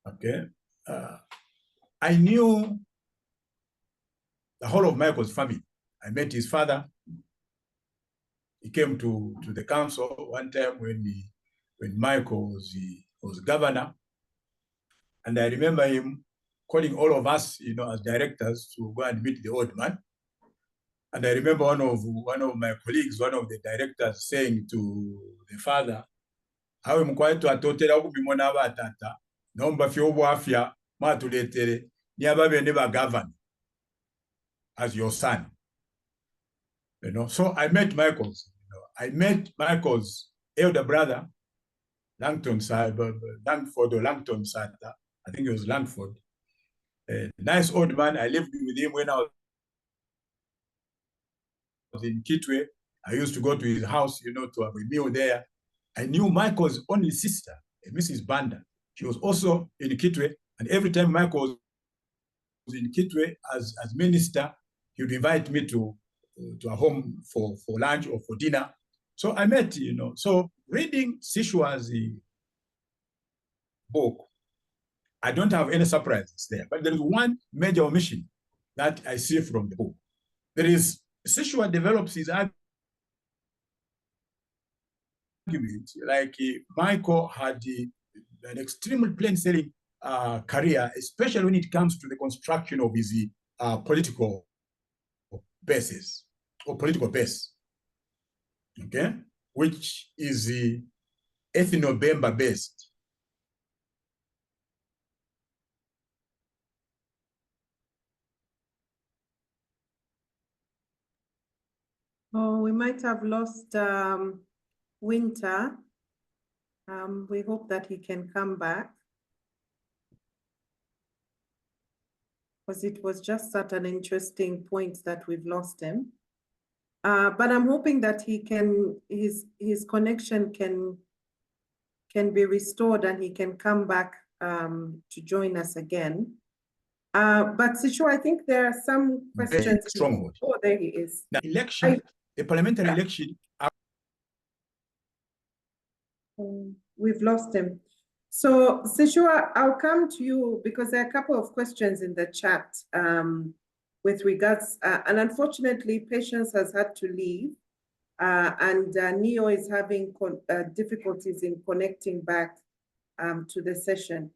Okay, I knew the whole of Michael's family. I met his father. He came to the council one time when Michael was governor, and I remember him calling all of us, as directors, to go and meet the old man. And I remember one of my colleagues, one of the directors, saying to the father, "Awe mkwaitu atotera okupimona abatata, nomba fyo bwafya matuletere ni ababene ba governor as your son." So I met Michael's. I met Michael's elder brother, Langton Sata, Langford or Langton Sata. I think it was Langford. A nice old man. I lived with him when I was in Kitwe. I used to go to his house, to have a meal there. I knew Michael's only sister, Mrs. Banda. She was also in Kitwe, and every time Michael was in Kitwe as minister, he would invite me to a home for lunch or for dinner. So I met, So reading Sishuwa's book, I don't have any surprises there, but there is one major omission that I see from the book. There is, Sishuwa develops his argument like Michael had an extremely plain-sailing career, especially when it comes to the construction of his political bases or political base, okay, which is ethno-Bemba based. Oh, we might have lost Winter. We hope that he can come back, because it was just such an interesting point that we've lost him. But I'm hoping that he can, his connection can be restored and he can come back to join us again. But Sishuwa, I think there are some questions. Stronghold. Oh, there he is. The election, the parliamentary election. We've lost him. So Sishuwa, I'll come to you because there are a couple of questions in the chat with regards, and unfortunately, Patience has had to leave, and Neo is having difficulties in connecting back to the session.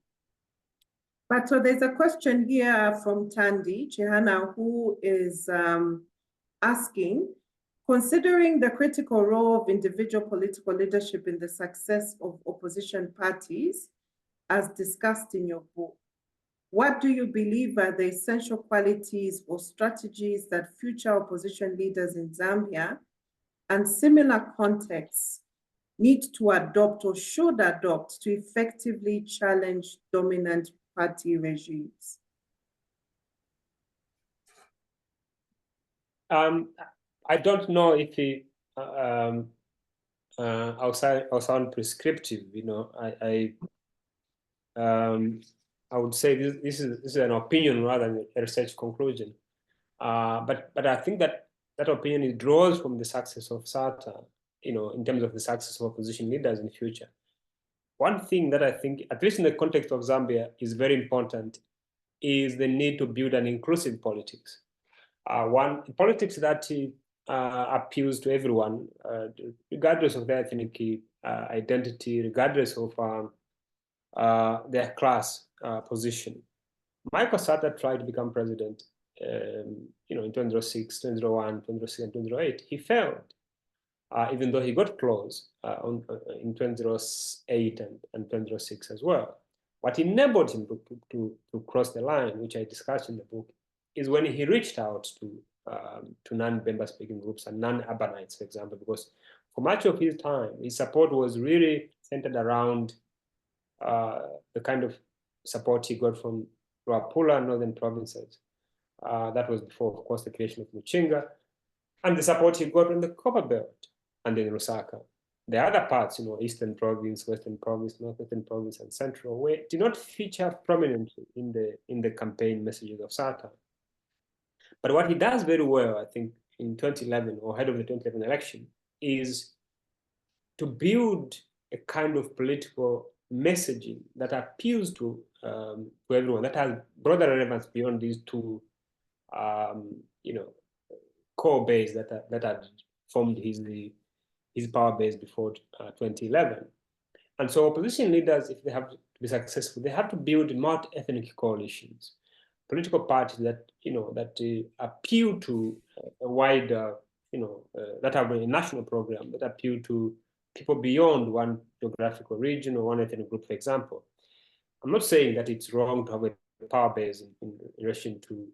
But so there's a question here from Tandy Chihana, who is asking, considering the critical role of individual political leadership in the success of opposition parties, as discussed in your book, what do you believe are the essential qualities or strategies that future opposition leaders in Zambia and similar contexts need to adopt or should adopt to effectively challenge dominant party regimes? I don't know if I'll sound prescriptive. You know, I would say this is an opinion rather than a research conclusion. But I think that opinion draws from the success of Sata, you know, in terms of the success of opposition leaders in the future. One thing that I think, at least in the context of Zambia, is very important is the need to build an inclusive politics. One politics that appeals to everyone, regardless of their ethnic identity, regardless of their class position. Michael Sata tried to become president, you know, in 2006, 2001, 2006, and 2008. He failed, even though he got close in 2008 and 2006 as well. What enabled him to cross the line, which I discussed in the book, is when he reached out to non-Bemba speaking groups and non-urbanites, for example, because for much of his time, his support was really centered around the kind of support he got from Luapula and northern provinces. That was before, of course, the creation of Muchinga, and the support he got in the Copper Belt and in Lusaka. The other parts, you know, Eastern Province, Western Province, Northwestern Province, and Central, did not feature prominently in the campaign messages of Sata. But what he does very well, I think, in 2011 or ahead of the 2011 election, is to build a kind of political messaging that appeals to everyone, that has broader relevance beyond these two, you know, core base that had formed his power base before 2011. And so opposition leaders, if they have to be successful, they have to build multi-ethnic coalitions, political parties that, you know, that appeal to a wider, you know, that have a national program, that appeal to people beyond one geographical region or one ethnic group, for example. I'm not saying that it's wrong to have a power base in relation to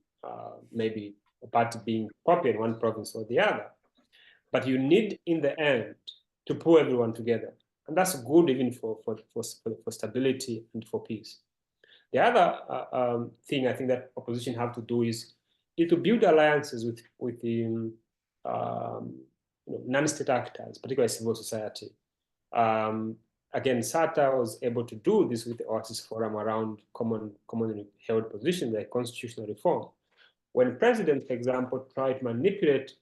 maybe a party being popular in one province or the other, but you need, in the end, to pull everyone together, and that's good even for stability and for peace. The other thing I think that opposition have to do is to build alliances with the you know, non-state actors, particularly civil society. Again, Sata was able to do this with the Oasis Forum around commonly held positions like constitutional reform. When presidents, for example, try to manipulate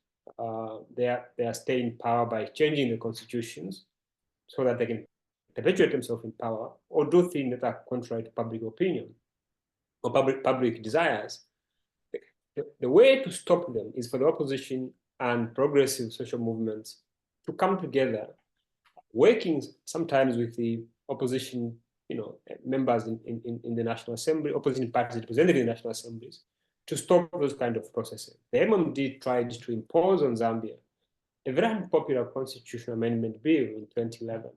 their stay in power by changing the constitutions so that they can perpetuate themselves in power or do things that are contrary to public opinion or public desires, the way to stop them is for the opposition and progressive social movements to come together, working sometimes with the opposition, you know, members in the National Assembly, opposition parties represented in the National Assemblies, to stop those kind of processes. The MMD tried to impose on Zambia a very unpopular constitutional amendment bill in 2011.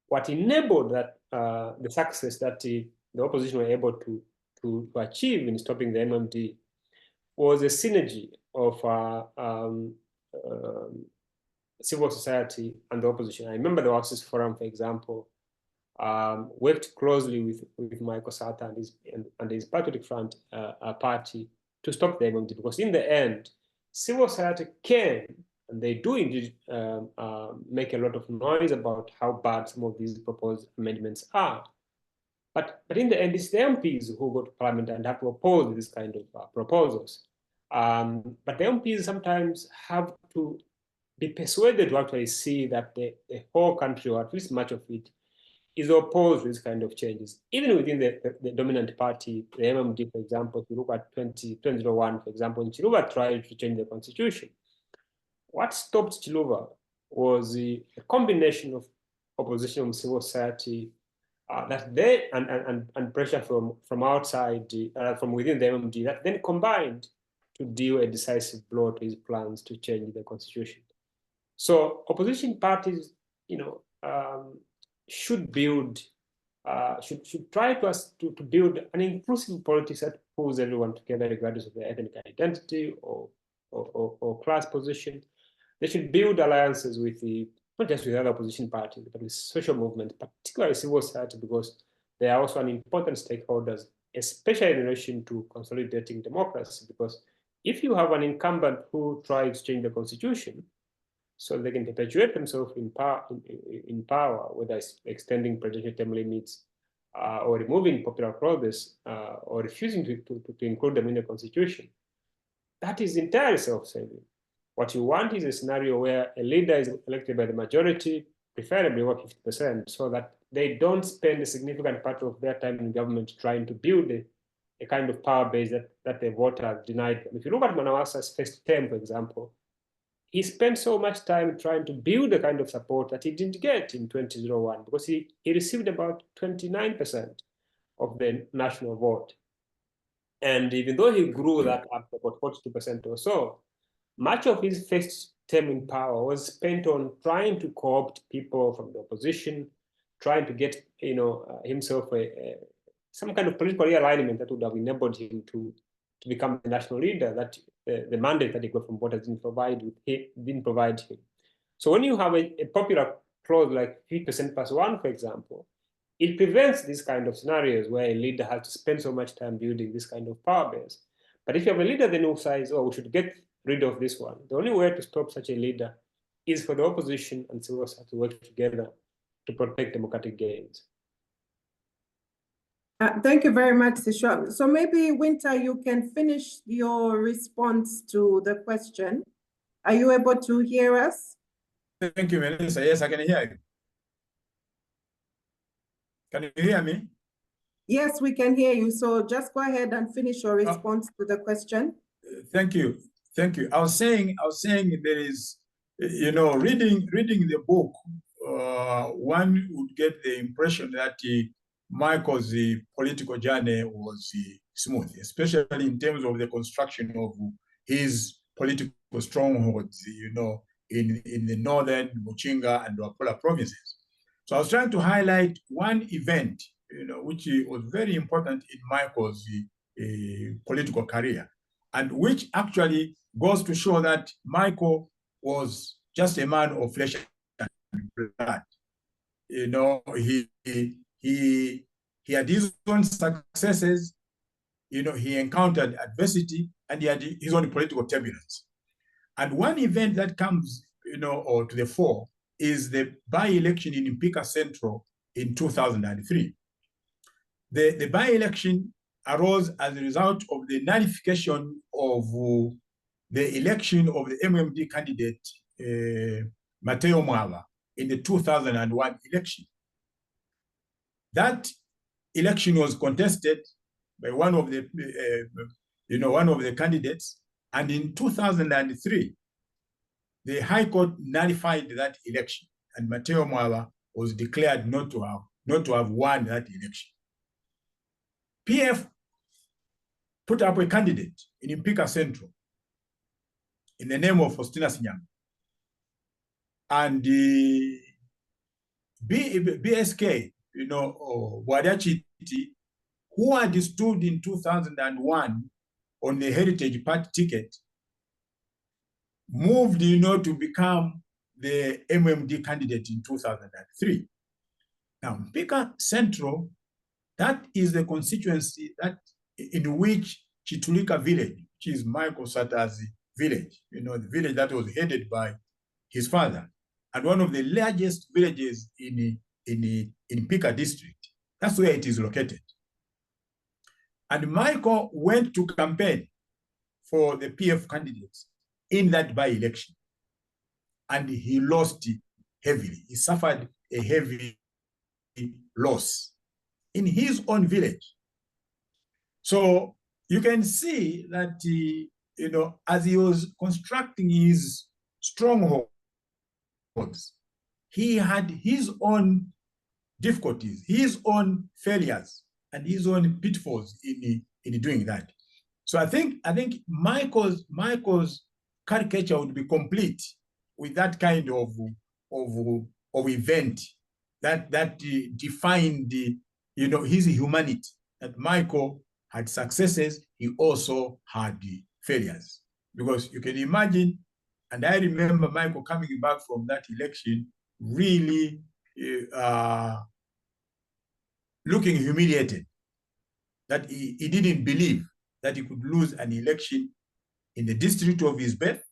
What enabled that the success that the opposition were able to achieve in stopping the MMD was a synergy of civil society and the opposition. I remember the Oasis Forum, for example, worked closely with Michael Sata and his Patriotic Front party to stop the MMD, because in the end, civil society can, and they do indeed make a lot of noise about how bad some of these proposed amendments are. But in the end, it's the MPs who go to Parliament and have to oppose this kind of proposals. But the MPs sometimes have to be persuaded to actually see that the whole country, or at least much of it, is opposed to this kind of changes. Even within the dominant party, the MMD, for example, if you look at 2001, for example, Chiluba tried to change the constitution. What stopped Chiluba was a combination of opposition from civil society, that they and pressure from outside, from within the MMD, that then combined to deal a decisive blow to his plans to change the constitution. So opposition parties, you know, should build, should try to build an inclusive politics that pulls everyone together, regardless of their ethnic identity or class position. They should build alliances with not just with other opposition parties, but with social movement, particularly civil society, because they are also an important stakeholders, especially in relation to consolidating democracy, because if you have an incumbent who tries to change the constitution so they can perpetuate themselves in power, whether it's extending presidential term limits or removing popular clauses or refusing to include them in the constitution, that is entirely self-serving. What you want is a scenario where a leader is elected by the majority, preferably over 50%, so that they don't spend a significant part of their time in government trying to build a kind of power base that the voter denied them. If you look at Manawasa's first term, for example, he spent so much time trying to build the kind of support that he didn't get in 2001, because he received about 29% of the national vote. And even though he grew that up to about 42% or so, much of his first term in power was spent on trying to co-opt people from the opposition, trying to get himself some kind of political realignment that would have enabled him to become the national leader that the mandate that he got from voters didn't provide him. So when you have a popular clause like 50% plus one, for example, it prevents these kind of scenarios where a leader has to spend so much time building this kind of power base. But if you have a leader then who says, oh, we should get rid of this one, the only way to stop such a leader is for the opposition and civil society to work together to protect democratic gains. Thank you very much, Sishuwa. So maybe, Winter, you can finish your response to the question. Are you able to hear us? Thank you, Melissa. Yes, I can hear you. Can you hear me? Yes, we can hear you. So just go ahead and finish your response to the question. Thank you. Thank you. I was saying there is, reading the book, one would get the impression that Michael's political journey was smooth, especially in terms of the construction of his political strongholds, in the northern Muchinga and Wapula provinces. So I was trying to highlight one event, which was very important in Michael's political career, and which actually goes to show that Michael was just a man of flesh and blood. He had his own successes, he encountered adversity, and he had his own political turbulence. And one event that comes, or to the fore is the by-election in Mpika Central in 2003. The by-election arose as a result of the nullification of the election of the MMD candidate, Mateo Mwava, in the 2001 election. That election was contested by one of the candidates, and in 2003, the High Court nullified that election, and Mateo Mwava was declared not to have won that election. PF put up a candidate in Mpika Central in the name of Faustina Sinyama, and the BSK, Wadiachiti, who had stood in 2001 on the Heritage Party ticket, moved, to become the MMD candidate in 2003. Now, Mpika Central, that is the constituency in which Chitulika village, which is Michael Sata's village, the village that was headed by his father, and one of the largest villages in Mpika district. That's where it is located. And Michael went to campaign for the PF candidates in that by-election, and he lost heavily. He suffered a heavy loss in his own village. So you can see that, as he was constructing his strongholds, he had his own difficulties, his own failures, and his own pitfalls in doing that. So I think Michael's caricature would be complete with that kind of event that defined his humanity. That Michael had successes, he also had failures. Because you can imagine, and I remember Michael coming back from that election really looking humiliated, that he didn't believe that he could lose an election in the district of his birth,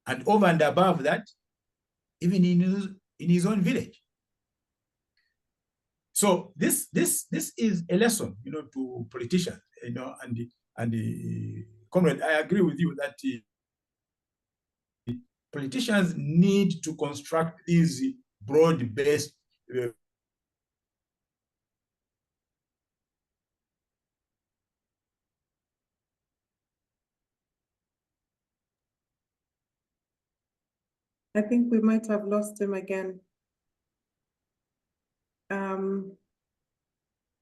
and over and above that, even in his own village. So this is a lesson, to politicians, and comrade, I agree with you that politicians need to construct these broad-based I think we might have lost him again.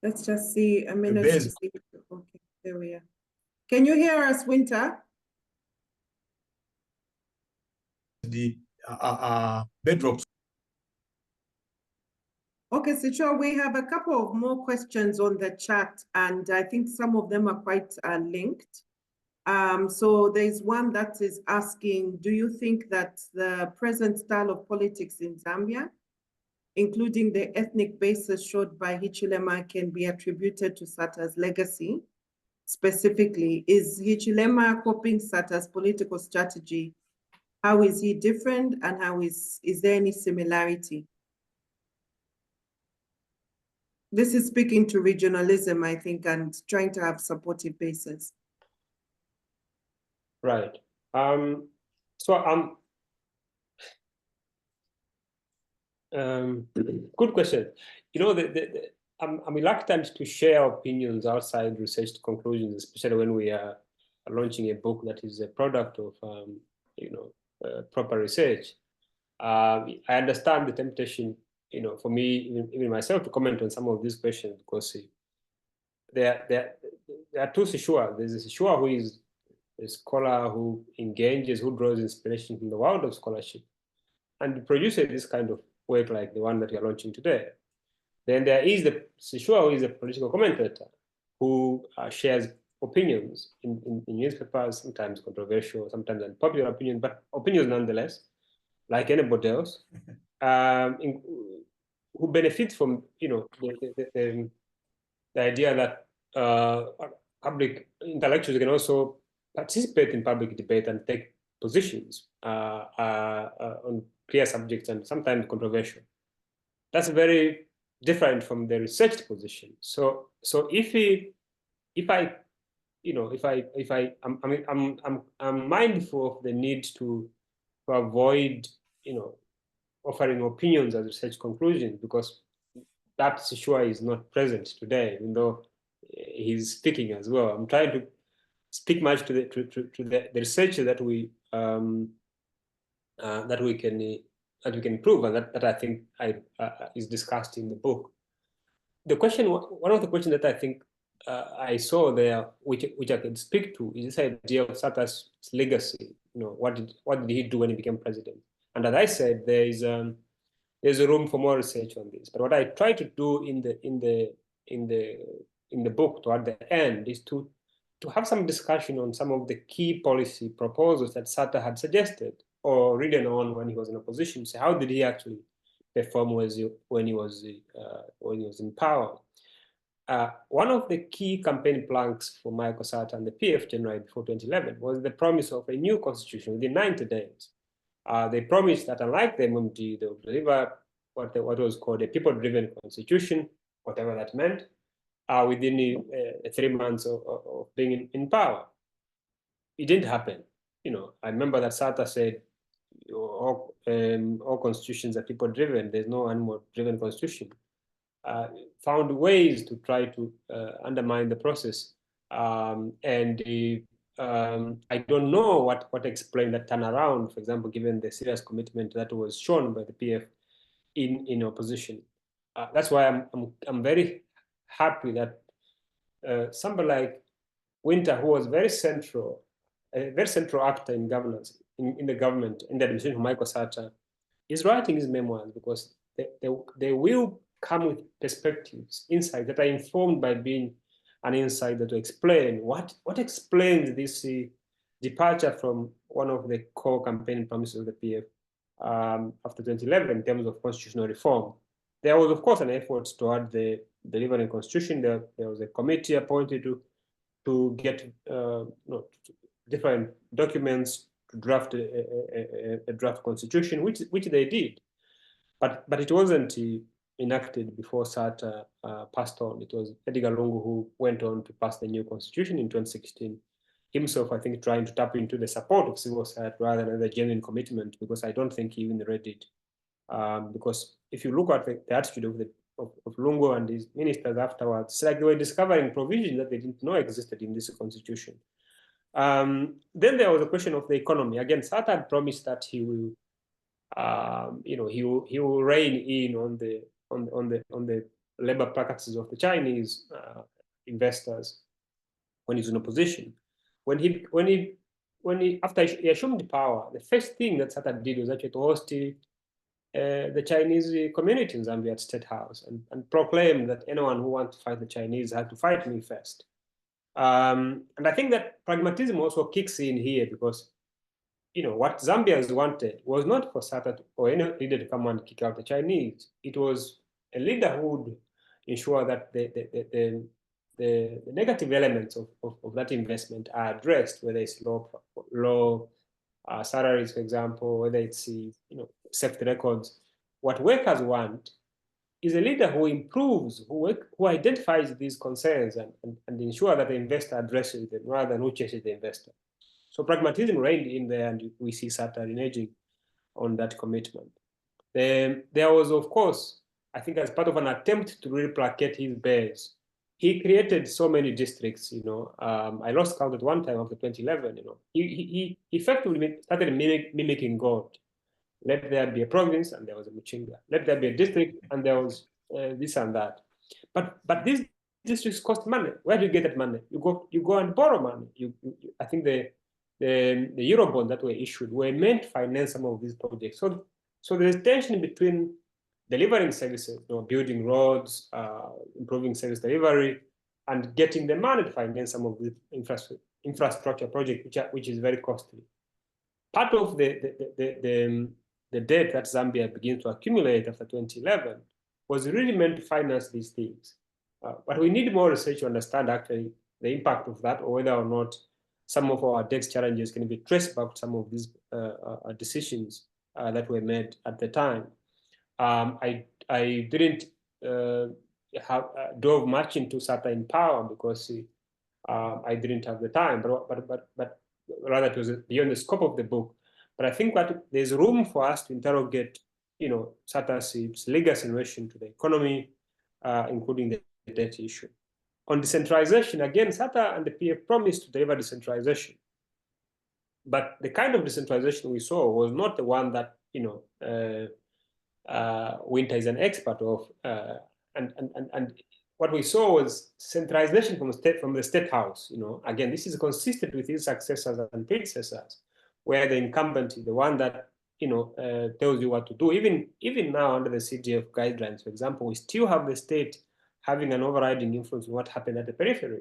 Let's just see a minute to see. Okay, there we are. Can you hear us, Winter? the bedrock. Okay, Sishuwa, we have a couple of more questions on the chat, and I think some of them are quite linked. So there's one that is asking, do you think that the present style of politics in Zambia, including the ethnic basis showed by Hichilema, can be attributed to Sata's legacy? Specifically, is Hichilema copying Sata's political strategy? How is he different, and how is there any similarity? This is speaking to regionalism, I think, and trying to have supportive bases. Right. Good question. I'm reluctant to share opinions outside research conclusions, especially when we are launching a book that is a product of proper research. I understand the temptation, for me, even myself, to comment on some of these questions, because there are two Sishuwa. There's a Sishuwa who is a scholar who engages, who draws inspiration from the world of scholarship, and produces this kind of work like the one that we are launching today. Then there is the Sishuwa, who is a political commentator, who shares opinions in newspapers, sometimes controversial, sometimes unpopular opinions, but opinions nonetheless, like anybody else, who benefit from the idea that public intellectuals can also participate in public debate and take positions on clear subjects and sometimes controversial. That's very different from the researched position. So I'm mindful of the need to avoid offering opinions as research conclusions, because that Sishuwa is not present today, even though he's speaking as well. I'm trying to speak much to the research that we can prove, and that I think is discussed in the book. The question, one of the questions that I think I saw there, which I can speak to, is this idea of Sata's legacy. What did he do when he became president? And as I said, there's a room for more research on this. But what I try to do in the book toward the end is to have some discussion on some of the key policy proposals that Sata had suggested or written on when he was in opposition. So how did he actually perform when he was in power? One of the key campaign planks for Michael Sata and the PF January before 2011 was the promise of a new constitution within 90 days. They promised that, unlike the MMD, they would deliver what was called a people-driven constitution, whatever that meant, within 3 months of being in power. It didn't happen. I remember that Sata said, all constitutions are people-driven. There's no animal-driven constitution. Found ways to try to undermine the process. I don't know what explained that turnaround, for example, given the serious commitment that was shown by the PF in opposition. That's why I'm very happy that somebody like Winter, who was a very central actor in governance, in the government, in the administration of Michael Sata, is writing his memoirs, because they will come with perspectives, insights that are informed by being an insider, to explain what explains this departure from one of the core campaign promises of the PF after 2011 in terms of constitutional reform. There was, of course, an effort toward the delivering constitution. There was a committee appointed to get different documents to draft a draft constitution, which they did. But it wasn't enacted before Sata passed on. It was Edgar Lungu who went on to pass the new constitution in 2016. Himself, I think, trying to tap into the support of civil society rather than the genuine commitment, because I don't think he even read it. Because if you look at the attitude of Lungu and his ministers afterwards, it's like they were discovering provisions that they didn't know existed in this constitution. Then there was a question of the economy. Again, Sata had promised that he will, he will rein in on the labor practices of the Chinese investors when he's in opposition. After he assumed power, the first thing that Sata did was actually to host the Chinese community in Zambia at State House and proclaimed that anyone who wants to fight the Chinese had to fight me first. And I think that pragmatism also kicks in here, because what Zambians wanted was not for Sata or any leader to come and kick out the Chinese. It was a leader who would ensure that the negative elements of that investment are addressed, whether it's low salaries, for example, whether it's safety records. What workers want is a leader who improves, who identifies these concerns and ensure that the investor addresses them rather than who chases the investor. So pragmatism reigned in there, and we see Sata reneging on that commitment. Then there was, of course, I think as part of an attempt to really placate his base, he created so many districts. I lost count at one time after 2011. He effectively started mimicking God. Let there be a province, and there was a Muchinga. Let there be a district, and there was this and that. But these districts cost money. Where do you get that money? You go and borrow money. I think the Eurobond that were issued were meant to finance some of these projects. So there's tension between delivering services, building roads, improving service delivery, and getting the money to finance some of the infrastructure projects, which is very costly. Part of the debt that Zambia began to accumulate after 2011 was really meant to finance these things. But we need more research to understand actually the impact of that, or whether or not some of our debt challenges can be traced back to some of these decisions that were made at the time. I didn't dove much into Sata in power because I didn't have the time, but rather it was beyond the scope of the book. But I think that there's room for us to interrogate, Sata's legacy in relation to the economy, including the debt issue. On decentralization, again, Sata and the PF promised to deliver decentralization. But the kind of decentralization we saw was not the one that, Winter is an expert of. And what we saw was centralization from the State House. Again, this is consistent with his successors and predecessors, where the incumbent is the one that tells you what to do. Even now under the CDF guidelines, for example, we still have the state having an overriding influence on what happened at the periphery.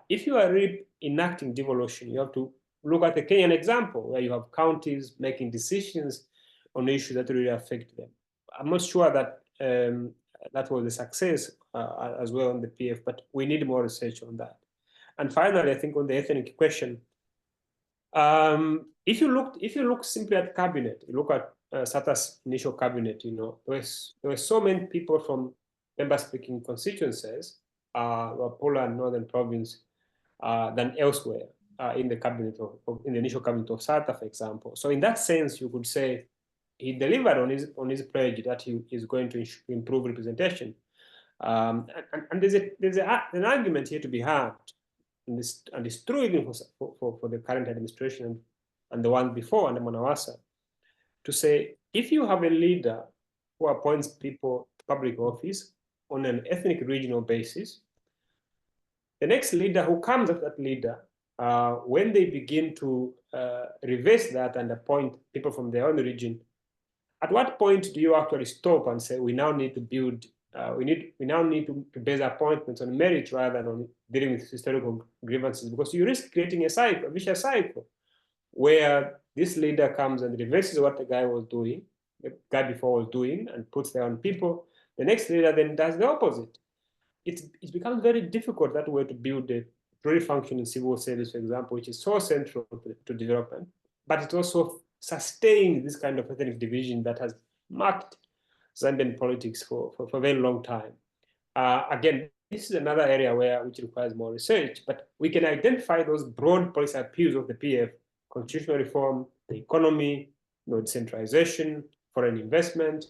If you are really enacting devolution, you have to look at the Kenyan example, where you have counties making decisions on issues that really affect them. I'm not sure that that was a success as well on the PF, but we need more research on that. And finally, I think on the ethnic question, if you look simply at cabinet, you look at Sata's initial cabinet, there were so many people from member-speaking constituencies, Wapula and Northern Province, than elsewhere in the cabinet in the initial cabinet of Sata, for example. So in that sense, you could say he delivered on his pledge that he is going to improve representation. And there's an argument here to be had, and it's true even for the current administration and the one before under Manawasa, to say if you have a leader who appoints people to public office on an ethnic regional basis, the next leader who comes after that leader, when they begin to reverse that and appoint people from their own region, at what point do you actually stop and say we now need to build? We now need to base appointments on merit rather than on dealing with historical grievances, because you risk creating a vicious cycle, where this leader comes and reverses what the guy before was doing, and puts their own people. The next leader then does the opposite. It becomes very difficult that way to build a really functioning civil service, for example, which is so central to development, but it also sustains this kind of ethnic division that has marked Zambian politics for a very long time. Again, this is another area which requires more research, but we can identify those broad policy appeals of the PF: constitutional reform, the economy, decentralization, foreign investment,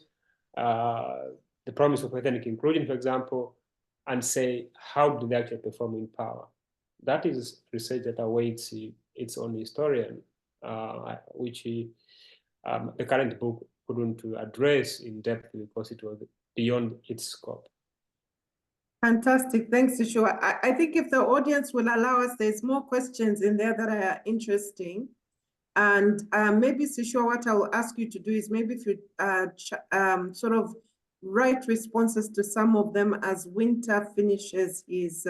the promise of ethnic inclusion, for example, and say, how do they actually perform in power? That is research that awaits its own historian, which the current book couldn't address in depth because it was beyond its scope. Fantastic. Thanks, Sishuwa. I think if the audience will allow us, there's more questions in there that are interesting. And maybe, Sishuwa, what I will ask you to do is maybe if you sort of write responses to some of them as Winter finishes his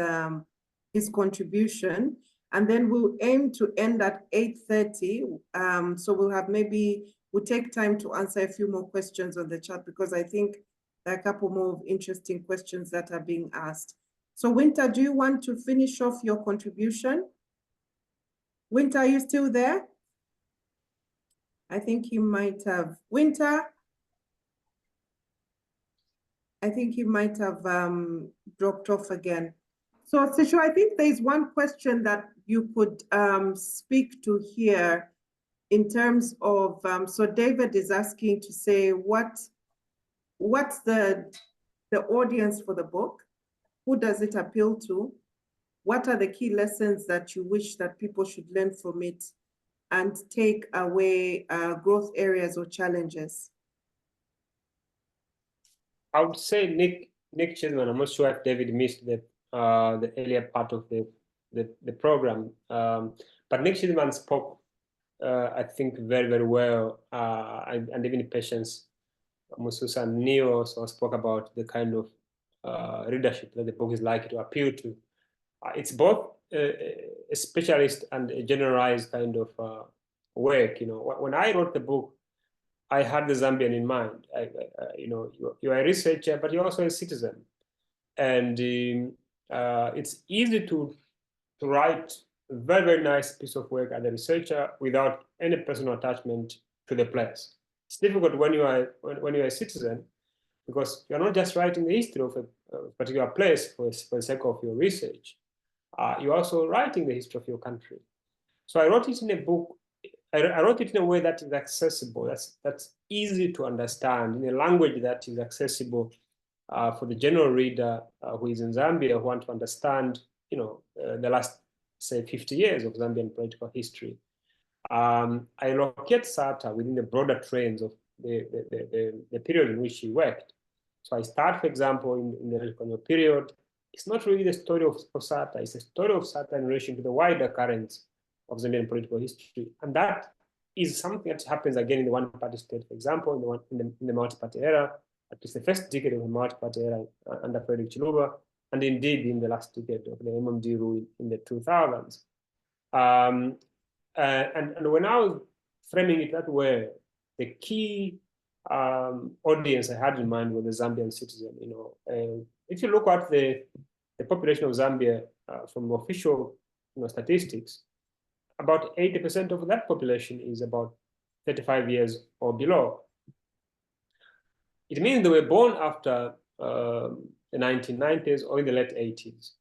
contribution. And then we'll aim to end at 8:30. So we'll take time to answer a few more questions on the chat, because I think there are a couple more interesting questions that are being asked. So Winter, do you want to finish off your contribution? Winter, are you still there? I think you might have. Winter? I think you might have dropped off again. So Sishuwa, I think there's one question that you could speak to here in terms of, so David is asking to say, what's the audience for the book? Who does it appeal to? What are the key lessons that you wish that people should learn from it and take away growth areas or challenges? I would say Nick Chisman. I'm not sure if David missed the earlier part of the program, but Nick Chisman spoke, I think, very, very well, and even Patience Mususa and Neo also spoke about the kind of readership that the book is likely to appeal to. It's both a specialist and a generalized kind of work. When I wrote the book, I had the Zambian in mind. You're a researcher, but you're also a citizen, and it's easy to write a very, very nice piece of work as a researcher without any personal attachment to the place. It's difficult when you're a citizen, because you're not just writing the history of a particular place for the sake of your research. You're also writing the history of your country. So I wrote it in a book. I wrote it in a way that is accessible, that's easy to understand, in a language that is accessible for the general reader who is in Zambia, who want to understand, the last, say, 50 years of Zambian political history. I locate Sata within the broader trends of the period in which he worked. So I start, for example, in the colonial period. It's not really the story of Sata, it's a story of Sata in relation to the wider currents of Zambian political history. And that is something that happens again in the one-party state, for example, in the multi-party era, at least the first decade of the multi-party era under Frederick Chiluba, and indeed in the last decade of the MMD rule in the 2000s. And when I was framing it that way, the key audience I had in mind was the Zambian citizen. If you look at the population of Zambia from official statistics, about 80% of that population is about 35 years or below. It means they were born after the 1990s or in the late 80s.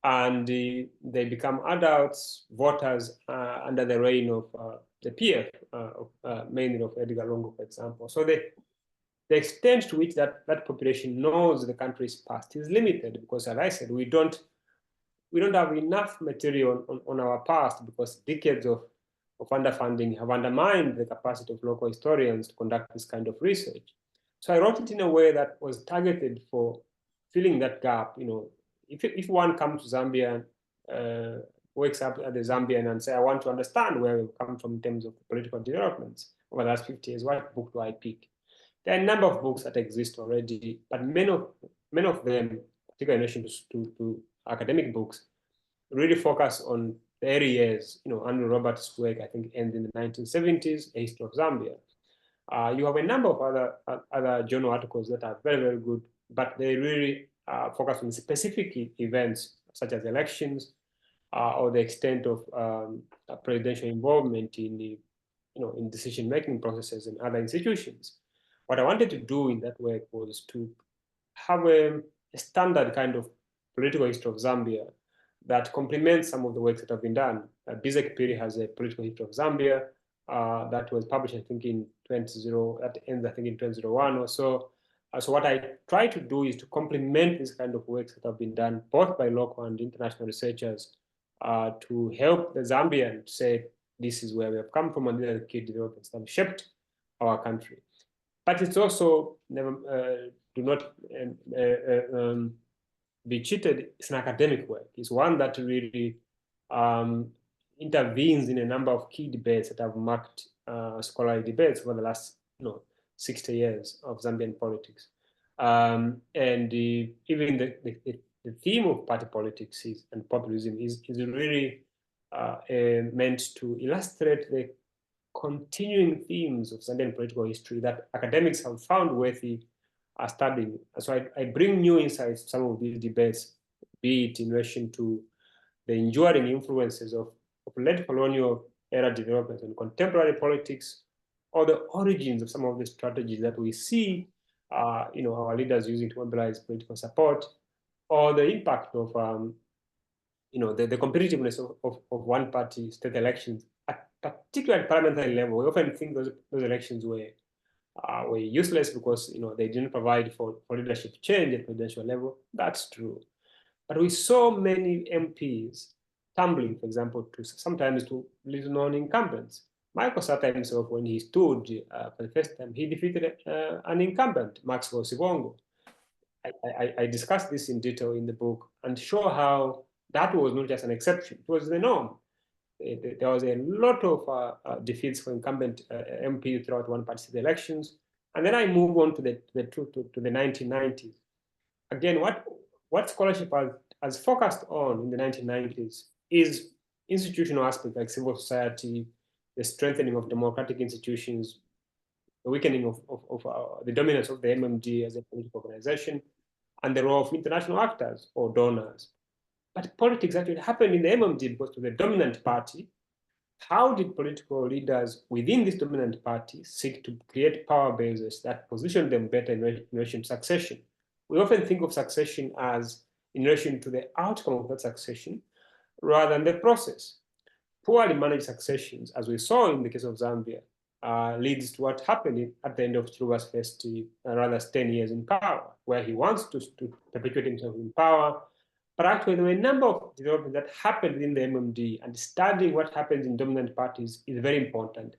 And they become adults, voters under the reign of the PF, mainly of Edgar Lungu, for example. So the extent to which that population knows the country's past is limited, because, as I said, we don't have enough material on our past, because decades of underfunding have undermined the capacity of local historians to conduct this kind of research. So I wrote it in a way that was targeted for filling that gap. If one comes to Zambia, wakes up at the Zambian and say, I want to understand where we've come from in terms of political developments over the last 50 years, what book do I pick? There are a number of books that exist already, but many of them, particularly in relation to academic books, really focus on the early years. Andrew Roberts' work, I think, ends in the 1970s, A History of Zambia. You have a number of other journal articles that are very, very good, but they really focus on specific events, such as elections, or the extent of presidential involvement in the, in decision-making processes and other institutions. What I wanted to do in that work was to have a standard kind of political history of Zambia that complements some of the works that have been done. Bizek Piri has a political history of Zambia that was published, I think, in 2020, that ends, I think, in 2001 or so. So what I try to do is to complement this kind of works that have been done both by local and international researchers to help the Zambian say, this is where we have come from, and these are the key developments that have shaped our country. But it's also, do not be cheated, it's an academic work. It's one that really intervenes in a number of key debates that have marked scholarly debates over the last 60 years of Zambian politics. And even the theme of party politics and populism is really meant to illustrate the continuing themes of Zambian political history that academics have found worthy studying. So I bring new insights to some of these debates, be it in relation to the enduring influences of late colonial era development and contemporary politics, or the origins of some of the strategies that we see our leaders using to mobilize political support, or the impact of the competitiveness of one-party state elections, particularly at parliamentary level. We often think those elections were useless because they didn't provide for leadership change at presidential level. That's true, but we saw many MPs tumbling, for example, sometimes to little-known incumbents. Michael Sata himself, when he stood for the first time, he defeated an incumbent, Maxwell Sibongo. I discussed this in detail in the book and show how that was not just an exception, it was the norm. There was a lot of defeats for incumbent MP throughout one-party elections. And then I move on to the 1990s. Again, what scholarship has focused on in the 1990s is institutional aspects like civil society, the strengthening of democratic institutions, the weakening of the dominance of the MMD as a political organization, and the role of international actors or donors. But politics actually happened in the MMD because of the dominant party. How did political leaders within this dominant party seek to create power bases that position them better in relation to succession? We often think of succession as in relation to the outcome of that succession rather than the process. Poorly managed successions, as we saw in the case of Zambia, leads to what happened at the end of Chiluba's first rather 10 years in power, where he wants to perpetuate himself in power. But actually, there were a number of developments that happened in the MMD, and studying what happens in dominant parties is very important.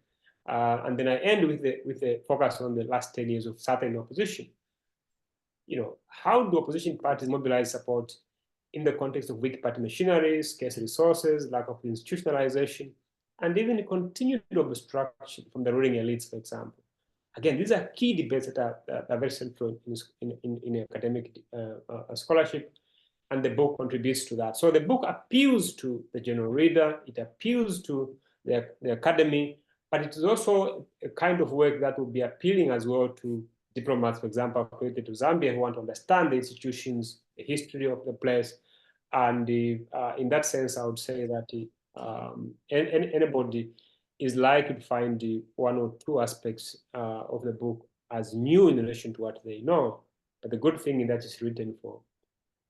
And then I end with the focus on the last 10 years of Sata in opposition. How do opposition parties mobilize support in the context of weak party machinery, scarce resources, lack of institutionalization, and even continued obstruction from the ruling elites, for example? Again, these are key debates that are very central in academic scholarship, and the book contributes to that. So the book appeals to the general reader, it appeals to the academy, but it is also a kind of work that will be appealing as well to diplomats, for example, related to Zambia, who want to understand the institutions, the history of the place. And in that sense, I would say that anybody is likely to find one or two aspects of the book as new in relation to what they know. But the good thing is that it's written for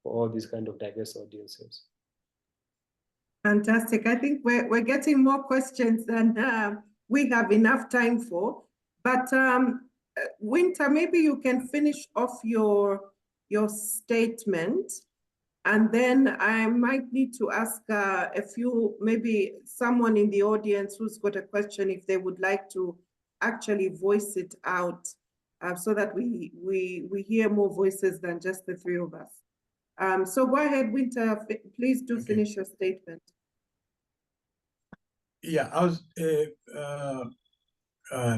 all these kind of diverse audiences. Fantastic. I think we're getting more questions than we have enough time for. But Winter, maybe you can finish off your statement, and then I might need to ask a few, maybe someone in the audience who's got a question, if they would like to actually voice it out, so that we hear more voices than just the three of us. So go ahead, Winter, please do finish your statement. Yeah, I was,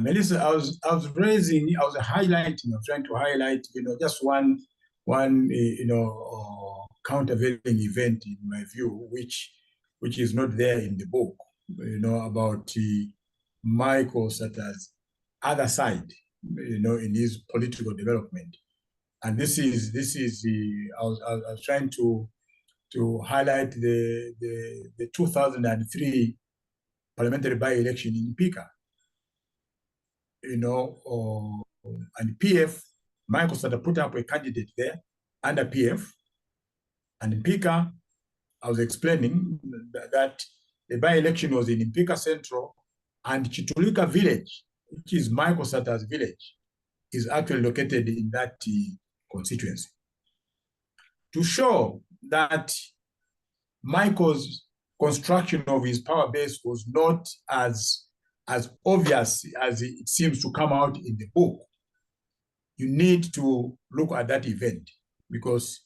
Melissa, I was highlighting, I was trying to highlight, just one countervailing event in my view, which is not there in the book, about Michael Sata's other side, in his political development. And this is I was trying to to highlight the 2003 parliamentary by-election in Pika. And PF, Michael Sata put up a candidate there under PF. And in Pika, I was explaining that the by-election was in Mpika Central, and Chitulika village, which is Michael Sata's village, is actually located in that constituency. To show that Michael's construction of his power base was not as obvious as it seems to come out in the book, you need to look at that event, because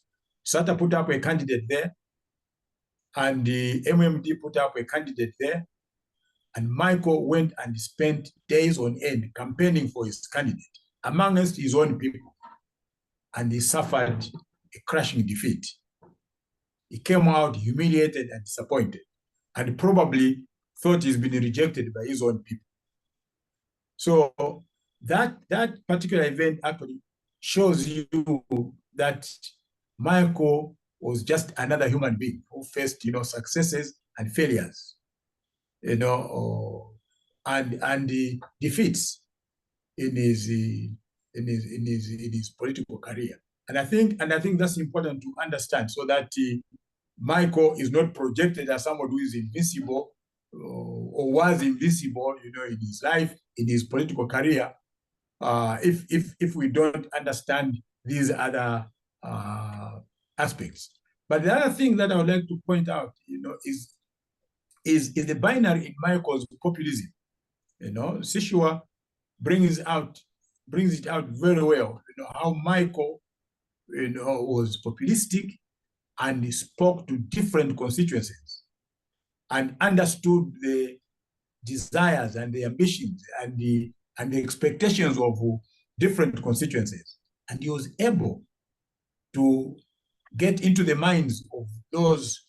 Sata put up a candidate there, and the MMD put up a candidate there, and Michael went and spent days on end campaigning for his candidate amongst his own people, and he suffered a crushing defeat. He came out humiliated and disappointed, and probably thought he's been rejected by his own people. So that particular event actually shows you that Michael was just another human being who faced, successes and failures, and the defeats in his political career. And I think that's important to understand, so that Michael is not projected as someone who is invincible or was invincible, in his life, in his political career. If we don't understand these other aspects. But the other thing that I would like to point out, is the binary in Michael's populism. Sishuwa brings it out very well. How Michael, was populistic and spoke to different constituencies and understood the desires and the ambitions and the expectations of different constituencies. And he was able to get into the minds of those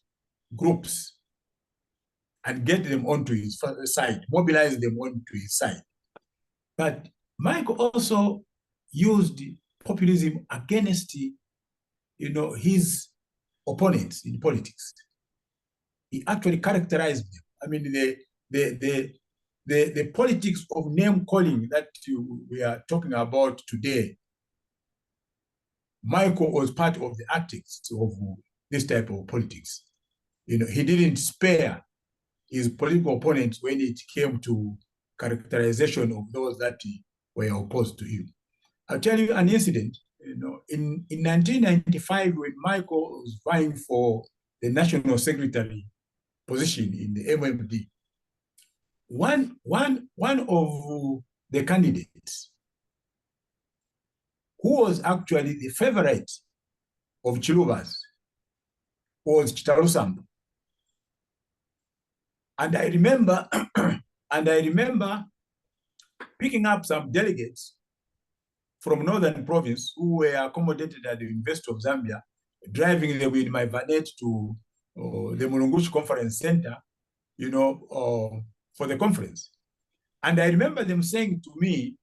groups and get them onto his side, mobilize them onto his side. But Michael also used populism against, his opponents in politics. He actually characterized them. I mean, the politics of name calling that we are talking about today, Michael was part of the tactics of this type of politics. He didn't spare his political opponents when it came to characterization of those that were opposed to him. I'll tell you an incident. In 1995, when Michael was vying for the national secretary position in the MMD, one of the candidates, who was actually the favorite of Chiluba's, was Chitalusamba. And I remember picking up some delegates from Northern Province who were accommodated at the University of Zambia, driving them in my vanette to the Mulungushi Conference Center, for the conference. And I remember them saying to me,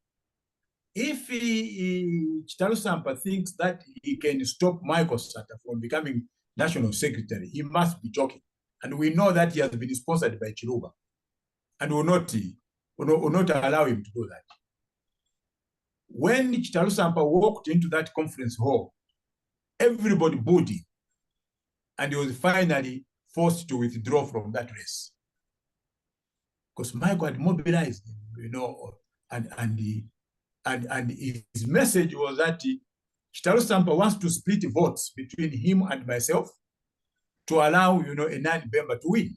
if Chitalusamba thinks that he can stop Michael Sata from becoming national secretary, he must be joking. And we know that he has been sponsored by Chiluba, and will not allow him to do that. When Chitalusamba walked into that conference hall, everybody booed him, and he was finally forced to withdraw from that race. Because Michael had mobilized him, and his message was that Chitalusamba wants to split votes between him and myself to allow, a non-member to win.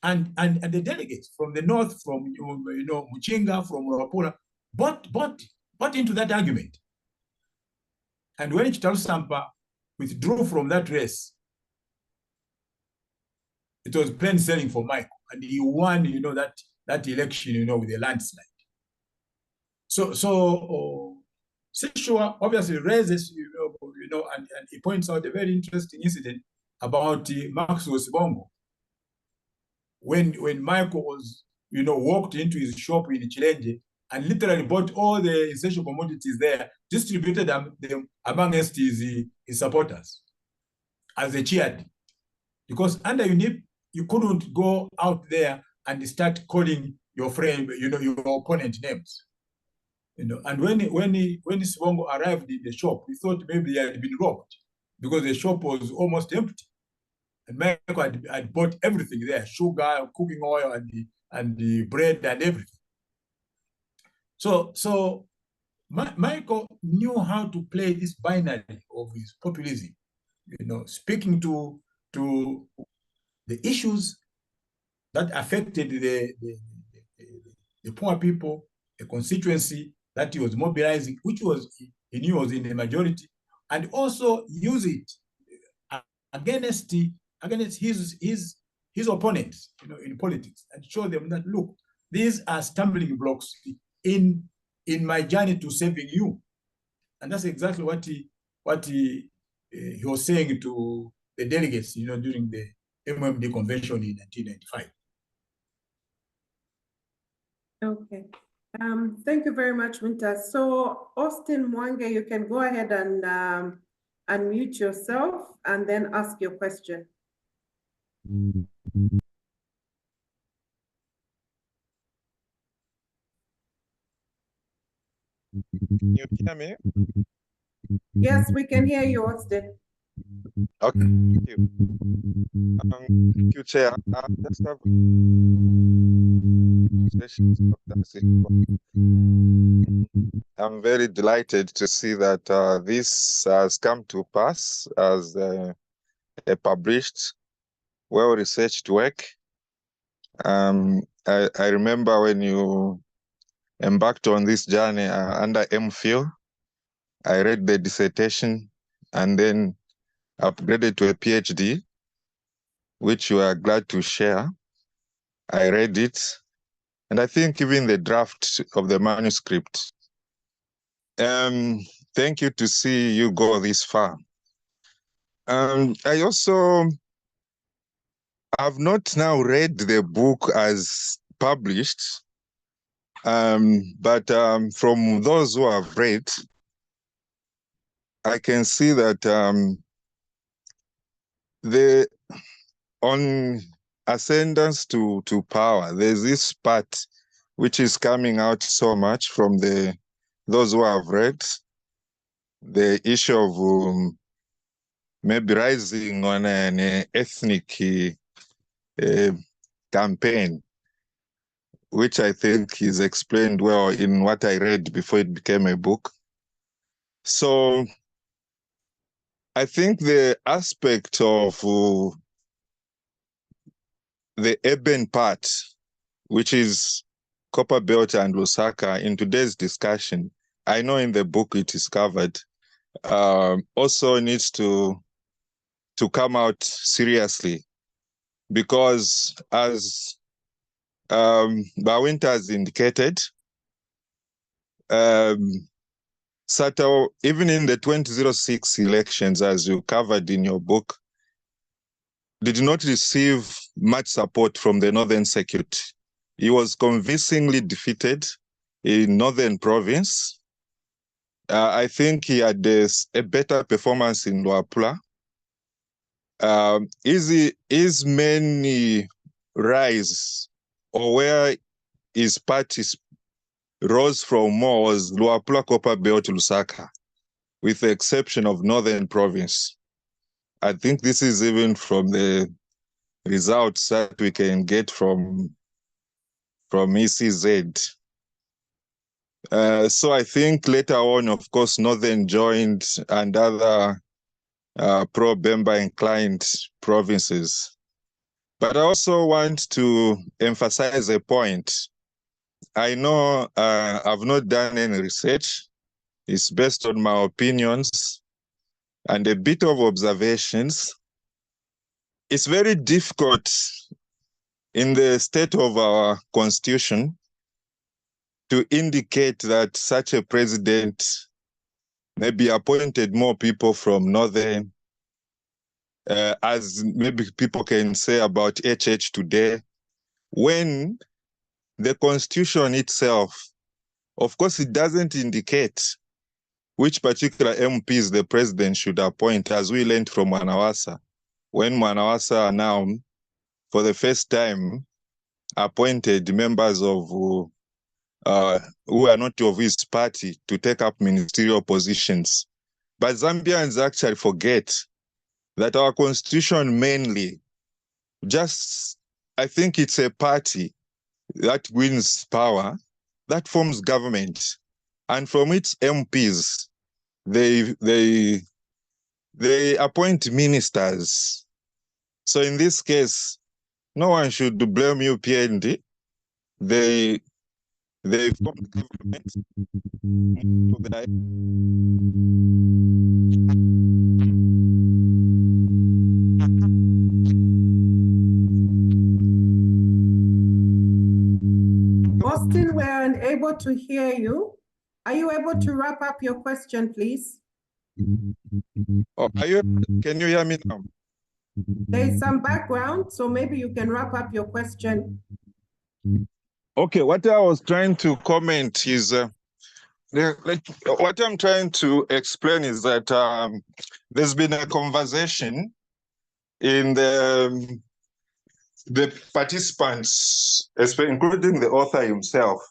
And the delegates from the north, from Muchinga, from Rapula, bought into that argument. And when Chitalusamba withdrew from that race, it was plain sailing for Michael, and he won, that election, with a landslide. So Sishuwa obviously raises, and he points out a very interesting incident about Maxwell Sibongo. When Michael was, walked into his shop in Chilenje and literally bought all the essential commodities there, distributed them amongst his supporters as they cheered. Because under UNIP, you couldn't go out there and start calling your friend, your opponent names. And when Sibongo arrived in the shop, we thought maybe he had been robbed because the shop was almost empty. And Michael had bought everything there, sugar, cooking oil, and the bread and everything. So Michael knew how to play this binary of his populism, speaking to the issues that affected the poor people, the constituency that he was mobilizing, which he knew was in the majority, and also use it against his opponents, in politics, and show them that, look, these are stumbling blocks in my journey to saving you. And that's exactly what he was saying to the delegates, during the MMD convention in 1995. Okay. Thank you very much, Winter. So Austin Mwange, you can go ahead and unmute yourself and then ask your question. Can you hear me? Yes, we can hear you, Austin. Okay, thank you. Thank you, Chair. Just have I'm very delighted to see that this has come to pass as a published, well-researched work. I remember when you embarked on this journey under MPhil, I read the dissertation and then upgraded to a PhD, which you are glad to share. I read it, and I think even the draft of the manuscript. Thank you to see you go this far. I also have not now read the book as published, but from those who have read, I can see that on ascendance to power, there's this part which is coming out so much from those who have read, the issue of maybe rising on an ethnic campaign, which I think is explained well in what I read before it became a book. So I think the aspect of the urban part, which is Copper Belt and Lusaka, in today's discussion, I know in the book it is covered, also needs to come out seriously, because as Bawinta has indicated, Sata, even in the 2006 elections, as you covered in your book, did not receive much support from the Northern Circuit. He was convincingly defeated in Northern Province. I think he had a better performance in Luapula. His main rise, or where his party rose from more, was Luapula, Copper Belt, Lusaka, with the exception of Northern Province. I think this is even from the results that we can get from ECZ. So I think later on, of course, Northern joined and other pro-Bemba inclined provinces. But I also want to emphasize a point. I know I've not done any research. It's based on my opinions and a bit of observations. It's very difficult in the state of our constitution to indicate that such a president maybe appointed more people from Northern, as maybe people can say about HH today, when the constitution itself Of course, it doesn't indicate which particular MPs the president should appoint, as we learned from Mwanawasa, when Mwanawasa now, for the first time, appointed members of who are not of his party to take up ministerial positions. But Zambians actually forget that our constitution mainly I think it's a party that wins power, that forms government, and from its MPs, they appoint ministers. So in this case, no one should blame you, PND. They formed government. Austin, we're unable to hear you. Are you able to wrap up your question, please? Oh, can you hear me now? There is some background, so maybe you can wrap up your question. Okay, what I was trying to comment is, what I'm trying to explain is that there's been a conversation in the participants, including the author himself,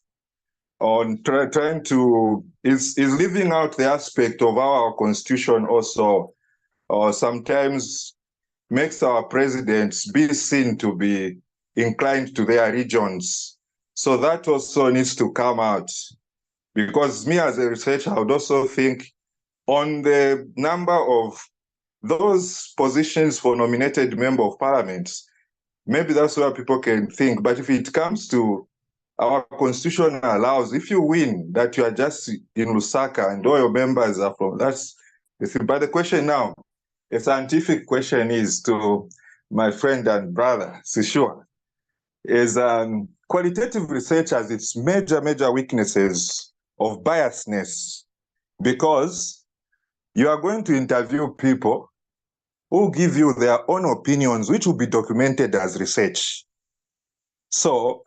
on trying to is leaving out the aspect of our constitution also, or sometimes makes our presidents be seen to be inclined to their regions. So that also needs to come out, because me as a researcher, I would also think on the number of those positions for nominated member of parliament, maybe that's where people can think. But if it comes to our constitution allows, if you win, that you are just in Lusaka and all your members are from, that's the thing. But the question now, a scientific question is to my friend and brother, Sishuwa, is qualitative research has its major weaknesses of biasness, because you are going to interview people who give you their own opinions, which will be documented as research. So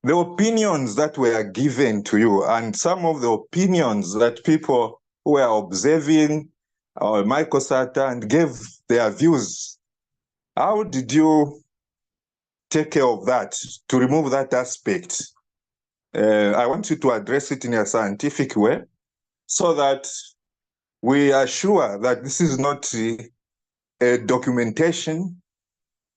the opinions that were given to you, and some of the opinions that people who were observing Michael Sata and gave their views, how did you take care of that, to remove that aspect? I want you to address it in a scientific way so that we are sure that this is not a documentation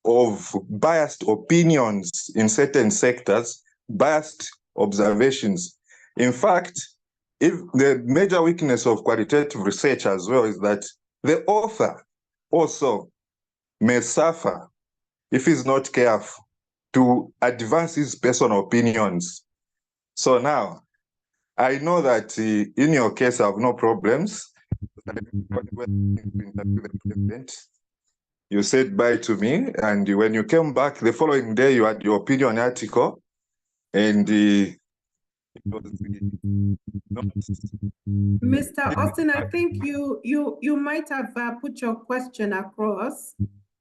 of biased opinions in certain sectors, biased observations. In fact, if the major weakness of qualitative research as well is that the author also may suffer if he's not careful to advance his personal opinions. So now, I know that in your case, I have no problems. You said bye to me, and when you came back the following day, you had your opinion article, and Mr. Austin, I think you might have put your question across,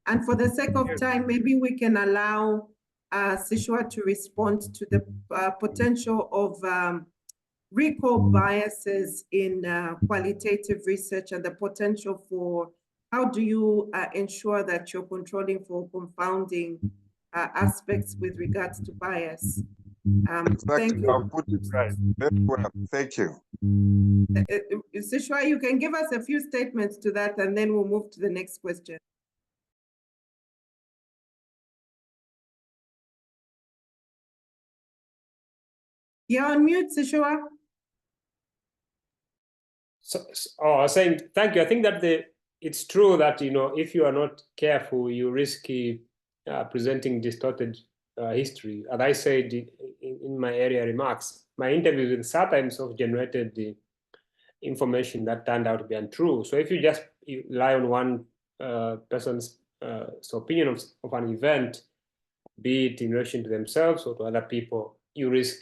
and for the sake of time, maybe we can allow Sishuwa to respond to the potential of recall biases in qualitative research and the potential for how do you ensure that you're controlling for confounding aspects with regards to bias. exactly. Thank you. I'll put it right. Very well. Thank you. Sishuwa, you can give us a few statements to that, and then we'll move to the next question. You're on mute, Sishuwa. I was saying, thank you. I think that it's true that, if you are not careful, you risk presenting distorted history. As I said in my earlier remarks, my interview with Sata himself generated the information that turned out to be untrue. So if you just rely on one person's opinion of an event, be it in relation to themselves or to other people, you risk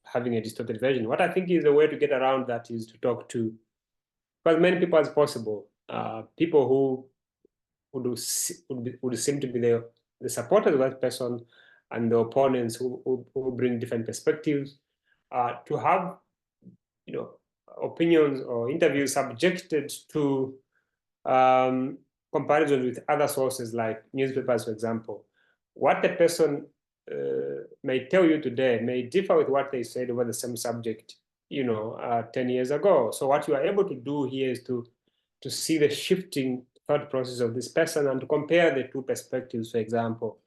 having a distorted version. What I think is the way to get around that is to talk to as many people as possible, people who would seem to be the supporters of that person, and the opponents who bring different perspectives, to have, opinions or interviews subjected to comparison with other sources like newspapers, for example. What the person may tell you today may differ with what they said over the same subject, 10 years ago. So what you are able to do here is to see the shifting thought process of this person and to compare the two perspectives, for example.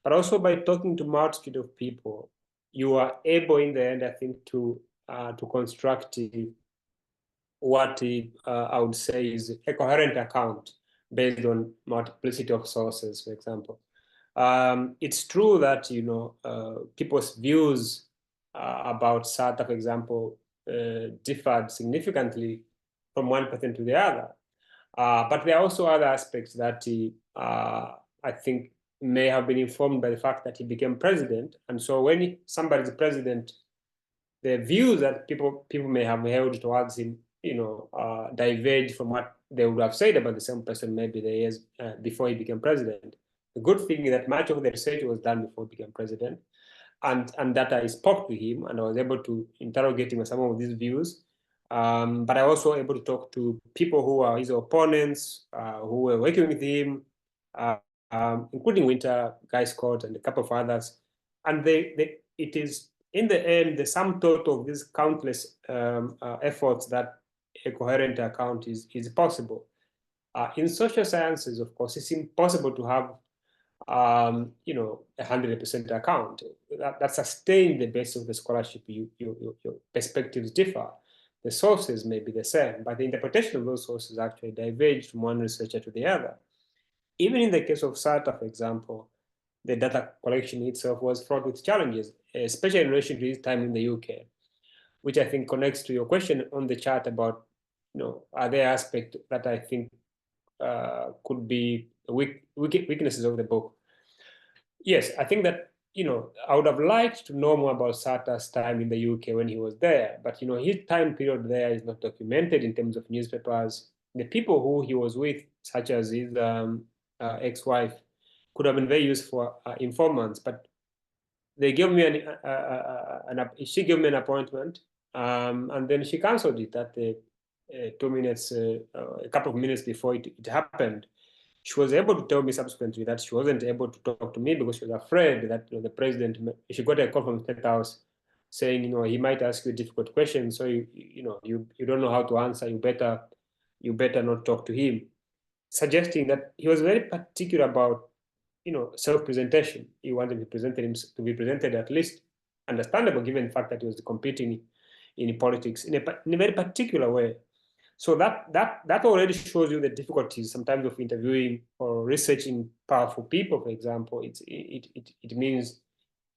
But also by talking to multitude of people, you are able in the end, I think, to construct what I would say is a coherent account based on multiplicity of sources, for example. It's true that people's views about Sata, for example, differed significantly from one person to the other. But there are also other aspects that I think may have been informed by the fact that he became president. And so when somebody is president, the views that people may have held towards him, diverge from what they would have said about the same person maybe the years before he became president. The good thing is that much of the research was done before he became president, and that I spoke to him and I was able to interrogate him on some of these views. But I also able to talk to people who are his opponents, who were working with him, including Winter, Guy Scott, and a couple of others. And it is, in the end, the sum total of these countless efforts that a coherent account is possible. In social sciences, of course, it's impossible to have 100% account that sustain the base of the scholarship. Your perspectives differ. The sources may be the same, but the interpretation of those sources actually diverge from one researcher to the other. Even in the case of Sata, for example, the data collection itself was fraught with challenges, especially in relation to his time in the UK, which I think connects to your question on the chat about, are there aspects that I think could be weaknesses of the book. Yes, I think that, I would have liked to know more about Sata's time in the UK when he was there, but, his time period there is not documented in terms of newspapers. The people who he was with, such as his ex-wife, could have been very useful informants, but they gave me she gave me an appointment, and then she cancelled it at the 2 minutes, a couple of minutes before it happened. She was able to tell me subsequently that she wasn't able to talk to me because she was afraid that the president. She got a call from the State House saying, he might ask you a difficult question, so you don't know how to answer. You better not talk to him, suggesting that he was very particular about self-presentation. He wanted to be presented at least understandable, given the fact that he was competing in politics in a very particular way. So that already shows you the difficulties sometimes of interviewing or researching powerful people, for example. It means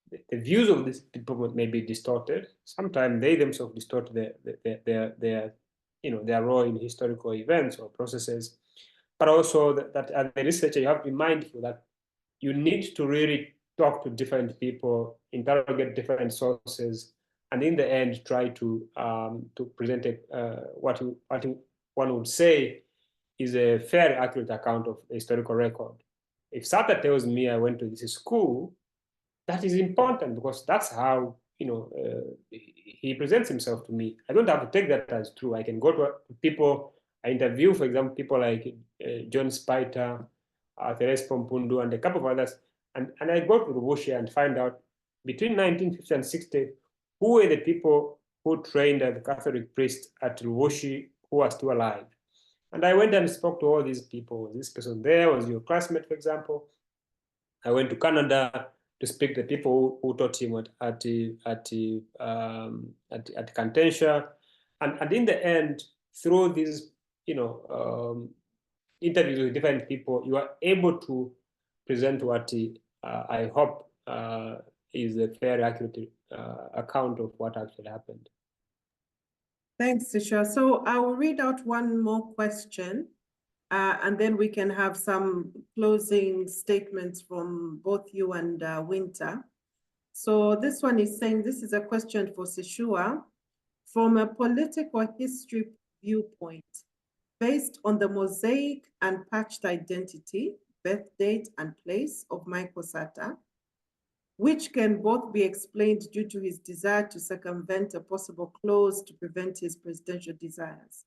the views of these people may be distorted. Sometimes they themselves distort their role in historical events or processes. But also that as a researcher, you have to be mindful that you need to really talk to different people, interrogate different sources, and in the end, try to present what one would say is a fair, accurate account of the historical record. If Sata tells me I went to this school, that is important because that's how he presents himself to me. I don't have to take that as true. I can go to people I interview, for example, people like John Spiter, Therese Pompundu, and a couple of others, and I go to Rubushi and find out between 1950 and 60 who were the people who trained as Catholic priests at Rubushi who are still alive. And I went and spoke to all these people. This person there was your classmate, for example. I went to Canada to speak to the people who taught him at Contentia. And in the end, through these interviews with different people, you are able to present what I hope is a fair, accurate account of what actually happened. Thanks, Sishuwa. So I will read out one more question, and then we can have some closing statements from both you and Winter. So this one is saying, this is a question for Sishuwa. From a political history viewpoint, based on the mosaic and patched identity, birth date, and place of Michael Sata, which can both be explained due to his desire to circumvent a possible clause to prevent his presidential desires.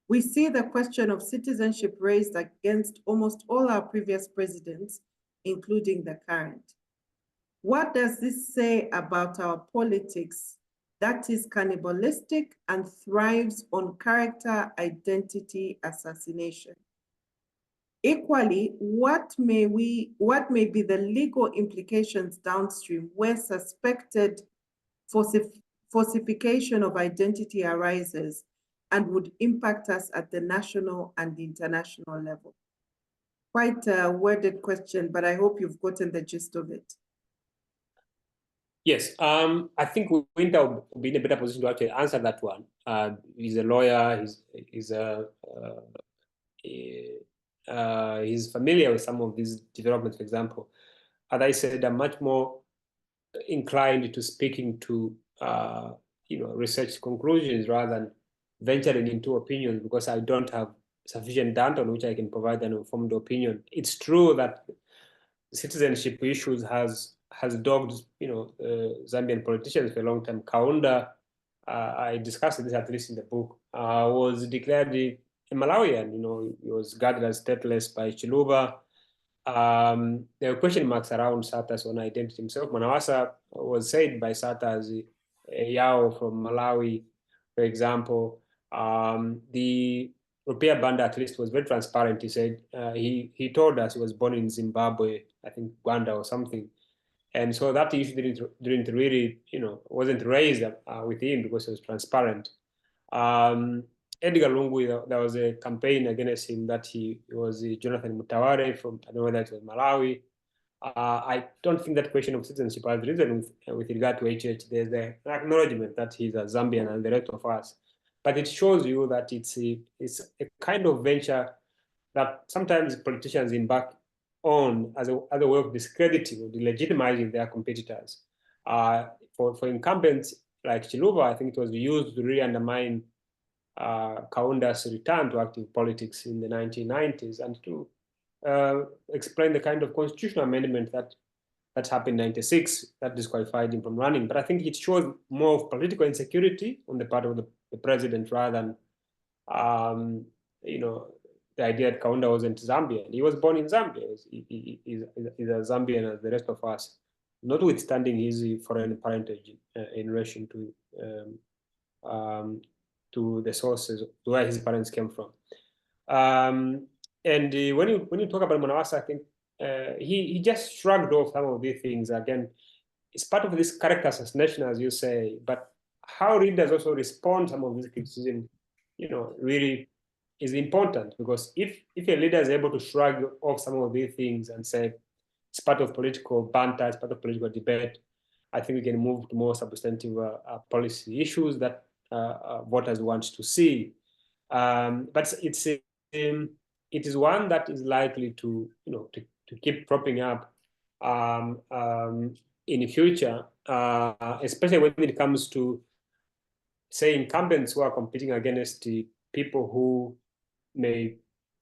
We see the question of citizenship raised against almost all our previous presidents, including the current. What does this say about our politics that is cannibalistic and thrives on character identity assassination? Equally, what may be the legal implications downstream where suspected falsification of identity arises and would impact us at the national and international level? Quite a worded question, but I hope you've gotten the gist of it. Yes, I think Winter will be in a better position to actually answer that one. He's a lawyer. He's familiar with some of these developments. For example, as I said, I'm much more inclined to speaking to research conclusions rather than venturing into opinions, because I don't have sufficient data on which I can provide an informed opinion. It's true that citizenship issues has dogged Zambian politicians for a long time. Kaunda, I discussed this at least in the book, was declared a Malawian. He was guarded as stateless by Chiluba. There were question marks around Sata's own identity himself. Manawasa was said by Sata as a Yao from Malawi, for example. The Rupia Banda at least was very transparent. He said he told us he was born in Zimbabwe, I think Rwanda or something. And so that issue didn't really, wasn't raised with him because it was transparent. Edgar Lungu, there was a campaign against him that he was Jonathan Mutaware from, I don't know whether it was Malawi. I don't think that question of citizenship has risen with regard to HH. There's an acknowledgement that he's a Zambian and the rest of us. But it shows you that it's a kind of venture that sometimes politicians embark on as a way of discrediting or delegitimizing their competitors. For incumbents like Chiluba, I think it was used to really undermine Kaunda's return to active politics in the 1990s and to explain the kind of constitutional amendment that happened in 96 that disqualified him from running. But I think it shows more of political insecurity on the part of the president rather than the idea that Kaunda wasn't Zambian. He was born in Zambia. He's a Zambian as the rest of us, notwithstanding his foreign parentage in relation to the sources where his parents came from. And when you talk about Manawasa, I think he just shrugged off some of these things. Again, it's part of this character assassination, as you say, but how readers also respond to some of this criticism, really is important, because if a leader is able to shrug off some of these things and say it's part of political banter, it's part of political debate, I think we can move to more substantive policy issues that voters want to see. But it is one that is likely to keep propping up in the future, especially when it comes to, say, incumbents who are competing against the people who may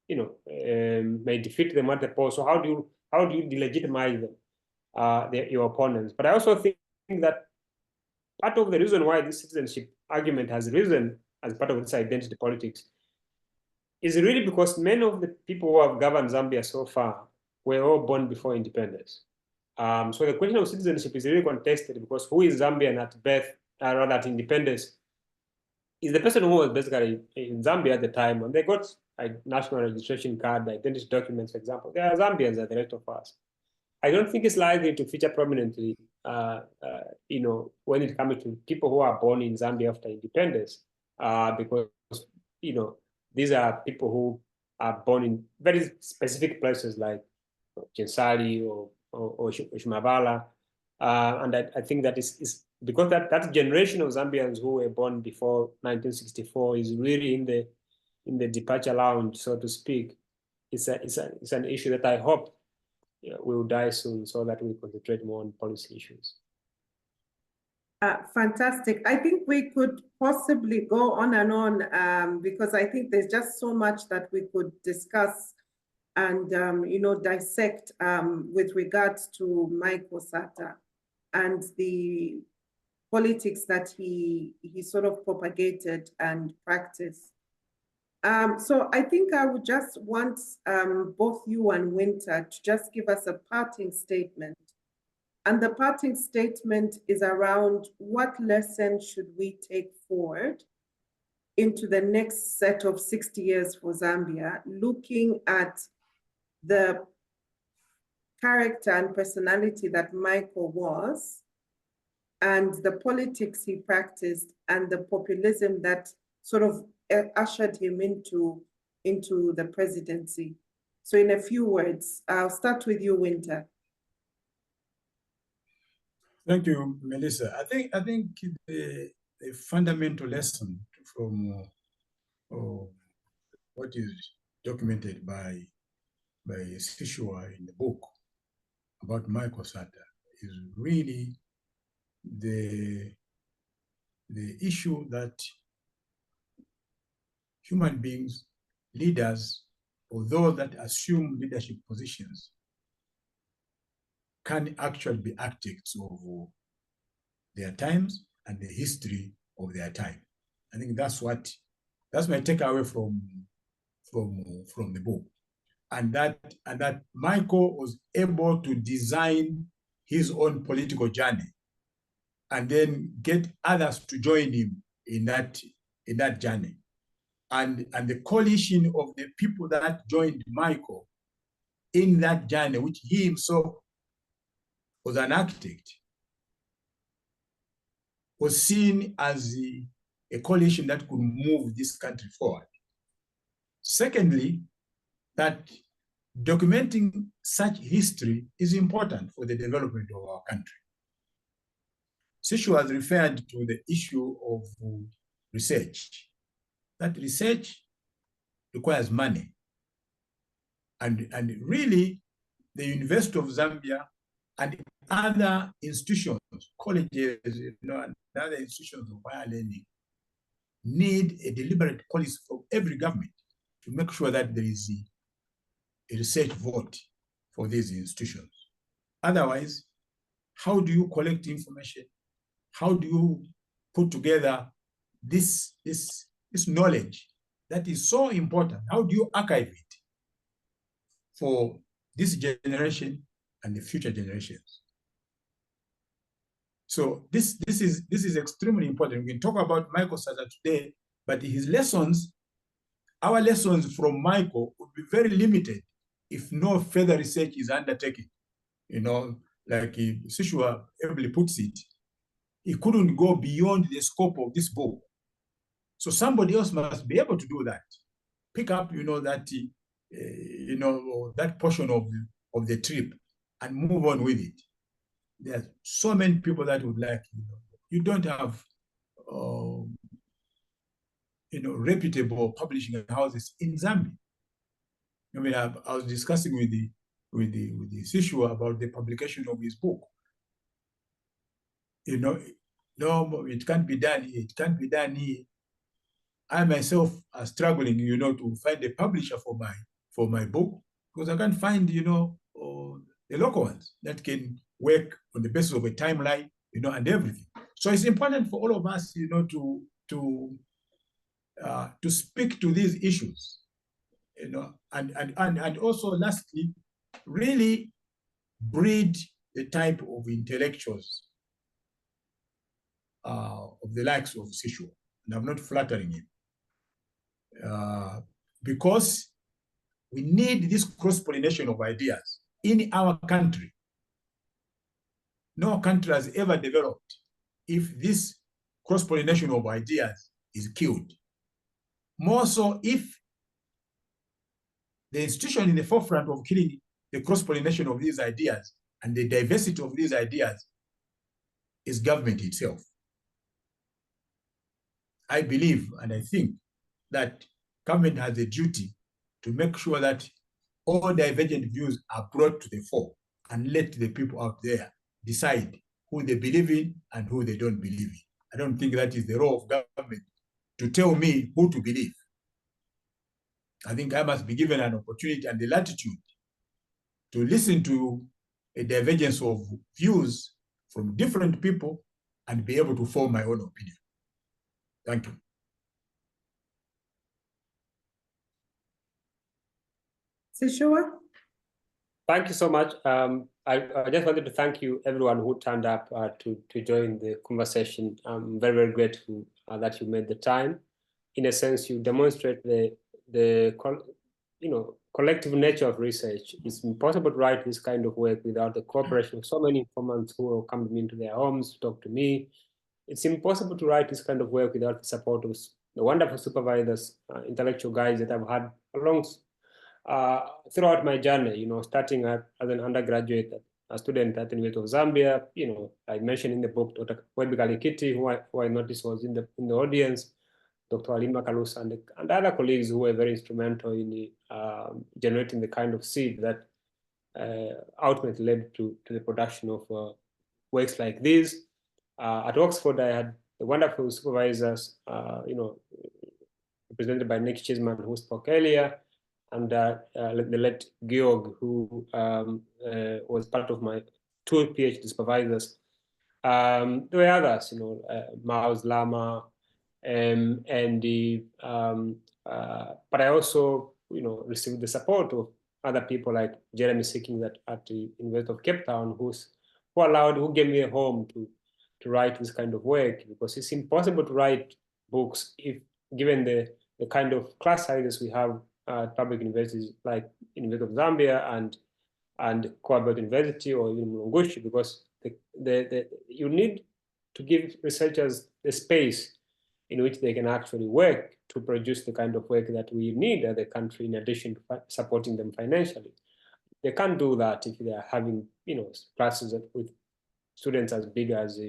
defeat them at the polls. So how do you delegitimize them, your opponents? But I also think that part of the reason why this citizenship argument has risen as part of this identity politics is really because many of the people who have governed Zambia so far were all born before independence. So the question of citizenship is really contested, because who is Zambian at birth, rather at independence, is the person who was basically in Zambia at the time, and they got a national registration card, identity documents, for example. They are Zambians like the rest of us. I don't think it's likely to feature prominently, when it comes to people who are born in Zambia after independence, because, these are people who are born in very specific places like Chinsali or Shumavala. And I think that is because that generation of Zambians who were born before 1964 is really in the departure lounge, so to speak. It's an issue that I hope will die soon, so that we concentrate more on policy issues. Fantastic. I think we could possibly go on and on because I think there's just so much that we could discuss and dissect with regards to Michael Sata. and the politics that he sort of propagated and practiced. So I think I would just want both you and Winter to just give us a parting statement. And the parting statement is around what lessons should we take forward into the next set of 60 years for Zambia, looking at the character and personality that Michael was, and the politics he practiced, and the populism that sort of ushered him into the presidency. So in a few words, I'll start with you, Winter. Thank you, Melissa. I think the fundamental lesson from what is documented by Sishuwa in the book about Michael Sata is really the issue that human beings, leaders, or those that assume leadership positions can actually be architects of their times and the history of their time. I think that's my takeaway from the book. And that Michael was able to design his own political journey and then get others to join him in that journey. And the coalition of the people that joined Michael in that journey, which he himself was an architect, was seen as a coalition that could move this country forward. Secondly, that documenting such history is important for the development of our country. Sishuwa has referred to the issue of research. That research requires money. And really, the University of Zambia and other institutions, colleges, and other institutions of higher learning need a deliberate policy from every government to make sure that there is a research vote for these institutions. Otherwise, how do you collect information? How do you put together this knowledge that is so important? How do you archive it for this generation and the future generations? So this is extremely important. We can talk about Michael Sata today, but his lessons, our lessons from Michael, would be very limited if no further research is undertaken. Like Sishuwa ably puts it, he couldn't go beyond the scope of this book. So somebody else must be able to do that. Pick up, that portion of the trip and move on with it. There are so many people that would like, you don't have, reputable publishing houses in Zambia. I mean, I was discussing with the Sishuwa about the publication of his book. No, it can't be done here. It can't be done here. I myself are struggling, to find a publisher for my book, because I can't find, the local ones that can work on the basis of a timeline, and everything. So it's important for all of us, to speak to these issues, and also lastly, really breed the type of intellectuals of the likes of Sishuwa. And I'm not flattering him. Because we need this cross-pollination of ideas in our country. No country has ever developed if this cross-pollination of ideas is killed. More so if the institution in the forefront of killing the cross-pollination of these ideas and the diversity of these ideas is government itself. I believe and I think that government has a duty to make sure that all divergent views are brought to the fore and let the people out there decide who they believe in and who they don't believe in. I don't think that is the role of government to tell me who to believe. I think I must be given an opportunity and the latitude to listen to a divergence of views from different people and be able to form my own opinion. Thank you. Sishuwa? Thank you so much. I just wanted to thank you, everyone who turned up to join the conversation. I'm very, very grateful that you made the time. In a sense, you demonstrate the collective nature of research. It's impossible to write this kind of work without the cooperation of so many informants who will come into their homes to talk to me. It's impossible to write this kind of work without the support of the wonderful supervisors, intellectual guides that I've had along throughout my journey, starting as an undergraduate, a student at the University of Zambia. I mentioned in the book Dr. Webika Kitty, who I noticed was in the audience, Dr. Alima Kalusa, and other colleagues who were very instrumental in generating the kind of seed that ultimately led to the production of works like these. At Oxford, I had the wonderful supervisors, represented by Nick Chisman, who spoke earlier, and the late Georg, who was part of my two PhD supervisors. There were others, Miles Lama, but I also, received the support of other people like Jeremy Sicking at the University of Cape Town, who gave me a home to write this kind of work, because it's impossible to write books if given the kind of class sizes we have at public universities like University of Zambia and Coabelt University or even Mulungushi, because you need to give researchers the space in which they can actually work to produce the kind of work that we need as a country, in addition to supporting them financially. They can't do that if they are having, classes with students as big as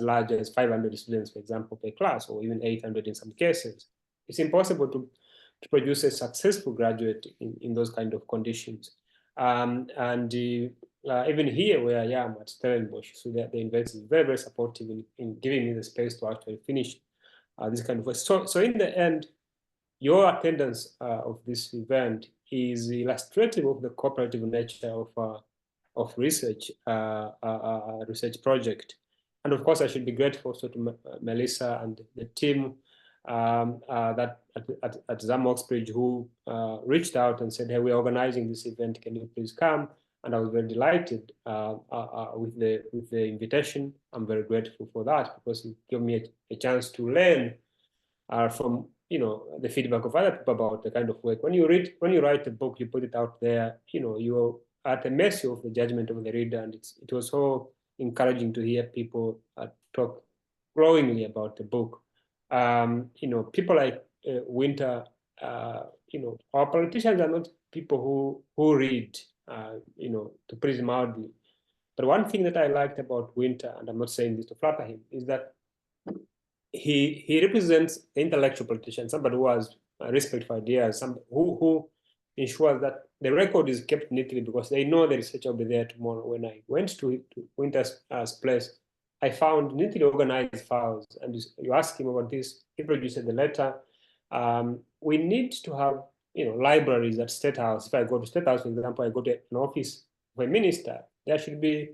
large as 500 students, for example, per class, or even 800 in some cases. It's impossible to produce a successful graduate in those kind of conditions. Even here where I am at Stellenbosch, so that the university is very, very supportive in giving me the space to actually finish this kind of work. So in the end, your attendance of this event is illustrative of the cooperative nature of research project. And of course, I should be grateful also to Melissa and the team that at ZAM Oxbridge, who reached out and said, hey, we're organizing this event, can you please come? And I was very delighted with the invitation. I'm very grateful for that, because it gave me a chance to learn from the feedback of other people about the kind of work. When you write a book, you put it out there, you're at the mercy of the judgment of the reader, and it was so encouraging to hear people talk glowingly about the book. People like Winter, our politicians are not people who read, to put it mildly. But one thing that I liked about Winter, and I'm not saying this to flatter him, is that he represents the intellectual politician, somebody who has respect for ideas, somebody who ensures that the record is kept neatly, because they know the researcher will be there tomorrow. When I went to Winter's place, I found neatly organized files, and you ask him about this, he produced the letter. We need to have libraries at State House. If I go to State House, for example, I go to an office of a minister, there should be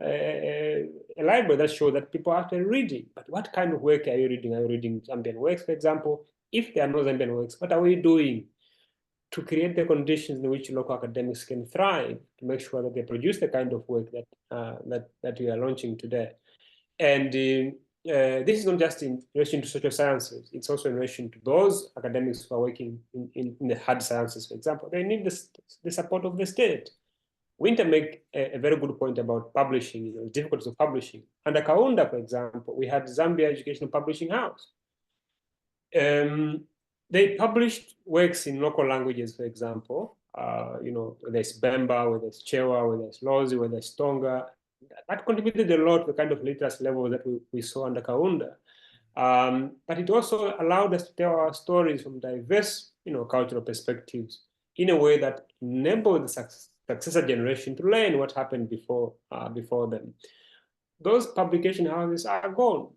a library that shows that people are actually reading. But what kind of work are you reading? Are you reading Zambian works, for example? If there are no Zambian works, what are we doing to create the conditions in which local academics can thrive, to make sure that they produce the kind of work that we are launching today? And this is not just in relation to social sciences, it's also in relation to those academics who are working in the hard sciences, for example. They need the support of the state. Winter make a very good point about publishing, the difficulties of publishing. Under Kaunda, for example, we had Zambia Educational Publishing House. They published works in local languages, for example, whether it's Bemba, whether it's Chewa, whether it's Lozi, whether it's Tonga. That contributed a lot to the kind of literacy level that we saw under Kaunda. But it also allowed us to tell our stories from diverse, cultural perspectives in a way that enabled the successor generation to learn what happened before them. Those publication houses are gone.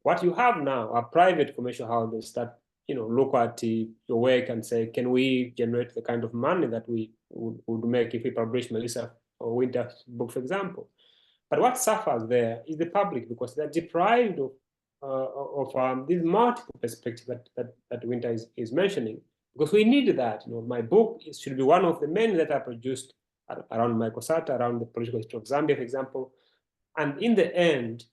What you have now are private commercial houses that look at your work and say, can we generate the kind of money that we would make if we publish Melissa or Winter's book, for example? But what suffers there is the public, because they're deprived of these multiple perspectives that Winter is mentioning. Because we need that. My book should be one of the many that are produced around Michael Sata, around the political history of Zambia, for example. And in the end,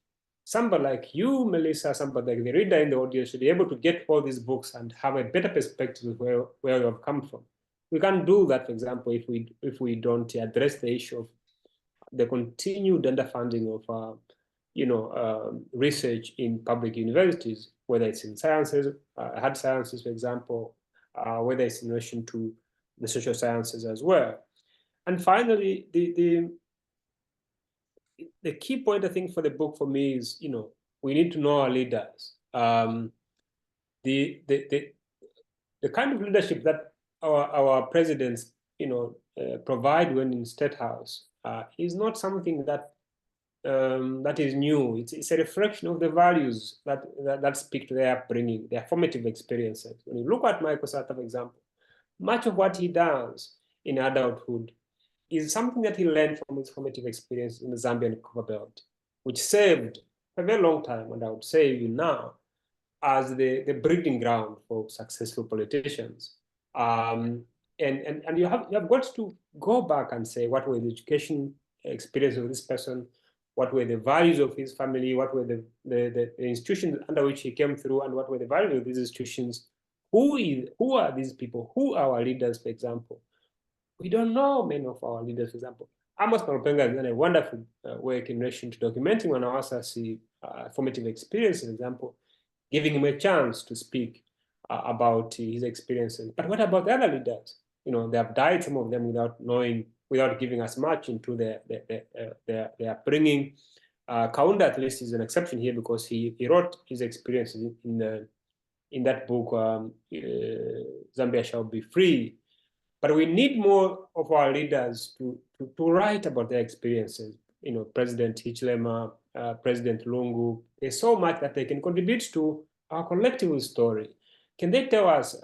somebody like you, Melissa, somebody like the reader in the audience should be able to get all these books and have a better perspective of where you have come from. We can't do that, for example, if we don't address the issue of the continued underfunding of research in public universities, whether it's in sciences, hard sciences, for example, whether it's in relation to the social sciences as well. And finally, the key point, I think, for the book for me is, we need to know our leaders. The kind of leadership that our presidents, provide when in State House is not something that that is new. It's a reflection of the values that speak to their upbringing, their formative experiences. When you look at Michael Sata, for example, much of what he does in adulthood is something that he learned from his formative experience in the Zambian Copper Belt, which served for a very long time, and I would say even now, as the breeding ground for successful politicians. And you have got to go back and say, what were the education experience of this person, what were the values of his family, what were the institutions under which he came through, and what were the values of these institutions. Who are these people? Who are our leaders, for example? We don't know many of our leaders, for example. Amos Marupenga has done a wonderful work in relation to documenting Wanawasasi formative experience, for example, giving him a chance to speak about his experiences. But what about the other leaders? They have died, some of them, without giving us much into their upbringing. Kaunda, at least, is an exception here because he wrote his experiences in that book, Zambia Shall Be Free. But we need more of our leaders to write about their experiences. President Hichilema, President Lungu, there's so much that they can contribute to our collective story. Can they tell us,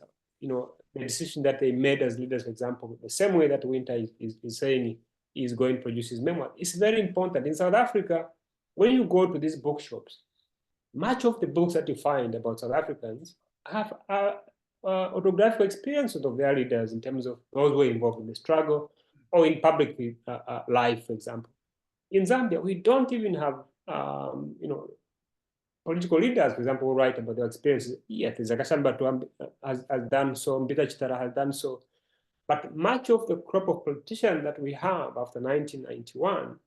the decision that they made as leaders, for example, the same way that Winter is saying he's going to produce his memoir? It's very important. In South Africa, when you go to these bookshops, much of the books that you find about South Africans have autobiographical experiences of their leaders in terms of those who were involved in the struggle or in public life, for example. In Zambia, we don't even have, political leaders, for example, who write about their experiences. Yes, Zakashamba has done so, Mbita Chitara has done so. But much of the crop of politicians that we have after 1991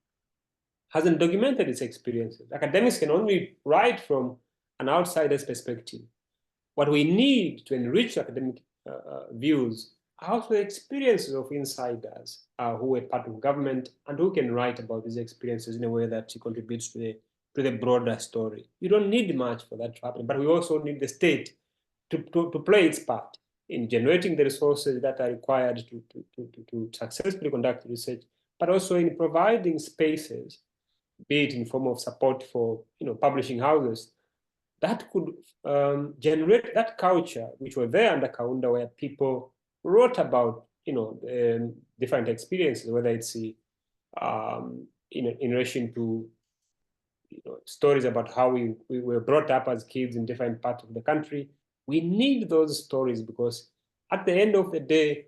hasn't documented its experiences. Academics can only write from an outsider's perspective. What we need to enrich academic views are also the experiences of insiders who were part of government and who can write about these experiences in a way that contributes to the broader story. You don't need much for that to happen, but we also need the state to play its part in generating the resources that are required to successfully conduct research, but also in providing spaces, be it in form of support for publishing houses, that could generate that culture which was there under Kaunda, where people wrote about different experiences, whether it's in relation to stories about how we were brought up as kids in different parts of the country. We need those stories because at the end of the day,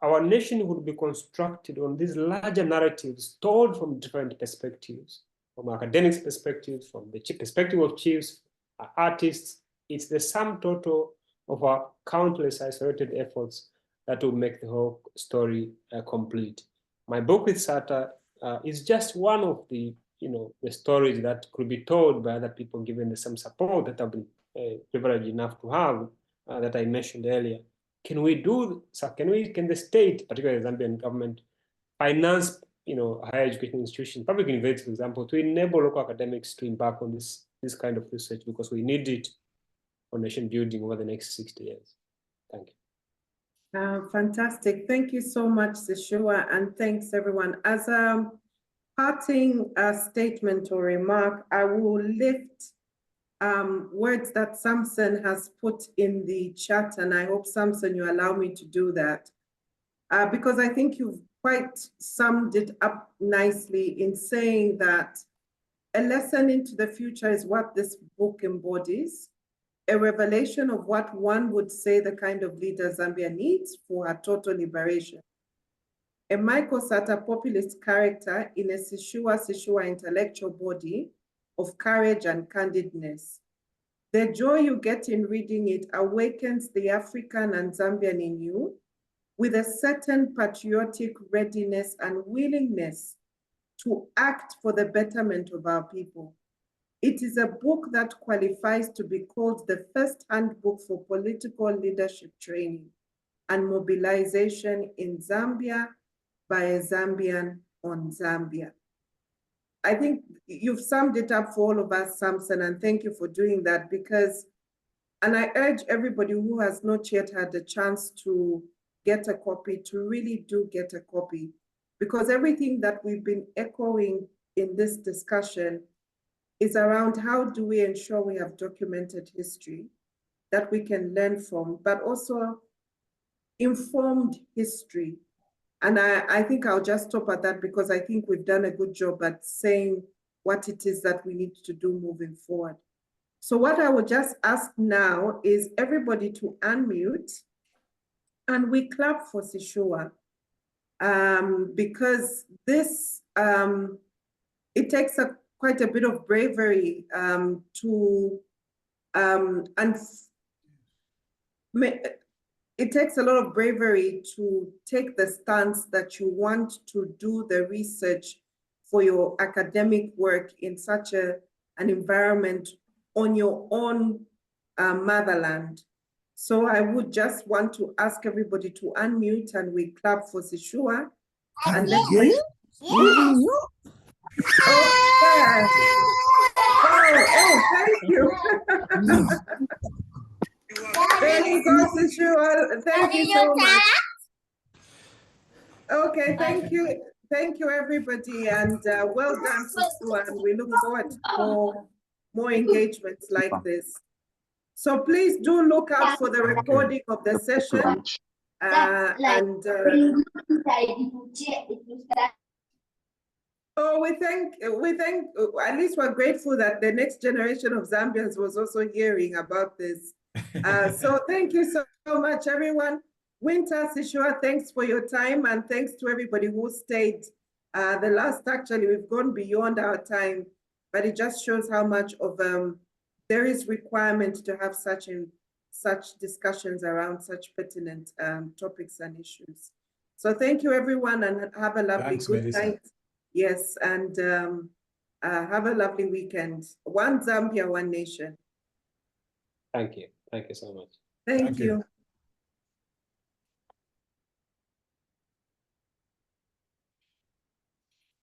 our nation would be constructed on these larger narratives told from different perspectives, from academics' perspectives, from the perspective of chiefs, artists. It's the sum total of our countless isolated efforts that will make the whole story complete. My book with Sata is just one of the stories that could be told by other people, given the some support that I've been privileged enough to have that I mentioned earlier. Can the state, particularly the Zambian government, finance higher education institutions, public universities, for example, to enable local academics to embark on this kind of research, because we need it for nation building over the next 60 years. Thank you. Fantastic. Thank you so much, Sishuwa, and thanks everyone. As a parting statement or remark, I will lift words that Samson has put in the chat, and I hope, Samson, you allow me to do that, because I think you've quite summed it up nicely in saying that a lesson into the future is what this book embodies, a revelation of what one would say the kind of leader Zambia needs for her total liberation. A Michael Sata populist character in a Sishuwa Sishuwa intellectual body of courage and candidness. The joy you get in reading it awakens the African and Zambian in you with a certain patriotic readiness and willingness to act for the betterment of our people. It is a book that qualifies to be called the first handbook for political leadership training and mobilization in Zambia by a Zambian on Zambia. I think you've summed it up for all of us, Samson, and thank you for doing that because, and I urge everybody who has not yet had the chance to get a copy to really do get a copy, because everything that we've been echoing in this discussion is around how do we ensure we have documented history that we can learn from, but also informed history. And I think I'll just stop at that because I think we've done a good job at saying what it is that we need to do moving forward. So what I would just ask now is everybody to unmute and we clap for Sishuwa because this, it takes quite a bit of bravery it takes a lot of bravery to take the stance that you want to do the research for your academic work in such an environment on your own motherland. So I would just want to ask everybody to unmute and we clap for Sishuwa. And let's oh, yeah. Oh, thank you. There you go, Sishuwa. Thank you so much. Okay, thank you. Thank you, everybody. And well done, Sishuwa. And we look forward to more engagements like this. So please do look out for the recording of the session. Oh, we thank, at least we're grateful that the next generation of Zambians was also hearing about this. So thank you so much, everyone. Winter, Sishuwa, thanks for your time and thanks to everybody who stayed. The last, actually, we've gone beyond our time, but it just shows how much of there is requirement to have such discussions around such pertinent topics and issues. So thank you, everyone, and have a lovely good night. Yes, and have a lovely weekend. One Zambia, one nation. Thank you. Thank you so much. Thank you.